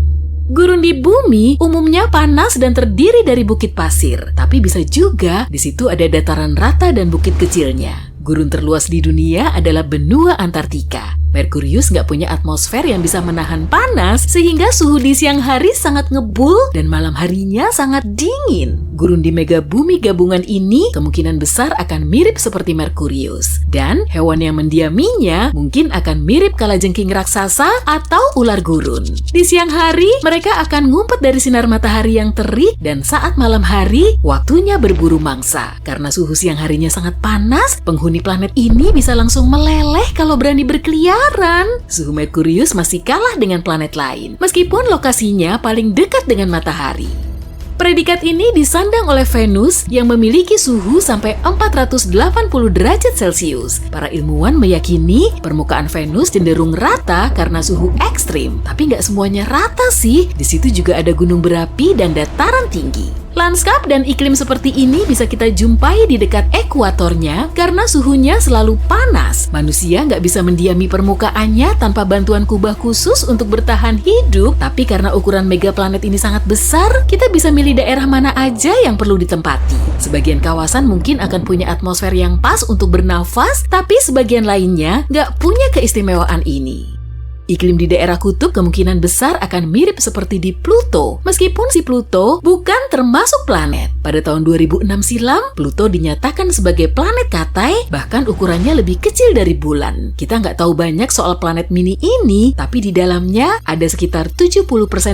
Gurun di bumi umumnya panas dan terdiri dari bukit pasir, tapi bisa juga di situ ada dataran rata dan bukit kecilnya. Gurun terluas di dunia adalah benua Antartika. Merkurius nggak punya atmosfer yang bisa menahan panas, sehingga suhu di siang hari sangat ngebul dan malam harinya sangat dingin. Gurun di megabumi gabungan ini kemungkinan besar akan mirip seperti Merkurius. Dan hewan yang mendiaminya mungkin akan mirip kalajengking raksasa atau ular gurun. Di siang hari, mereka akan ngumpet dari sinar matahari yang terik dan saat malam hari, waktunya berburu mangsa. Karena suhu siang harinya sangat panas, penghuni planet ini bisa langsung meleleh kalau berani berkeliaran. Suhu Merkurius masih kalah dengan planet lain, meskipun lokasinya paling dekat dengan matahari. Predikat ini disandang oleh Venus yang memiliki suhu sampai 480 derajat Celcius. Para ilmuwan meyakini permukaan Venus cenderung rata karena suhu ekstrim. Tapi nggak semuanya rata sih. Di situ juga ada gunung berapi dan dataran tinggi. Lanskap dan iklim seperti ini bisa kita jumpai di dekat ekuatornya karena suhunya selalu panas. Manusia nggak bisa mendiami permukaannya tanpa bantuan kubah khusus untuk bertahan hidup. Tapi karena ukuran megaplanet ini sangat besar, kita bisa milih daerah mana aja yang perlu ditempati. Sebagian kawasan mungkin akan punya atmosfer yang pas untuk bernafas, tapi sebagian lainnya nggak punya keistimewaan ini. Iklim di daerah kutub kemungkinan besar akan mirip seperti di Pluto, meskipun si Pluto bukan termasuk planet. Pada tahun 2006 silam, Pluto dinyatakan sebagai planet katai, bahkan ukurannya lebih kecil dari bulan. Kita nggak tahu banyak soal planet mini ini, tapi di dalamnya ada sekitar 70%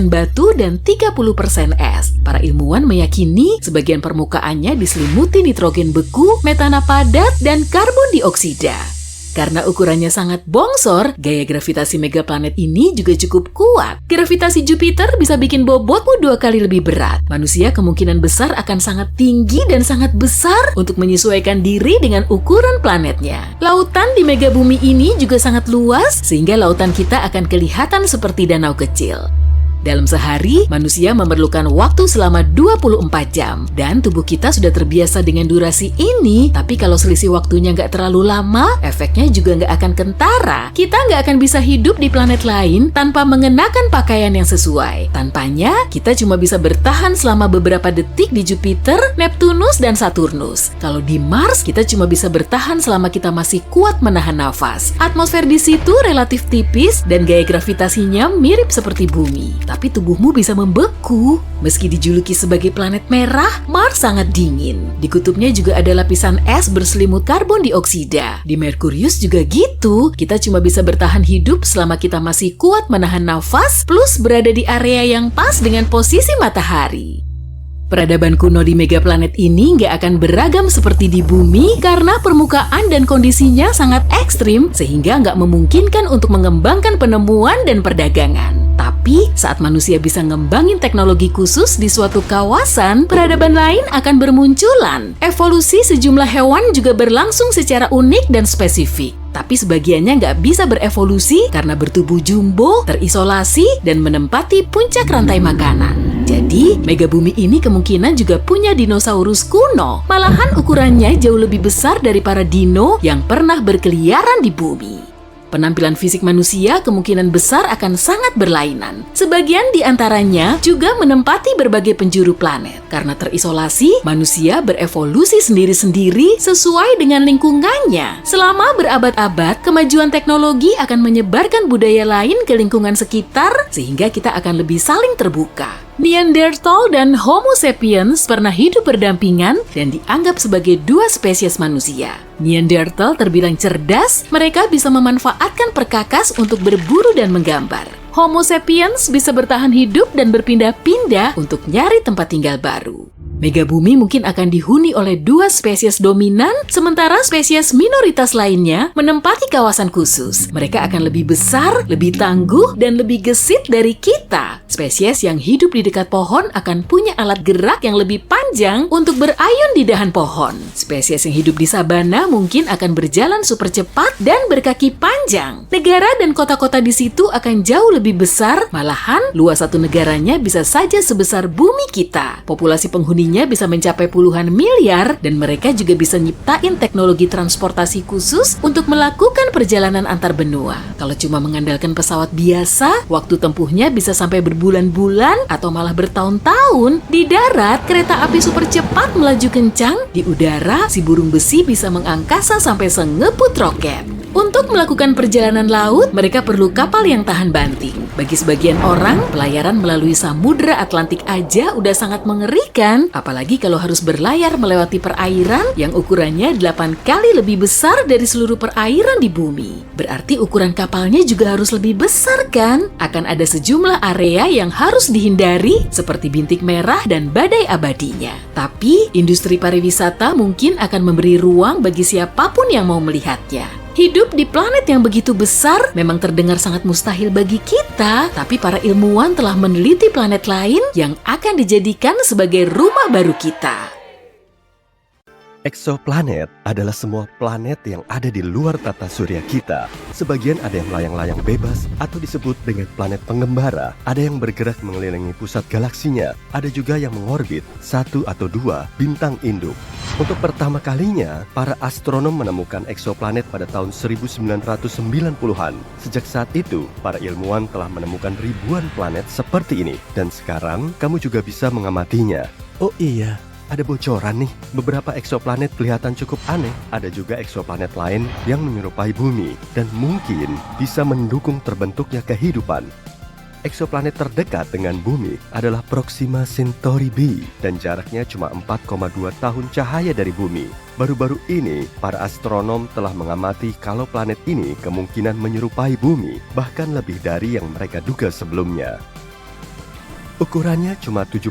batu dan 30% es. Para ilmuwan meyakini sebagian permukaannya diselimuti nitrogen beku, metana padat, dan karbon dioksida. Karena ukurannya sangat bongsor, gaya gravitasi megaplanet ini juga cukup kuat. Gravitasi Jupiter bisa bikin bobotmu 2 kali lebih berat. Manusia kemungkinan besar akan sangat tinggi dan sangat besar untuk menyesuaikan diri dengan ukuran planetnya. Lautan di megabumi ini juga sangat luas, sehingga lautan kita akan kelihatan seperti danau kecil. Dalam sehari, manusia memerlukan waktu selama 24 jam. Dan tubuh kita sudah terbiasa dengan durasi ini, tapi kalau selisih waktunya nggak terlalu lama, efeknya juga nggak akan kentara. Kita nggak akan bisa hidup di planet lain tanpa mengenakan pakaian yang sesuai. Tanpanya, kita cuma bisa bertahan selama beberapa detik di Jupiter, Neptunus, dan Saturnus. Kalau di Mars, kita cuma bisa bertahan selama kita masih kuat menahan nafas. Atmosfer di situ relatif tipis dan gaya gravitasinya mirip seperti bumi. Tapi tubuhmu bisa membeku. Meski dijuluki sebagai planet merah, Mars sangat dingin. Di kutubnya juga ada lapisan es berselimut karbon dioksida. Di Merkurius juga gitu. Kita cuma bisa bertahan hidup selama kita masih kuat menahan nafas, plus berada di area yang pas dengan posisi matahari. Peradaban kuno di megaplanet ini nggak akan beragam seperti di bumi karena permukaan dan kondisinya sangat ekstrim sehingga nggak memungkinkan untuk mengembangkan penemuan dan perdagangan. Tapi saat manusia bisa ngembangin teknologi khusus di suatu kawasan, peradaban lain akan bermunculan. Evolusi sejumlah hewan juga berlangsung secara unik dan spesifik. Tapi sebagiannya nggak bisa berevolusi karena bertubuh jumbo, terisolasi, dan menempati puncak rantai makanan. Jadi, megabumi ini kemungkinan juga punya dinosaurus kuno. Malahan ukurannya jauh lebih besar dari para dino yang pernah berkeliaran di bumi. Penampilan fisik manusia kemungkinan besar akan sangat berlainan. Sebagian di antaranya juga menempati berbagai penjuru planet. Karena terisolasi, manusia berevolusi sendiri-sendiri sesuai dengan lingkungannya. Selama berabad-abad, kemajuan teknologi akan menyebarkan budaya lain ke lingkungan sekitar, sehingga kita akan lebih saling terbuka. Neanderthal dan Homo sapiens pernah hidup berdampingan dan dianggap sebagai dua spesies manusia. Neanderthal terbilang cerdas, mereka bisa memanfaatkan perkakas untuk berburu dan menggambar. Homo sapiens bisa bertahan hidup dan berpindah-pindah untuk nyari tempat tinggal baru. Megabumi mungkin akan dihuni oleh dua spesies dominan, sementara spesies minoritas lainnya menempati kawasan khusus. Mereka akan lebih besar, lebih tangguh, dan lebih gesit dari kita. Spesies yang hidup di dekat pohon akan punya alat gerak yang lebih panjang untuk berayun di dahan pohon. Spesies yang hidup di sabana mungkin akan berjalan super cepat dan berkaki panjang. Negara dan kota-kota di situ akan jauh lebih besar, malahan luas satu negaranya bisa saja sebesar bumi kita. Populasi penghuninya bisa mencapai puluhan miliar dan mereka juga bisa nyiptain teknologi transportasi khusus untuk melakukan perjalanan antar benua. Kalau cuma mengandalkan pesawat biasa, waktu tempuhnya bisa sampai berbulan-bulan atau malah bertahun-tahun. Di darat, kereta api super cepat melaju kencang. Di udara, si burung besi bisa mengangkasa sampai sengeput roket. Untuk melakukan perjalanan laut, mereka perlu kapal yang tahan banting. Bagi sebagian orang, pelayaran melalui Samudra Atlantik aja udah sangat mengerikan, apalagi kalau harus berlayar melewati perairan yang ukurannya 8 kali lebih besar dari seluruh perairan di bumi. Berarti ukuran kapalnya juga harus lebih besar kan? Akan ada sejumlah area yang harus dihindari, seperti bintik merah dan badai abadinya. Tapi, industri pariwisata mungkin akan memberi ruang bagi siapapun yang mau melihatnya. Hidup di planet yang begitu besar memang terdengar sangat mustahil bagi kita, tapi para ilmuwan telah meneliti planet lain yang akan dijadikan sebagai rumah baru kita. Eksoplanet adalah semua planet yang ada di luar tata surya kita. Sebagian ada yang melayang-layang bebas atau disebut dengan planet pengembara. Ada yang bergerak mengelilingi pusat galaksinya. Ada juga yang mengorbit 1 atau 2 bintang induk. Untuk pertama kalinya, para astronom menemukan eksoplanet pada tahun 1990-an. Sejak saat itu, para ilmuwan telah menemukan ribuan planet seperti ini. Dan sekarang, kamu juga bisa mengamatinya. Oh iya, ada bocoran nih, beberapa eksoplanet kelihatan cukup aneh. Ada juga eksoplanet lain yang menyerupai bumi dan mungkin bisa mendukung terbentuknya kehidupan. Eksoplanet terdekat dengan bumi adalah Proxima Centauri b dan jaraknya cuma 4,2 tahun cahaya dari bumi. Baru-baru ini, para astronom telah mengamati kalau planet ini kemungkinan menyerupai bumi, bahkan lebih dari yang mereka duga sebelumnya. Ukurannya cuma 17%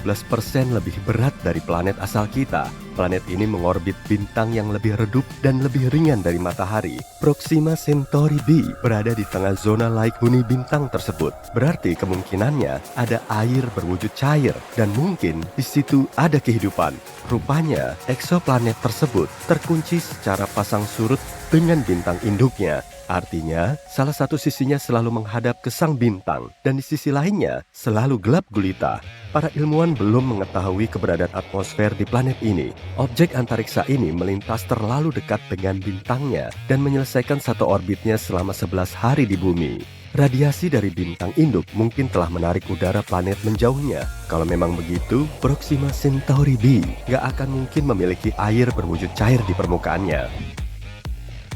lebih berat dari planet asal kita. Planet ini mengorbit bintang yang lebih redup dan lebih ringan dari matahari. Proxima Centauri b berada di tengah zona laik huni bintang tersebut. Berarti kemungkinannya ada air berwujud cair dan mungkin di situ ada kehidupan. Rupanya, eksoplanet tersebut terkunci secara pasang surut dengan bintang induknya. Artinya, salah satu sisinya selalu menghadap ke sang bintang, dan di sisi lainnya selalu gelap gulita. Para ilmuwan belum mengetahui keberadaan atmosfer di planet ini. Objek antariksa ini melintas terlalu dekat dengan bintangnya dan menyelesaikan satu orbitnya selama 11 hari di bumi. Radiasi dari bintang induk mungkin telah menarik udara planet menjauhnya. Kalau memang begitu, Proxima Centauri b nggak akan mungkin memiliki air berwujud cair di permukaannya.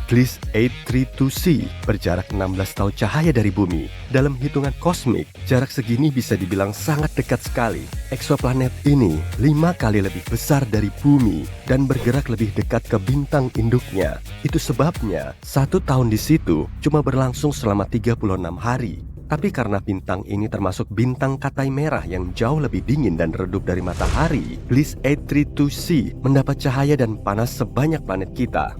Gliese 832c berjarak 16 tahun cahaya dari bumi. Dalam hitungan kosmik, jarak segini bisa dibilang sangat dekat sekali. Eksoplanet ini 5 kali lebih besar dari bumi dan bergerak lebih dekat ke bintang induknya. Itu sebabnya 1 tahun di situ cuma berlangsung selama 36 hari. Tapi karena bintang ini termasuk bintang katai merah yang jauh lebih dingin dan redup dari matahari, Gliese 832c mendapat cahaya dan panas sebanyak planet kita.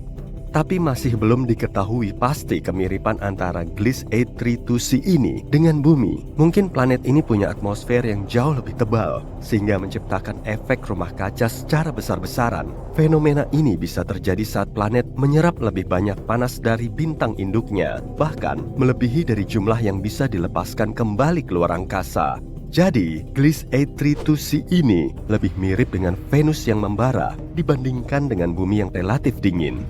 Tapi masih belum diketahui pasti kemiripan antara Gliese 832c ini dengan bumi. Mungkin planet ini punya atmosfer yang jauh lebih tebal, sehingga menciptakan efek rumah kaca secara besar-besaran. Fenomena ini bisa terjadi saat planet menyerap lebih banyak panas dari bintang induknya, bahkan melebihi dari jumlah yang bisa dilepaskan kembali ke luar angkasa. Jadi, Gliese 832c ini lebih mirip dengan Venus yang membara dibandingkan dengan bumi yang relatif dingin.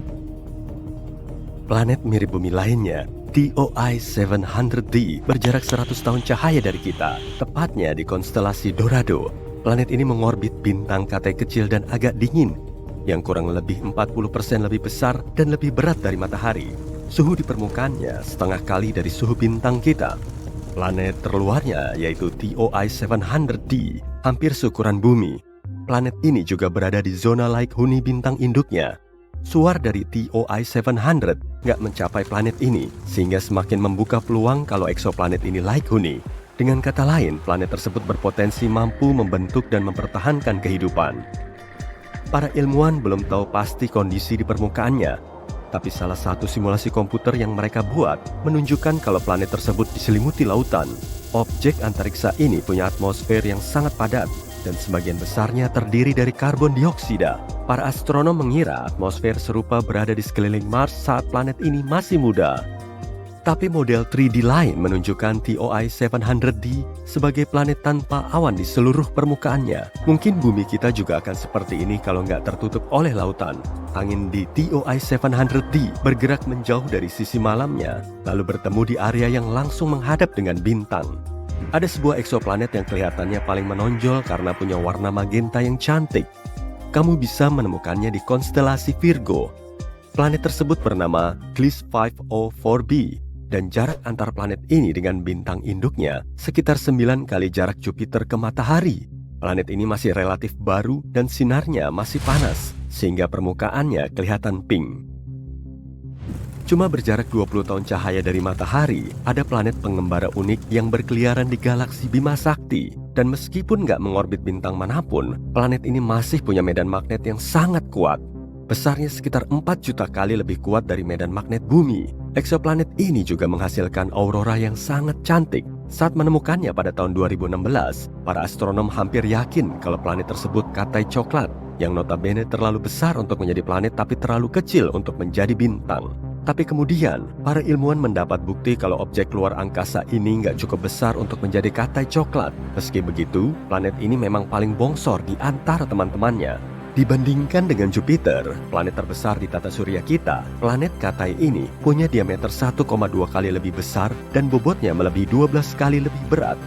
Planet mirip bumi lainnya, TOI 700d, berjarak 100 tahun cahaya dari kita, tepatnya di konstelasi Dorado. Planet ini mengorbit bintang katai kecil dan agak dingin, yang kurang lebih 40% lebih besar dan lebih berat dari matahari. Suhu di permukaannya setengah kali dari suhu bintang kita. Planet terluarnya, yaitu TOI 700d, hampir seukuran bumi. Planet ini juga berada di zona laik huni bintang induknya. Suar dari TOI 700 nggak mencapai planet ini, sehingga semakin membuka peluang kalau eksoplanet ini laik huni. Dengan kata lain, planet tersebut berpotensi mampu membentuk dan mempertahankan kehidupan. Para ilmuwan belum tahu pasti kondisi di permukaannya, tapi salah satu simulasi komputer yang mereka buat menunjukkan kalau planet tersebut diselimuti lautan. Objek antariksa ini punya atmosfer yang sangat padat, dan sebagian besarnya terdiri dari karbon dioksida. Para astronom mengira atmosfer serupa berada di sekeliling Mars saat planet ini masih muda. Tapi model 3D lain menunjukkan TOI 700d sebagai planet tanpa awan di seluruh permukaannya. Mungkin bumi kita juga akan seperti ini kalau nggak tertutup oleh lautan. Angin di TOI 700d bergerak menjauh dari sisi malamnya, lalu bertemu di area yang langsung menghadap dengan bintang. Ada sebuah eksoplanet yang kelihatannya paling menonjol karena punya warna magenta yang cantik. Kamu bisa menemukannya di konstelasi Virgo. Planet tersebut bernama Gliese 504b, dan jarak antar planet ini dengan bintang induknya sekitar 9 kali jarak Jupiter ke matahari. Planet ini masih relatif baru dan sinarnya masih panas, sehingga permukaannya kelihatan pink. Cuma berjarak 20 tahun cahaya dari matahari, ada planet pengembara unik yang berkeliaran di galaksi Bima Sakti. Dan meskipun nggak mengorbit bintang manapun, planet ini masih punya medan magnet yang sangat kuat. besarnya sekitar 4 juta kali lebih kuat dari medan magnet bumi. Eksoplanet ini juga menghasilkan aurora yang sangat cantik. Saat menemukannya pada tahun 2016, para astronom hampir yakin kalau planet tersebut katai coklat, yang notabene terlalu besar untuk menjadi planet tapi terlalu kecil untuk menjadi bintang. Tapi kemudian, para ilmuwan mendapat bukti kalau objek luar angkasa ini nggak cukup besar untuk menjadi katai coklat. Meski begitu, planet ini memang paling bongsor di antara teman-temannya. Dibandingkan dengan Jupiter, planet terbesar di tata surya kita, planet katai ini punya diameter 1,2 kali lebih besar dan bobotnya melebihi 12 kali lebih berat.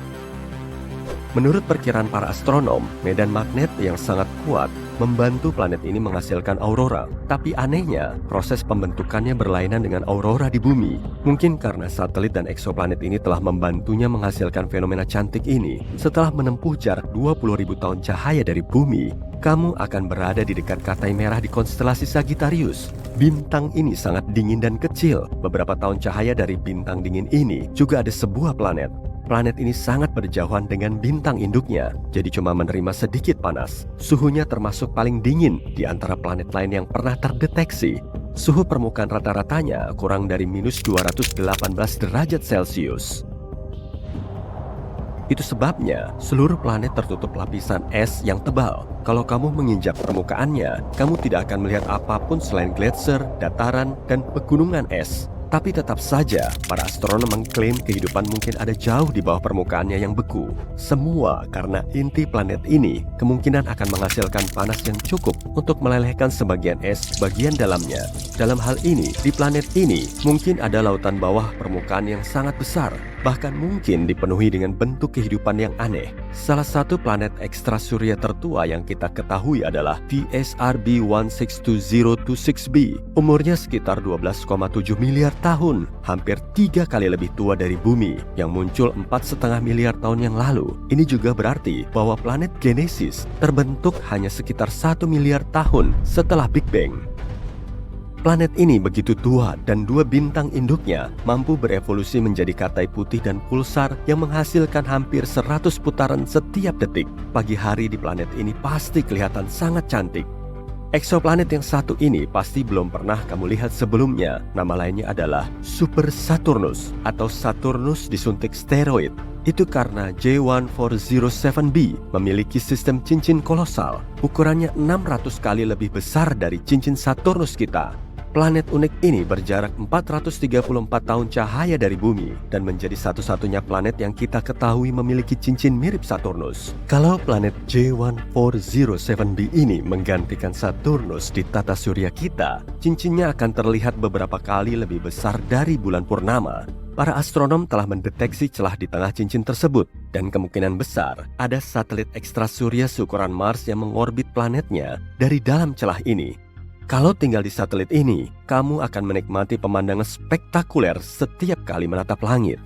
Menurut perkiraan para astronom, medan magnet yang sangat kuat membantu planet ini menghasilkan aurora. Tapi anehnya, proses pembentukannya berlainan dengan aurora di bumi. Mungkin karena satelit dan eksoplanet ini telah membantunya menghasilkan fenomena cantik ini. Setelah menempuh jarak 20.000 tahun cahaya dari bumi, kamu akan berada di dekat katai merah di konstelasi Sagittarius. Bintang ini sangat dingin dan kecil. Beberapa tahun cahaya dari bintang dingin ini juga ada sebuah planet. Planet ini sangat berjauhan dengan bintang induknya, jadi cuma menerima sedikit panas. Suhunya termasuk paling dingin di antara planet lain yang pernah terdeteksi. Suhu permukaan rata-ratanya kurang dari minus 218 derajat Celcius. Itu sebabnya seluruh planet tertutup lapisan es yang tebal. Kalau kamu menginjak permukaannya, kamu tidak akan melihat apapun selain gletser, dataran, dan pegunungan es. Tapi tetap saja, para astronom mengklaim kehidupan mungkin ada jauh di bawah permukaannya yang beku. Semua karena inti planet ini kemungkinan akan menghasilkan panas yang cukup untuk melelehkan sebagian es bagian dalamnya. Dalam hal ini, di planet ini mungkin ada lautan bawah permukaan yang sangat besar, bahkan mungkin dipenuhi dengan bentuk kehidupan yang aneh. Salah satu planet ekstra surya tertua yang kita ketahui adalah TSRB 162026b. Umurnya sekitar 12,7 miliar tahun, hampir 3 kali lebih tua dari bumi yang muncul 4,5 miliar tahun yang lalu. Ini juga berarti bahwa planet Genesis terbentuk hanya sekitar 1 miliar tahun setelah Big Bang. Planet ini begitu tua dan 2 bintang induknya mampu berevolusi menjadi katai putih dan pulsar yang menghasilkan hampir 100 putaran setiap detik. Pagi hari di planet ini pasti kelihatan sangat cantik. Eksoplanet yang satu ini pasti belum pernah kamu lihat sebelumnya. Nama lainnya adalah Super Saturnus atau Saturnus disuntik steroid. Itu karena J1407b memiliki sistem cincin kolosal. Ukurannya 600 kali lebih besar dari cincin Saturnus kita. Planet unik ini berjarak 434 tahun cahaya dari bumi dan menjadi satu-satunya planet yang kita ketahui memiliki cincin mirip Saturnus. Kalau planet J1407b ini menggantikan Saturnus di tata surya kita, cincinnya akan terlihat beberapa kali lebih besar dari bulan purnama. Para astronom telah mendeteksi celah di tengah cincin tersebut dan kemungkinan besar ada satelit ekstra surya seukuran Mars yang mengorbit planetnya dari dalam celah ini. Kalau tinggal di satelit ini, kamu akan menikmati pemandangan spektakuler setiap kali menatap langit.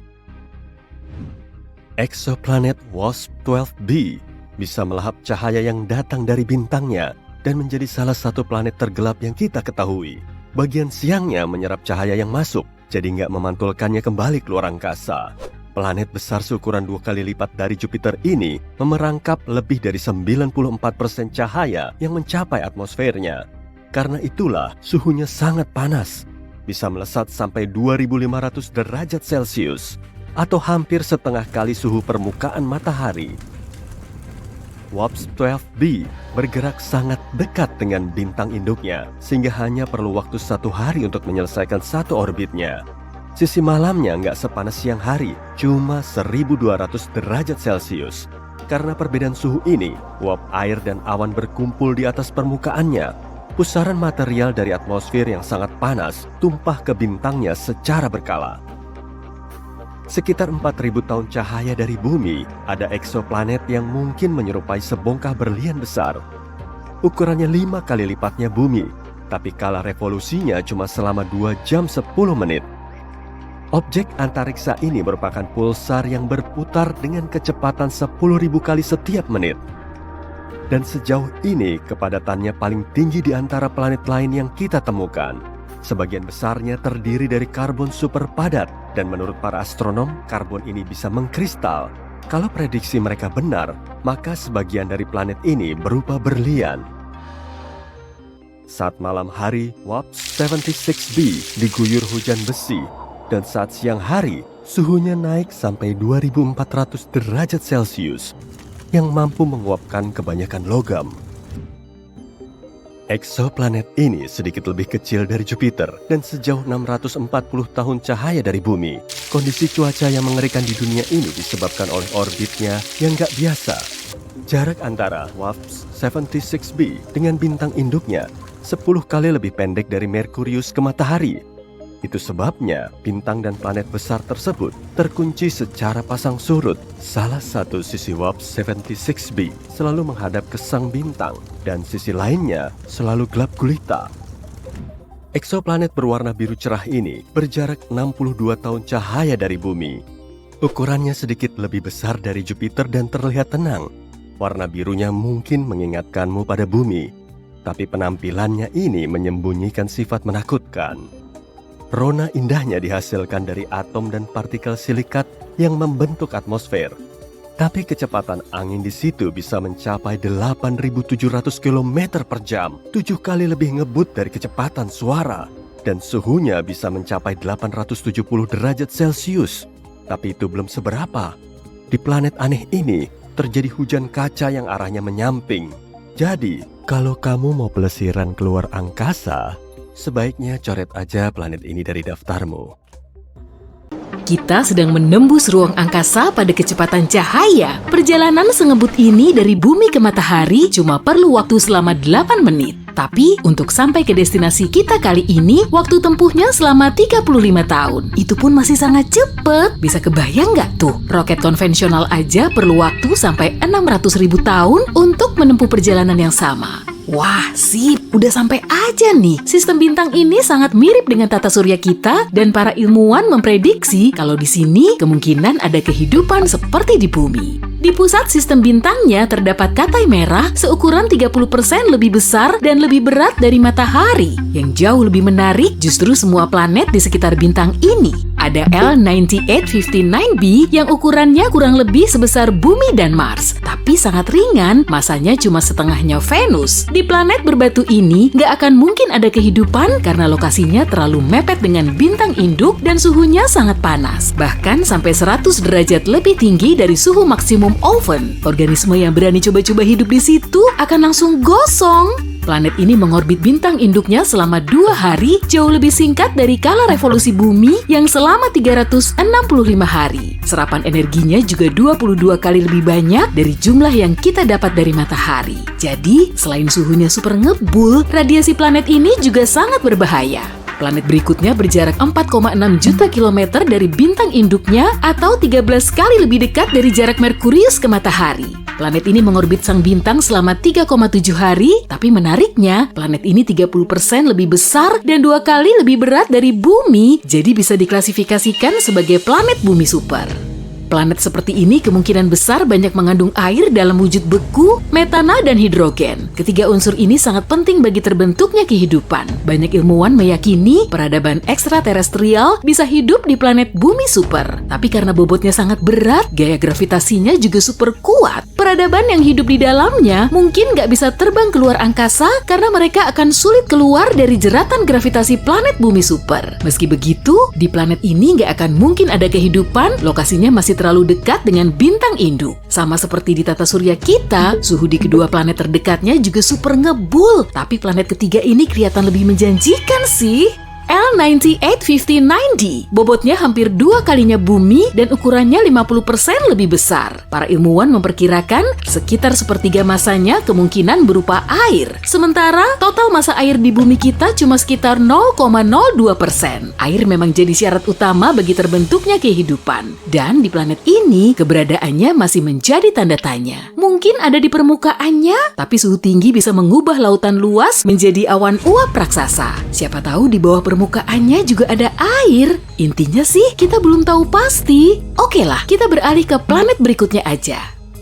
Eksoplanet WASP-12b bisa melahap cahaya yang datang dari bintangnya dan menjadi salah satu planet tergelap yang kita ketahui. Bagian siangnya menyerap cahaya yang masuk, jadi nggak memantulkannya kembali ke luar angkasa. Planet besar seukuran 2 kali lipat dari Jupiter ini memerangkap lebih dari 94% cahaya yang mencapai atmosfernya. Karena itulah suhunya sangat panas, bisa melesat sampai 2500 derajat Celcius atau hampir setengah kali suhu permukaan matahari. WASP-12b bergerak sangat dekat dengan bintang induknya sehingga hanya perlu waktu 1 hari untuk menyelesaikan satu orbitnya. Sisi malamnya nggak sepanas siang hari, cuma 1200 derajat Celcius. Karena perbedaan suhu ini, uap air dan awan berkumpul di atas permukaannya. Pusaran material dari atmosfer yang sangat panas tumpah ke bintangnya secara berkala. Sekitar 4000 tahun cahaya dari bumi, ada eksoplanet yang mungkin menyerupai sebongkah berlian besar. Ukurannya 5 kali lipatnya bumi, tapi kala revolusinya cuma selama 2 jam 10 menit. Objek antariksa ini merupakan pulsar yang berputar dengan kecepatan 10.000 kali setiap menit. Dan sejauh ini kepadatannya paling tinggi di antara planet lain yang kita temukan. Sebagian besarnya terdiri dari karbon super padat dan menurut para astronom, karbon ini bisa mengkristal. Kalau prediksi mereka benar, maka sebagian dari planet ini berupa berlian. Saat malam hari, WAPS-76b diguyur hujan besi, dan saat siang hari, suhunya naik sampai 2400 derajat Celcius, yang mampu menguapkan kebanyakan logam. Eksoplanet ini sedikit lebih kecil dari Jupiter dan sejauh 640 tahun cahaya dari bumi. Kondisi cuaca yang mengerikan di dunia ini disebabkan oleh orbitnya yang gak biasa. Jarak antara WAPS-76b dengan bintang induknya 10 kali lebih pendek dari Merkurius ke matahari. Itu sebabnya bintang dan planet besar tersebut terkunci secara pasang surut. Salah satu sisi WAPS-76b selalu menghadap ke sang bintang dan sisi lainnya selalu gelap gulita. Eksoplanet berwarna biru cerah ini berjarak 62 tahun cahaya dari bumi. Ukurannya sedikit lebih besar dari Jupiter dan terlihat tenang. Warna birunya mungkin mengingatkanmu pada bumi, tapi penampilannya ini menyembunyikan sifat menakutkan. Rona indahnya dihasilkan dari atom dan partikel silikat yang membentuk atmosfer. Tapi kecepatan angin di situ bisa mencapai 8.700 km per jam, 7 kali lebih ngebut dari kecepatan suara. Dan suhunya bisa mencapai 870 derajat Celcius. Tapi itu belum seberapa. Di planet aneh ini, terjadi hujan kaca yang arahnya menyamping. Jadi, kalau kamu mau pelesiran keluar angkasa, sebaiknya coret aja planet ini dari daftarmu. Kita sedang menembus ruang angkasa pada kecepatan cahaya. Perjalanan sengebut ini dari bumi ke matahari cuma perlu waktu selama 8 menit. Tapi untuk sampai ke destinasi kita kali ini, waktu tempuhnya selama 35 tahun. Itu pun masih sangat cepet. Bisa kebayang nggak tuh? Roket konvensional aja perlu waktu sampai 600.000 tahun untuk menempuh perjalanan yang sama. Wah, sip, udah sampai aja nih. Sistem bintang ini sangat mirip dengan tata surya kita dan para ilmuwan memprediksi kalau di sini kemungkinan ada kehidupan seperti di bumi. Di pusat sistem bintangnya terdapat katai merah seukuran 30% lebih besar dan lebih berat dari matahari. Yang jauh lebih menarik justru semua planet di sekitar bintang ini. Ada L9859b yang ukurannya kurang lebih sebesar Bumi dan Mars, tapi sangat ringan, masanya cuma setengahnya Venus. Di planet berbatu ini nggak akan mungkin ada kehidupan karena lokasinya terlalu mepet dengan bintang induk dan suhunya sangat panas, bahkan sampai 100 derajat lebih tinggi dari suhu maksimum oven. Organisme yang berani coba-coba hidup di situ akan langsung gosong. Planet ini mengorbit bintang induknya selama 2 hari, jauh lebih singkat dari kala revolusi bumi yang selama 365 hari. Serapan energinya juga 22 kali lebih banyak dari jumlah yang kita dapat dari matahari. Jadi, selain suhunya super ngebul, radiasi planet ini juga sangat berbahaya. Planet berikutnya berjarak 4,6 juta kilometer dari bintang induknya atau 13 kali lebih dekat dari jarak Merkurius ke matahari. Planet ini mengorbit sang bintang selama 3,7 hari, tapi menariknya, planet ini 30% lebih besar dan 2 kali lebih berat dari bumi, jadi bisa diklasifikasikan sebagai planet bumi super. Planet seperti ini kemungkinan besar banyak mengandung air dalam wujud beku, metana, dan hidrogen. Ketiga unsur ini sangat penting bagi terbentuknya kehidupan. Banyak ilmuwan meyakini peradaban ekstraterestrial bisa hidup di planet bumi super. Tapi karena bobotnya sangat berat, gaya gravitasinya juga super kuat. Peradaban yang hidup di dalamnya mungkin nggak bisa terbang keluar angkasa karena mereka akan sulit keluar dari jeratan gravitasi planet bumi super. Meski begitu, di planet ini nggak akan mungkin ada kehidupan, lokasinya masih terlalu dekat dengan bintang induk. Sama seperti di tata surya kita, suhu di kedua planet terdekatnya juga super ngebul. Tapi planet ketiga ini kelihatan lebih menjanjikan sih. L9859d, bobotnya hampir 2 kalinya bumi dan ukurannya 50% lebih besar. Para ilmuwan memperkirakan sekitar sepertiga masanya kemungkinan berupa air. Sementara total massa air di bumi kita cuma sekitar 0,02%. Air memang jadi syarat utama bagi terbentuknya kehidupan. Dan di planet ini keberadaannya masih menjadi tanda tanya. Mungkin ada di permukaannya, tapi suhu tinggi bisa mengubah lautan luas menjadi awan uap raksasa. Siapa tahu di bawah permukaannya juga ada air. Intinya sih kita belum tahu pasti. Oke lah, kita beralih ke planet berikutnya aja.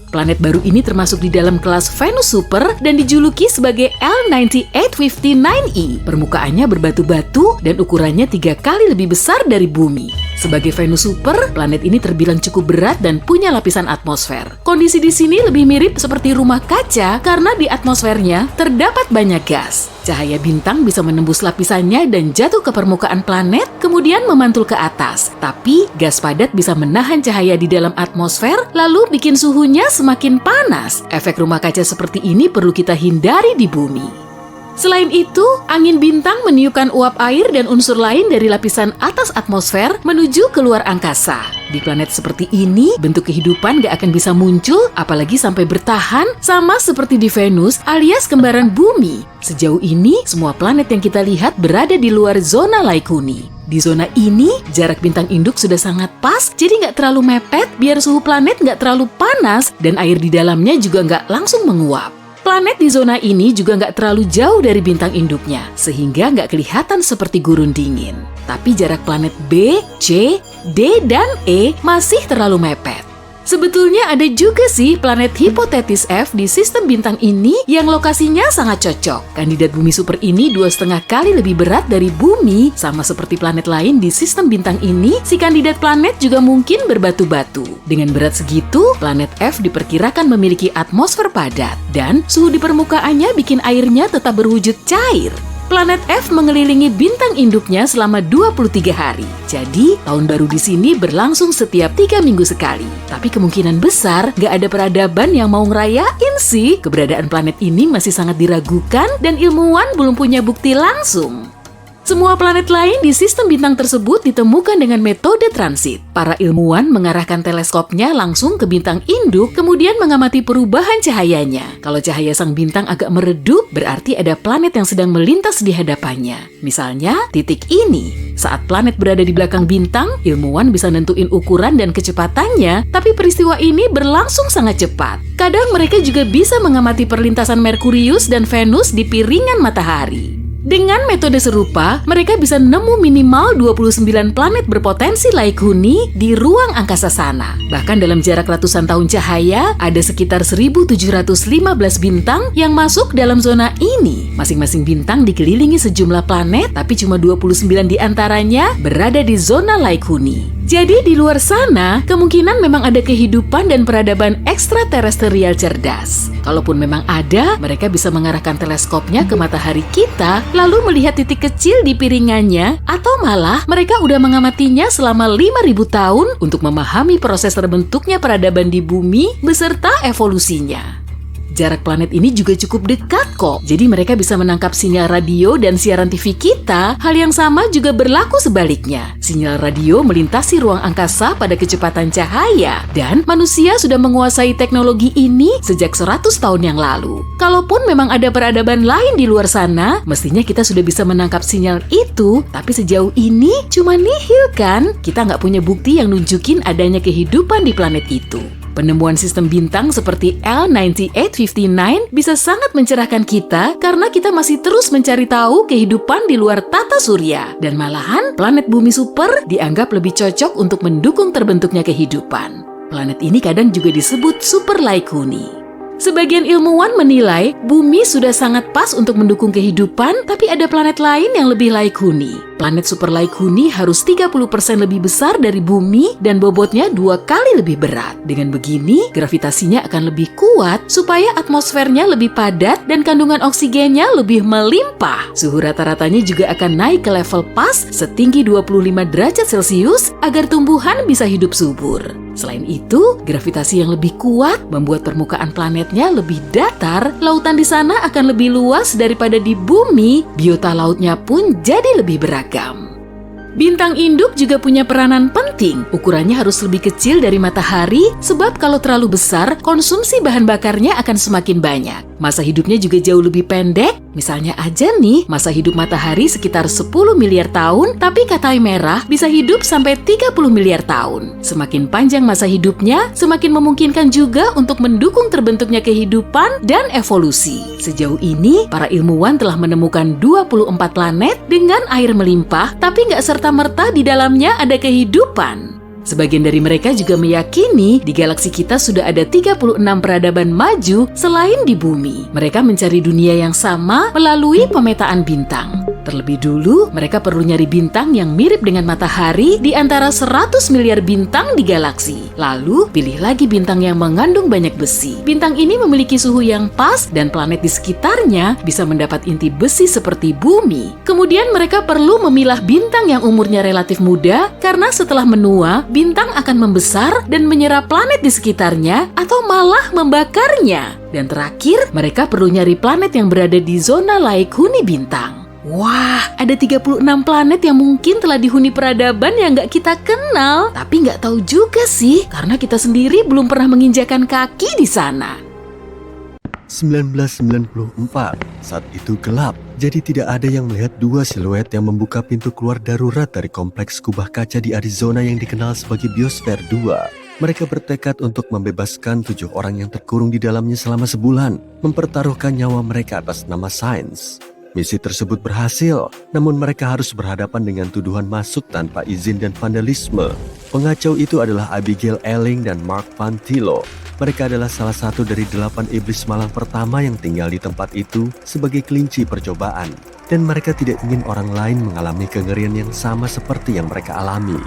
Planet baru ini termasuk di dalam kelas Venus Super dan dijuluki sebagai L9859e. Permukaannya berbatu-batu dan ukurannya 3 kali lebih besar dari bumi. Sebagai Venus super, planet ini terbilang cukup berat dan punya lapisan atmosfer. Kondisi di sini lebih mirip seperti rumah kaca karena di atmosfernya terdapat banyak gas. Cahaya bintang bisa menembus lapisannya dan jatuh ke permukaan planet, kemudian memantul ke atas. Tapi, gas padat bisa menahan cahaya di dalam atmosfer, lalu bikin suhunya semakin panas. Efek rumah kaca seperti ini perlu kita hindari di bumi. Selain itu, angin bintang meniupkan uap air dan unsur lain dari lapisan atas atmosfer menuju ke luar angkasa. Di planet seperti ini, bentuk kehidupan gak akan bisa muncul, apalagi sampai bertahan, sama seperti di Venus alias kembaran bumi. Sejauh ini, semua planet yang kita lihat berada di luar zona Laikuni. Di zona ini, jarak bintang induk sudah sangat pas, jadi nggak terlalu mepet, biar suhu planet nggak terlalu panas, dan air di dalamnya juga nggak langsung menguap. Planet di zona ini juga nggak terlalu jauh dari bintang induknya, sehingga nggak kelihatan seperti gurun dingin. Tapi jarak planet B, C, D, dan E masih terlalu mepet. Sebetulnya ada juga sih planet hipotetis F di sistem bintang ini yang lokasinya sangat cocok. Kandidat bumi super ini 2,5 kali lebih berat dari bumi, sama seperti planet lain di sistem bintang ini, si kandidat planet juga mungkin berbatu-batu. Dengan berat segitu, planet F diperkirakan memiliki atmosfer padat, dan suhu di permukaannya bikin airnya tetap berwujud cair. Planet F mengelilingi bintang induknya selama 23 hari. Jadi, tahun baru di sini berlangsung setiap 3 minggu sekali. Tapi kemungkinan besar gak ada peradaban yang mau ngerayain sih. Keberadaan planet ini masih sangat diragukan dan ilmuwan belum punya bukti langsung. Semua planet lain di sistem bintang tersebut ditemukan dengan metode transit. Para ilmuwan mengarahkan teleskopnya langsung ke bintang induk, kemudian mengamati perubahan cahayanya. Kalau cahaya sang bintang agak meredup, berarti ada planet yang sedang melintas di hadapannya. Misalnya, titik ini. Saat planet berada di belakang bintang, ilmuwan bisa nentuin ukuran dan kecepatannya, tapi peristiwa ini berlangsung sangat cepat. Kadang mereka juga bisa mengamati perlintasan Merkurius dan Venus di piringan matahari. Dengan metode serupa, mereka bisa nemu minimal 29 planet berpotensi Laikuni di ruang angkasa sana. Bahkan dalam jarak ratusan tahun cahaya, ada sekitar 1.715 bintang yang masuk dalam zona ini. Masing-masing bintang dikelilingi sejumlah planet, tapi cuma 29 diantaranya berada di zona Laikuni. Jadi di luar sana, kemungkinan memang ada kehidupan dan peradaban ekstraterestrial cerdas. Kalaupun memang ada, mereka bisa mengarahkan teleskopnya ke matahari kita, lalu melihat titik kecil di piringannya, atau malah mereka udah mengamatinya selama 5.000 tahun untuk memahami proses terbentuknya peradaban di bumi beserta evolusinya. Jarak planet ini juga cukup dekat kok, jadi mereka bisa menangkap sinyal radio dan siaran TV kita. Hal yang sama juga berlaku sebaliknya. Sinyal radio melintasi ruang angkasa pada kecepatan cahaya, dan manusia sudah menguasai teknologi ini sejak 100 tahun yang lalu. Kalaupun memang ada peradaban lain di luar sana, mestinya kita sudah bisa menangkap sinyal itu, tapi sejauh ini cuma nihil kan? Kita nggak punya bukti yang nunjukin adanya kehidupan di planet itu. Penemuan sistem bintang seperti L9859 bisa sangat mencerahkan kita karena kita masih terus mencari tahu kehidupan di luar tata surya. Dan malahan, planet bumi super dianggap lebih cocok untuk mendukung terbentuknya kehidupan. Planet ini kadang juga disebut super Laikuni. Sebagian ilmuwan menilai bumi sudah sangat pas untuk mendukung kehidupan, tapi ada planet lain yang lebih Laikuni. Planet super Laikuni harus 30% lebih besar dari bumi dan bobotnya 2 kali lebih berat. Dengan begini, gravitasinya akan lebih kuat supaya atmosfernya lebih padat dan kandungan oksigennya lebih melimpah. Suhu rata-ratanya juga akan naik ke level pas setinggi 25 derajat Celcius agar tumbuhan bisa hidup subur. Selain itu, gravitasi yang lebih kuat membuat permukaan planetnya lebih datar, lautan di sana akan lebih luas daripada di bumi, biota lautnya pun jadi lebih beragam. Bintang induk juga punya peranan penting. Ukurannya harus lebih kecil dari matahari, sebab kalau terlalu besar, konsumsi bahan bakarnya akan semakin banyak. Masa hidupnya juga jauh lebih pendek. Misalnya aja nih, masa hidup matahari sekitar 10 miliar tahun, tapi katai merah bisa hidup sampai 30 miliar tahun. Semakin panjang masa hidupnya, semakin memungkinkan juga untuk mendukung terbentuknya kehidupan dan evolusi. Sejauh ini, para ilmuwan telah menemukan 24 planet dengan air melimpah, tapi nggak serta-merta di dalamnya ada kehidupan. Sebagian dari mereka juga meyakini di galaksi kita sudah ada 36 peradaban maju selain di bumi. Mereka mencari dunia yang sama melalui pemetaan bintang. Terlebih dulu, mereka perlu nyari bintang yang mirip dengan matahari di antara 100 miliar bintang di galaksi. Lalu, pilih lagi bintang yang mengandung banyak besi. Bintang ini memiliki suhu yang pas dan planet di sekitarnya bisa mendapat inti besi seperti bumi. Kemudian mereka perlu memilah bintang yang umurnya relatif muda karena setelah menua, bintang akan membesar dan menyerap planet di sekitarnya atau malah membakarnya. Dan terakhir, mereka perlu nyari planet yang berada di zona laik huni bintang. Wah, ada 36 planet yang mungkin telah dihuni peradaban yang nggak kita kenal. Tapi nggak tahu juga sih, karena kita sendiri belum pernah menginjakan kaki di sana. 1994, saat itu gelap, jadi tidak ada yang melihat dua siluet yang membuka pintu keluar darurat dari kompleks kubah kaca di Arizona yang dikenal sebagai Biosfer 2. Mereka bertekad untuk membebaskan 7 orang yang terkurung di dalamnya selama sebulan, mempertaruhkan nyawa mereka atas nama sains. Misi tersebut berhasil, namun mereka harus berhadapan dengan tuduhan masuk tanpa izin dan vandalisme. Pengacau itu adalah Abigail Elling dan Mark Van Tillo. Mereka adalah salah satu dari 8 iblis malang pertama yang tinggal di tempat itu sebagai kelinci percobaan. Dan mereka tidak ingin orang lain mengalami kengerian yang sama seperti yang mereka alami.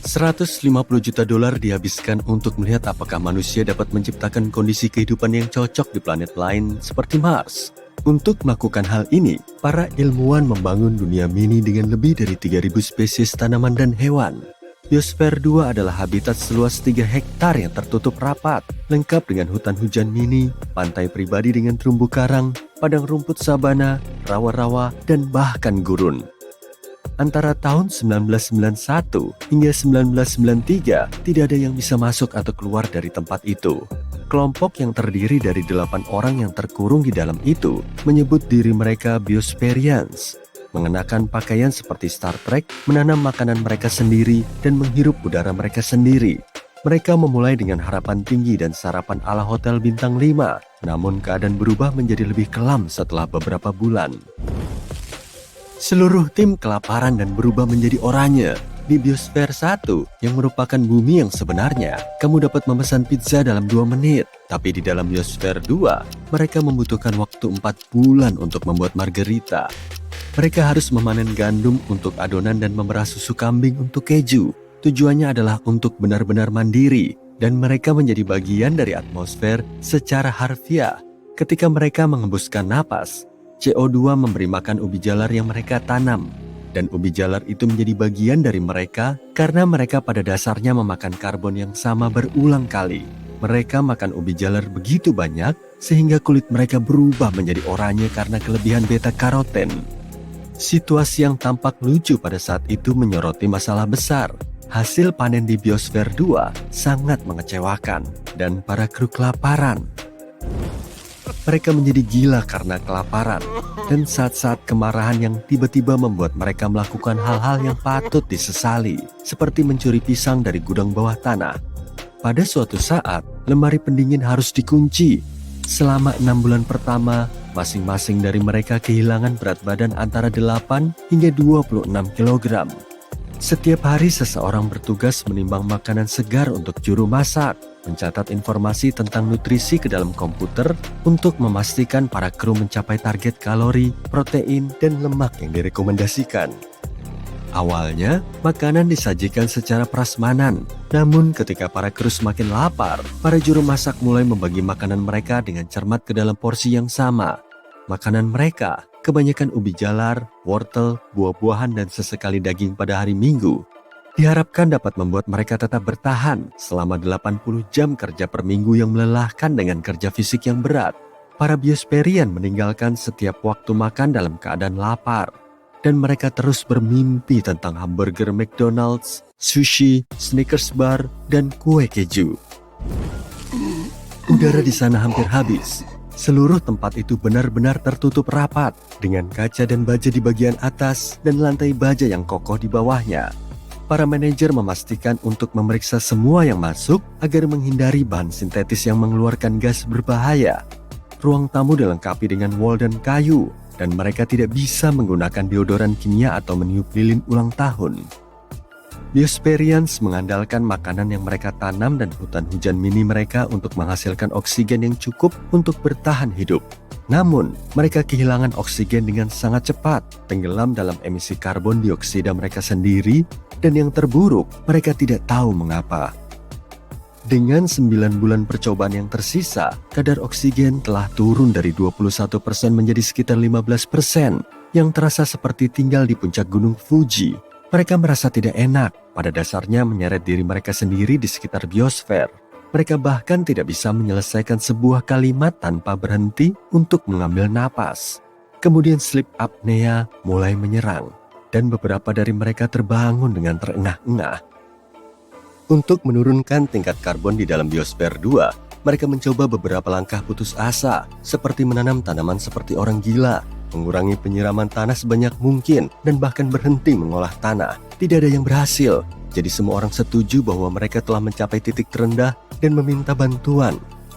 $150 juta dihabiskan untuk melihat apakah manusia dapat menciptakan kondisi kehidupan yang cocok di planet lain seperti Mars. Untuk melakukan hal ini, para ilmuwan membangun dunia mini dengan lebih dari 3.000 spesies tanaman dan hewan. Biosfer 2 adalah habitat seluas 3 hektar yang tertutup rapat, lengkap dengan hutan hujan mini, pantai pribadi dengan terumbu karang, padang rumput sabana, rawa-rawa, dan bahkan gurun. Antara tahun 1991 hingga 1993, tidak ada yang bisa masuk atau keluar dari tempat itu. Kelompok yang terdiri dari 8 orang yang terkurung di dalam itu menyebut diri mereka Biosperians, mengenakan pakaian seperti Star Trek, menanam makanan mereka sendiri, dan menghirup udara mereka sendiri. Mereka memulai dengan harapan tinggi dan sarapan ala hotel bintang 5, namun keadaan berubah menjadi lebih kelam setelah beberapa bulan. Seluruh tim kelaparan dan berubah menjadi oranye. Di Biosfer 1, yang merupakan bumi yang sebenarnya, kamu dapat memesan pizza dalam 2 menit. Tapi di dalam Biosfer 2, mereka membutuhkan waktu 4 bulan untuk membuat margarita. Mereka harus memanen gandum untuk adonan dan memerah susu kambing untuk keju. Tujuannya adalah untuk benar-benar mandiri, dan mereka menjadi bagian dari atmosfer secara harfiah. Ketika mereka mengembuskan napas, CO2 memberi makan ubi jalar yang mereka tanam. Dan ubi jalar itu menjadi bagian dari mereka karena mereka pada dasarnya memakan karbon yang sama berulang kali. Mereka makan ubi jalar begitu banyak sehingga kulit mereka berubah menjadi oranye karena kelebihan beta-karoten. Situasi yang tampak lucu pada saat itu menyoroti masalah besar. Hasil panen di Biosfer 2 sangat mengecewakan dan para kru kelaparan. Mereka menjadi gila karena kelaparan dan saat-saat kemarahan yang tiba-tiba membuat mereka melakukan hal-hal yang patut disesali, seperti mencuri pisang dari gudang bawah tanah. Pada suatu saat, lemari pendingin harus dikunci. Selama 6 bulan pertama, masing-masing dari mereka kehilangan berat badan antara 8 hingga 26 kg. Setiap hari seseorang bertugas menimbang makanan segar untuk juru masak, mencatat informasi tentang nutrisi ke dalam komputer untuk memastikan para kru mencapai target kalori, protein, dan lemak yang direkomendasikan. Awalnya, makanan disajikan secara prasmanan, namun ketika para kru semakin lapar, para juru masak mulai membagi makanan mereka dengan cermat ke dalam porsi yang sama. Makanan mereka kebanyakan ubi jalar, wortel, buah-buahan, dan sesekali daging pada hari Minggu. Diharapkan dapat membuat mereka tetap bertahan selama 80 jam kerja per minggu yang melelahkan dengan kerja fisik yang berat. Para Biosperian meninggalkan setiap waktu makan dalam keadaan lapar. Dan mereka terus bermimpi tentang hamburger McDonald's, sushi, Snickers bar, dan kue keju. Udara di sana hampir habis. Seluruh tempat itu benar-benar tertutup rapat dengan kaca dan baja di bagian atas dan lantai baja yang kokoh di bawahnya. Para manajer memastikan untuk memeriksa semua yang masuk agar menghindari bahan sintetis yang mengeluarkan gas berbahaya. Ruang tamu dilengkapi dengan wall dan kayu, dan mereka tidak bisa menggunakan deodoran kimia atau meniup lilin ulang tahun. Biosperians mengandalkan makanan yang mereka tanam dan hutan hujan mini mereka untuk menghasilkan oksigen yang cukup untuk bertahan hidup. Namun, mereka kehilangan oksigen dengan sangat cepat, tenggelam dalam emisi karbon dioksida mereka sendiri, dan yang terburuk, mereka tidak tahu mengapa. Dengan 9 bulan percobaan yang tersisa, kadar oksigen telah turun dari 21% menjadi sekitar 15%, yang terasa seperti tinggal di puncak gunung Fuji. Mereka merasa tidak enak, pada dasarnya menyeret diri mereka sendiri di sekitar biosfer. Mereka bahkan tidak bisa menyelesaikan sebuah kalimat tanpa berhenti untuk mengambil napas. Kemudian sleep apnea mulai menyerang, dan beberapa dari mereka terbangun dengan terengah-engah. Untuk menurunkan tingkat karbon di dalam biosfer 2, mereka mencoba beberapa langkah putus asa, seperti menanam tanaman seperti orang gila, mengurangi penyiraman tanah sebanyak mungkin, dan bahkan berhenti mengolah tanah. Tidak ada yang berhasil, jadi semua orang setuju bahwa mereka telah mencapai titik terendah dan meminta bantuan.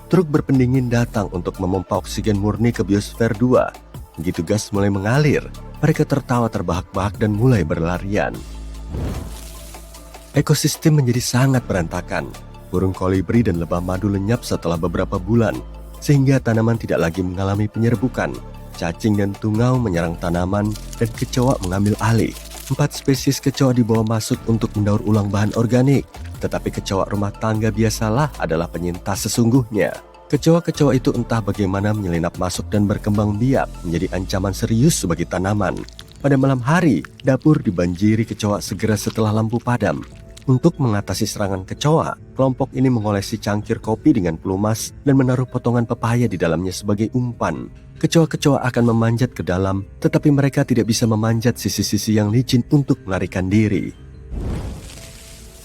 Truk berpendingin datang untuk memompa oksigen murni ke biosfer 2. Begitu gas mulai mengalir, mereka tertawa terbahak-bahak dan mulai berlarian. Ekosistem menjadi sangat berantakan. Burung kolibri dan lebah madu lenyap setelah beberapa bulan, sehingga tanaman tidak lagi mengalami penyerbukan. Cacing dan tungau menyerang tanaman, dan kecoa mengambil alih. 4 spesies kecoa dibawa masuk untuk mendaur ulang bahan organik, tetapi kecoa rumah tangga biasalah adalah penyintas sesungguhnya. Kecoa-kecoa itu entah bagaimana menyelinap masuk dan berkembang biak menjadi ancaman serius bagi tanaman. Pada malam hari, dapur dibanjiri kecoa segera setelah lampu padam. Untuk mengatasi serangan kecoa, kelompok ini mengolesi cangkir kopi dengan pelumas dan menaruh potongan pepaya di dalamnya sebagai umpan. Kecoa-kecoa akan memanjat ke dalam, tetapi mereka tidak bisa memanjat sisi-sisi yang licin untuk melarikan diri.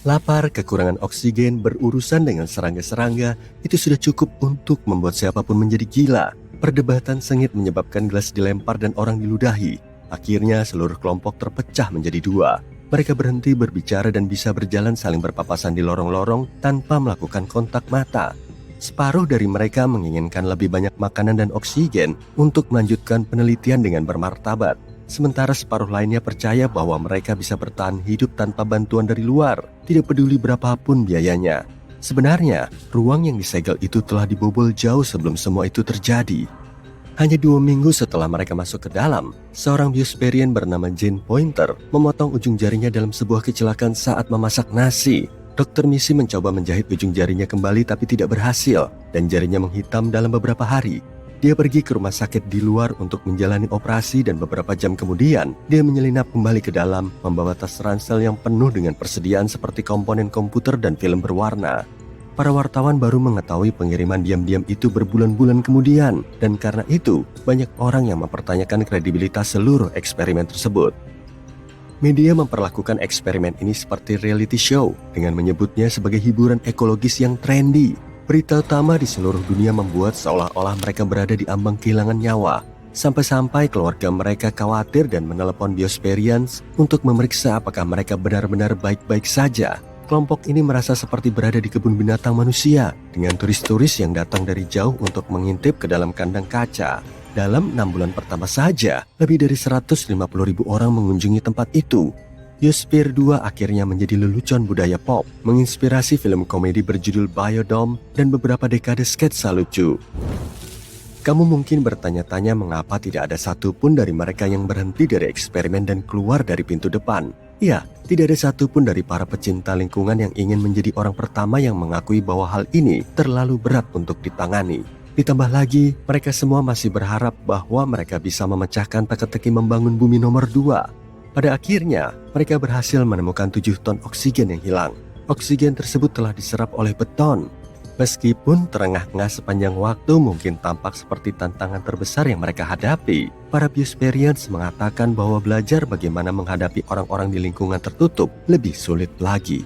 Lapar, kekurangan oksigen, berurusan dengan serangga-serangga, itu sudah cukup untuk membuat siapapun menjadi gila. Perdebatan sengit menyebabkan gelas dilempar dan orang diludahi. Akhirnya seluruh kelompok terpecah menjadi 2. Mereka berhenti berbicara dan bisa berjalan saling berpapasan di lorong-lorong tanpa melakukan kontak mata. Separuh dari mereka menginginkan lebih banyak makanan dan oksigen untuk melanjutkan penelitian dengan bermartabat. Sementara separuh lainnya percaya bahwa mereka bisa bertahan hidup tanpa bantuan dari luar, tidak peduli berapapun biayanya. Sebenarnya, ruang yang disegel itu telah dibobol jauh sebelum semua itu terjadi. Hanya 2 minggu setelah mereka masuk ke dalam, seorang biosperian bernama Jane Pointer memotong ujung jarinya dalam sebuah kecelakaan saat memasak nasi. Dr. Missy mencoba menjahit ujung jarinya kembali tapi tidak berhasil, dan jarinya menghitam dalam beberapa hari. Dia pergi ke rumah sakit di luar untuk menjalani operasi dan beberapa jam kemudian, dia menyelinap kembali ke dalam, membawa tas ransel yang penuh dengan persediaan seperti komponen komputer dan film berwarna. Para wartawan baru mengetahui pengiriman diam-diam itu berbulan-bulan kemudian, dan karena itu, banyak orang yang mempertanyakan kredibilitas seluruh eksperimen tersebut. Media memperlakukan eksperimen ini seperti reality show dengan menyebutnya sebagai hiburan ekologis yang trendy. Berita utama di seluruh dunia membuat seolah-olah mereka berada di ambang kehilangan nyawa. Sampai-sampai keluarga mereka khawatir dan menelepon biosperians untuk memeriksa apakah mereka benar-benar baik-baik saja. Kelompok ini merasa seperti berada di kebun binatang manusia dengan turis-turis yang datang dari jauh untuk mengintip ke dalam kandang kaca. Dalam 6 bulan pertama saja, lebih dari 150.000 orang mengunjungi tempat itu. Biosphere 2 akhirnya menjadi lelucon budaya pop, menginspirasi film komedi berjudul Biodome dan beberapa dekade sketsa lucu. Kamu mungkin bertanya-tanya mengapa tidak ada satupun dari mereka yang berhenti dari eksperimen dan keluar dari pintu depan. Ya, tidak ada satupun dari para pecinta lingkungan yang ingin menjadi orang pertama yang mengakui bahwa hal ini terlalu berat untuk ditangani. Ditambah lagi, mereka semua masih berharap bahwa mereka bisa memecahkan teka-teki membangun bumi nomor 2. Pada akhirnya, mereka berhasil menemukan 7 ton oksigen yang hilang. Oksigen tersebut telah diserap oleh beton. Meskipun terengah-engah sepanjang waktu mungkin tampak seperti tantangan terbesar yang mereka hadapi, para biosperians mengatakan bahwa belajar bagaimana menghadapi orang-orang di lingkungan tertutup lebih sulit lagi.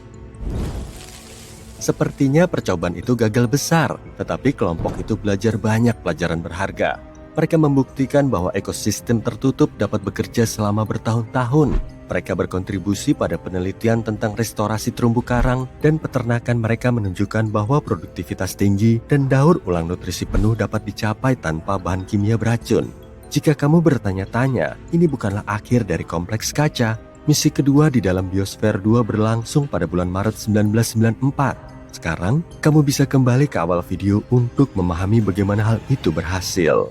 Sepertinya percobaan itu gagal besar, tetapi kelompok itu belajar banyak pelajaran berharga. Mereka membuktikan bahwa ekosistem tertutup dapat bekerja selama bertahun-tahun. Mereka berkontribusi pada penelitian tentang restorasi terumbu karang, dan peternakan mereka menunjukkan bahwa produktivitas tinggi dan daur ulang nutrisi penuh dapat dicapai tanpa bahan kimia beracun. Jika kamu bertanya-tanya, ini bukanlah akhir dari kompleks kaca, Misi kedua di dalam Biosphere 2 berlangsung pada bulan Maret 1994. Sekarang, kamu bisa kembali ke awal video untuk memahami bagaimana hal itu berhasil.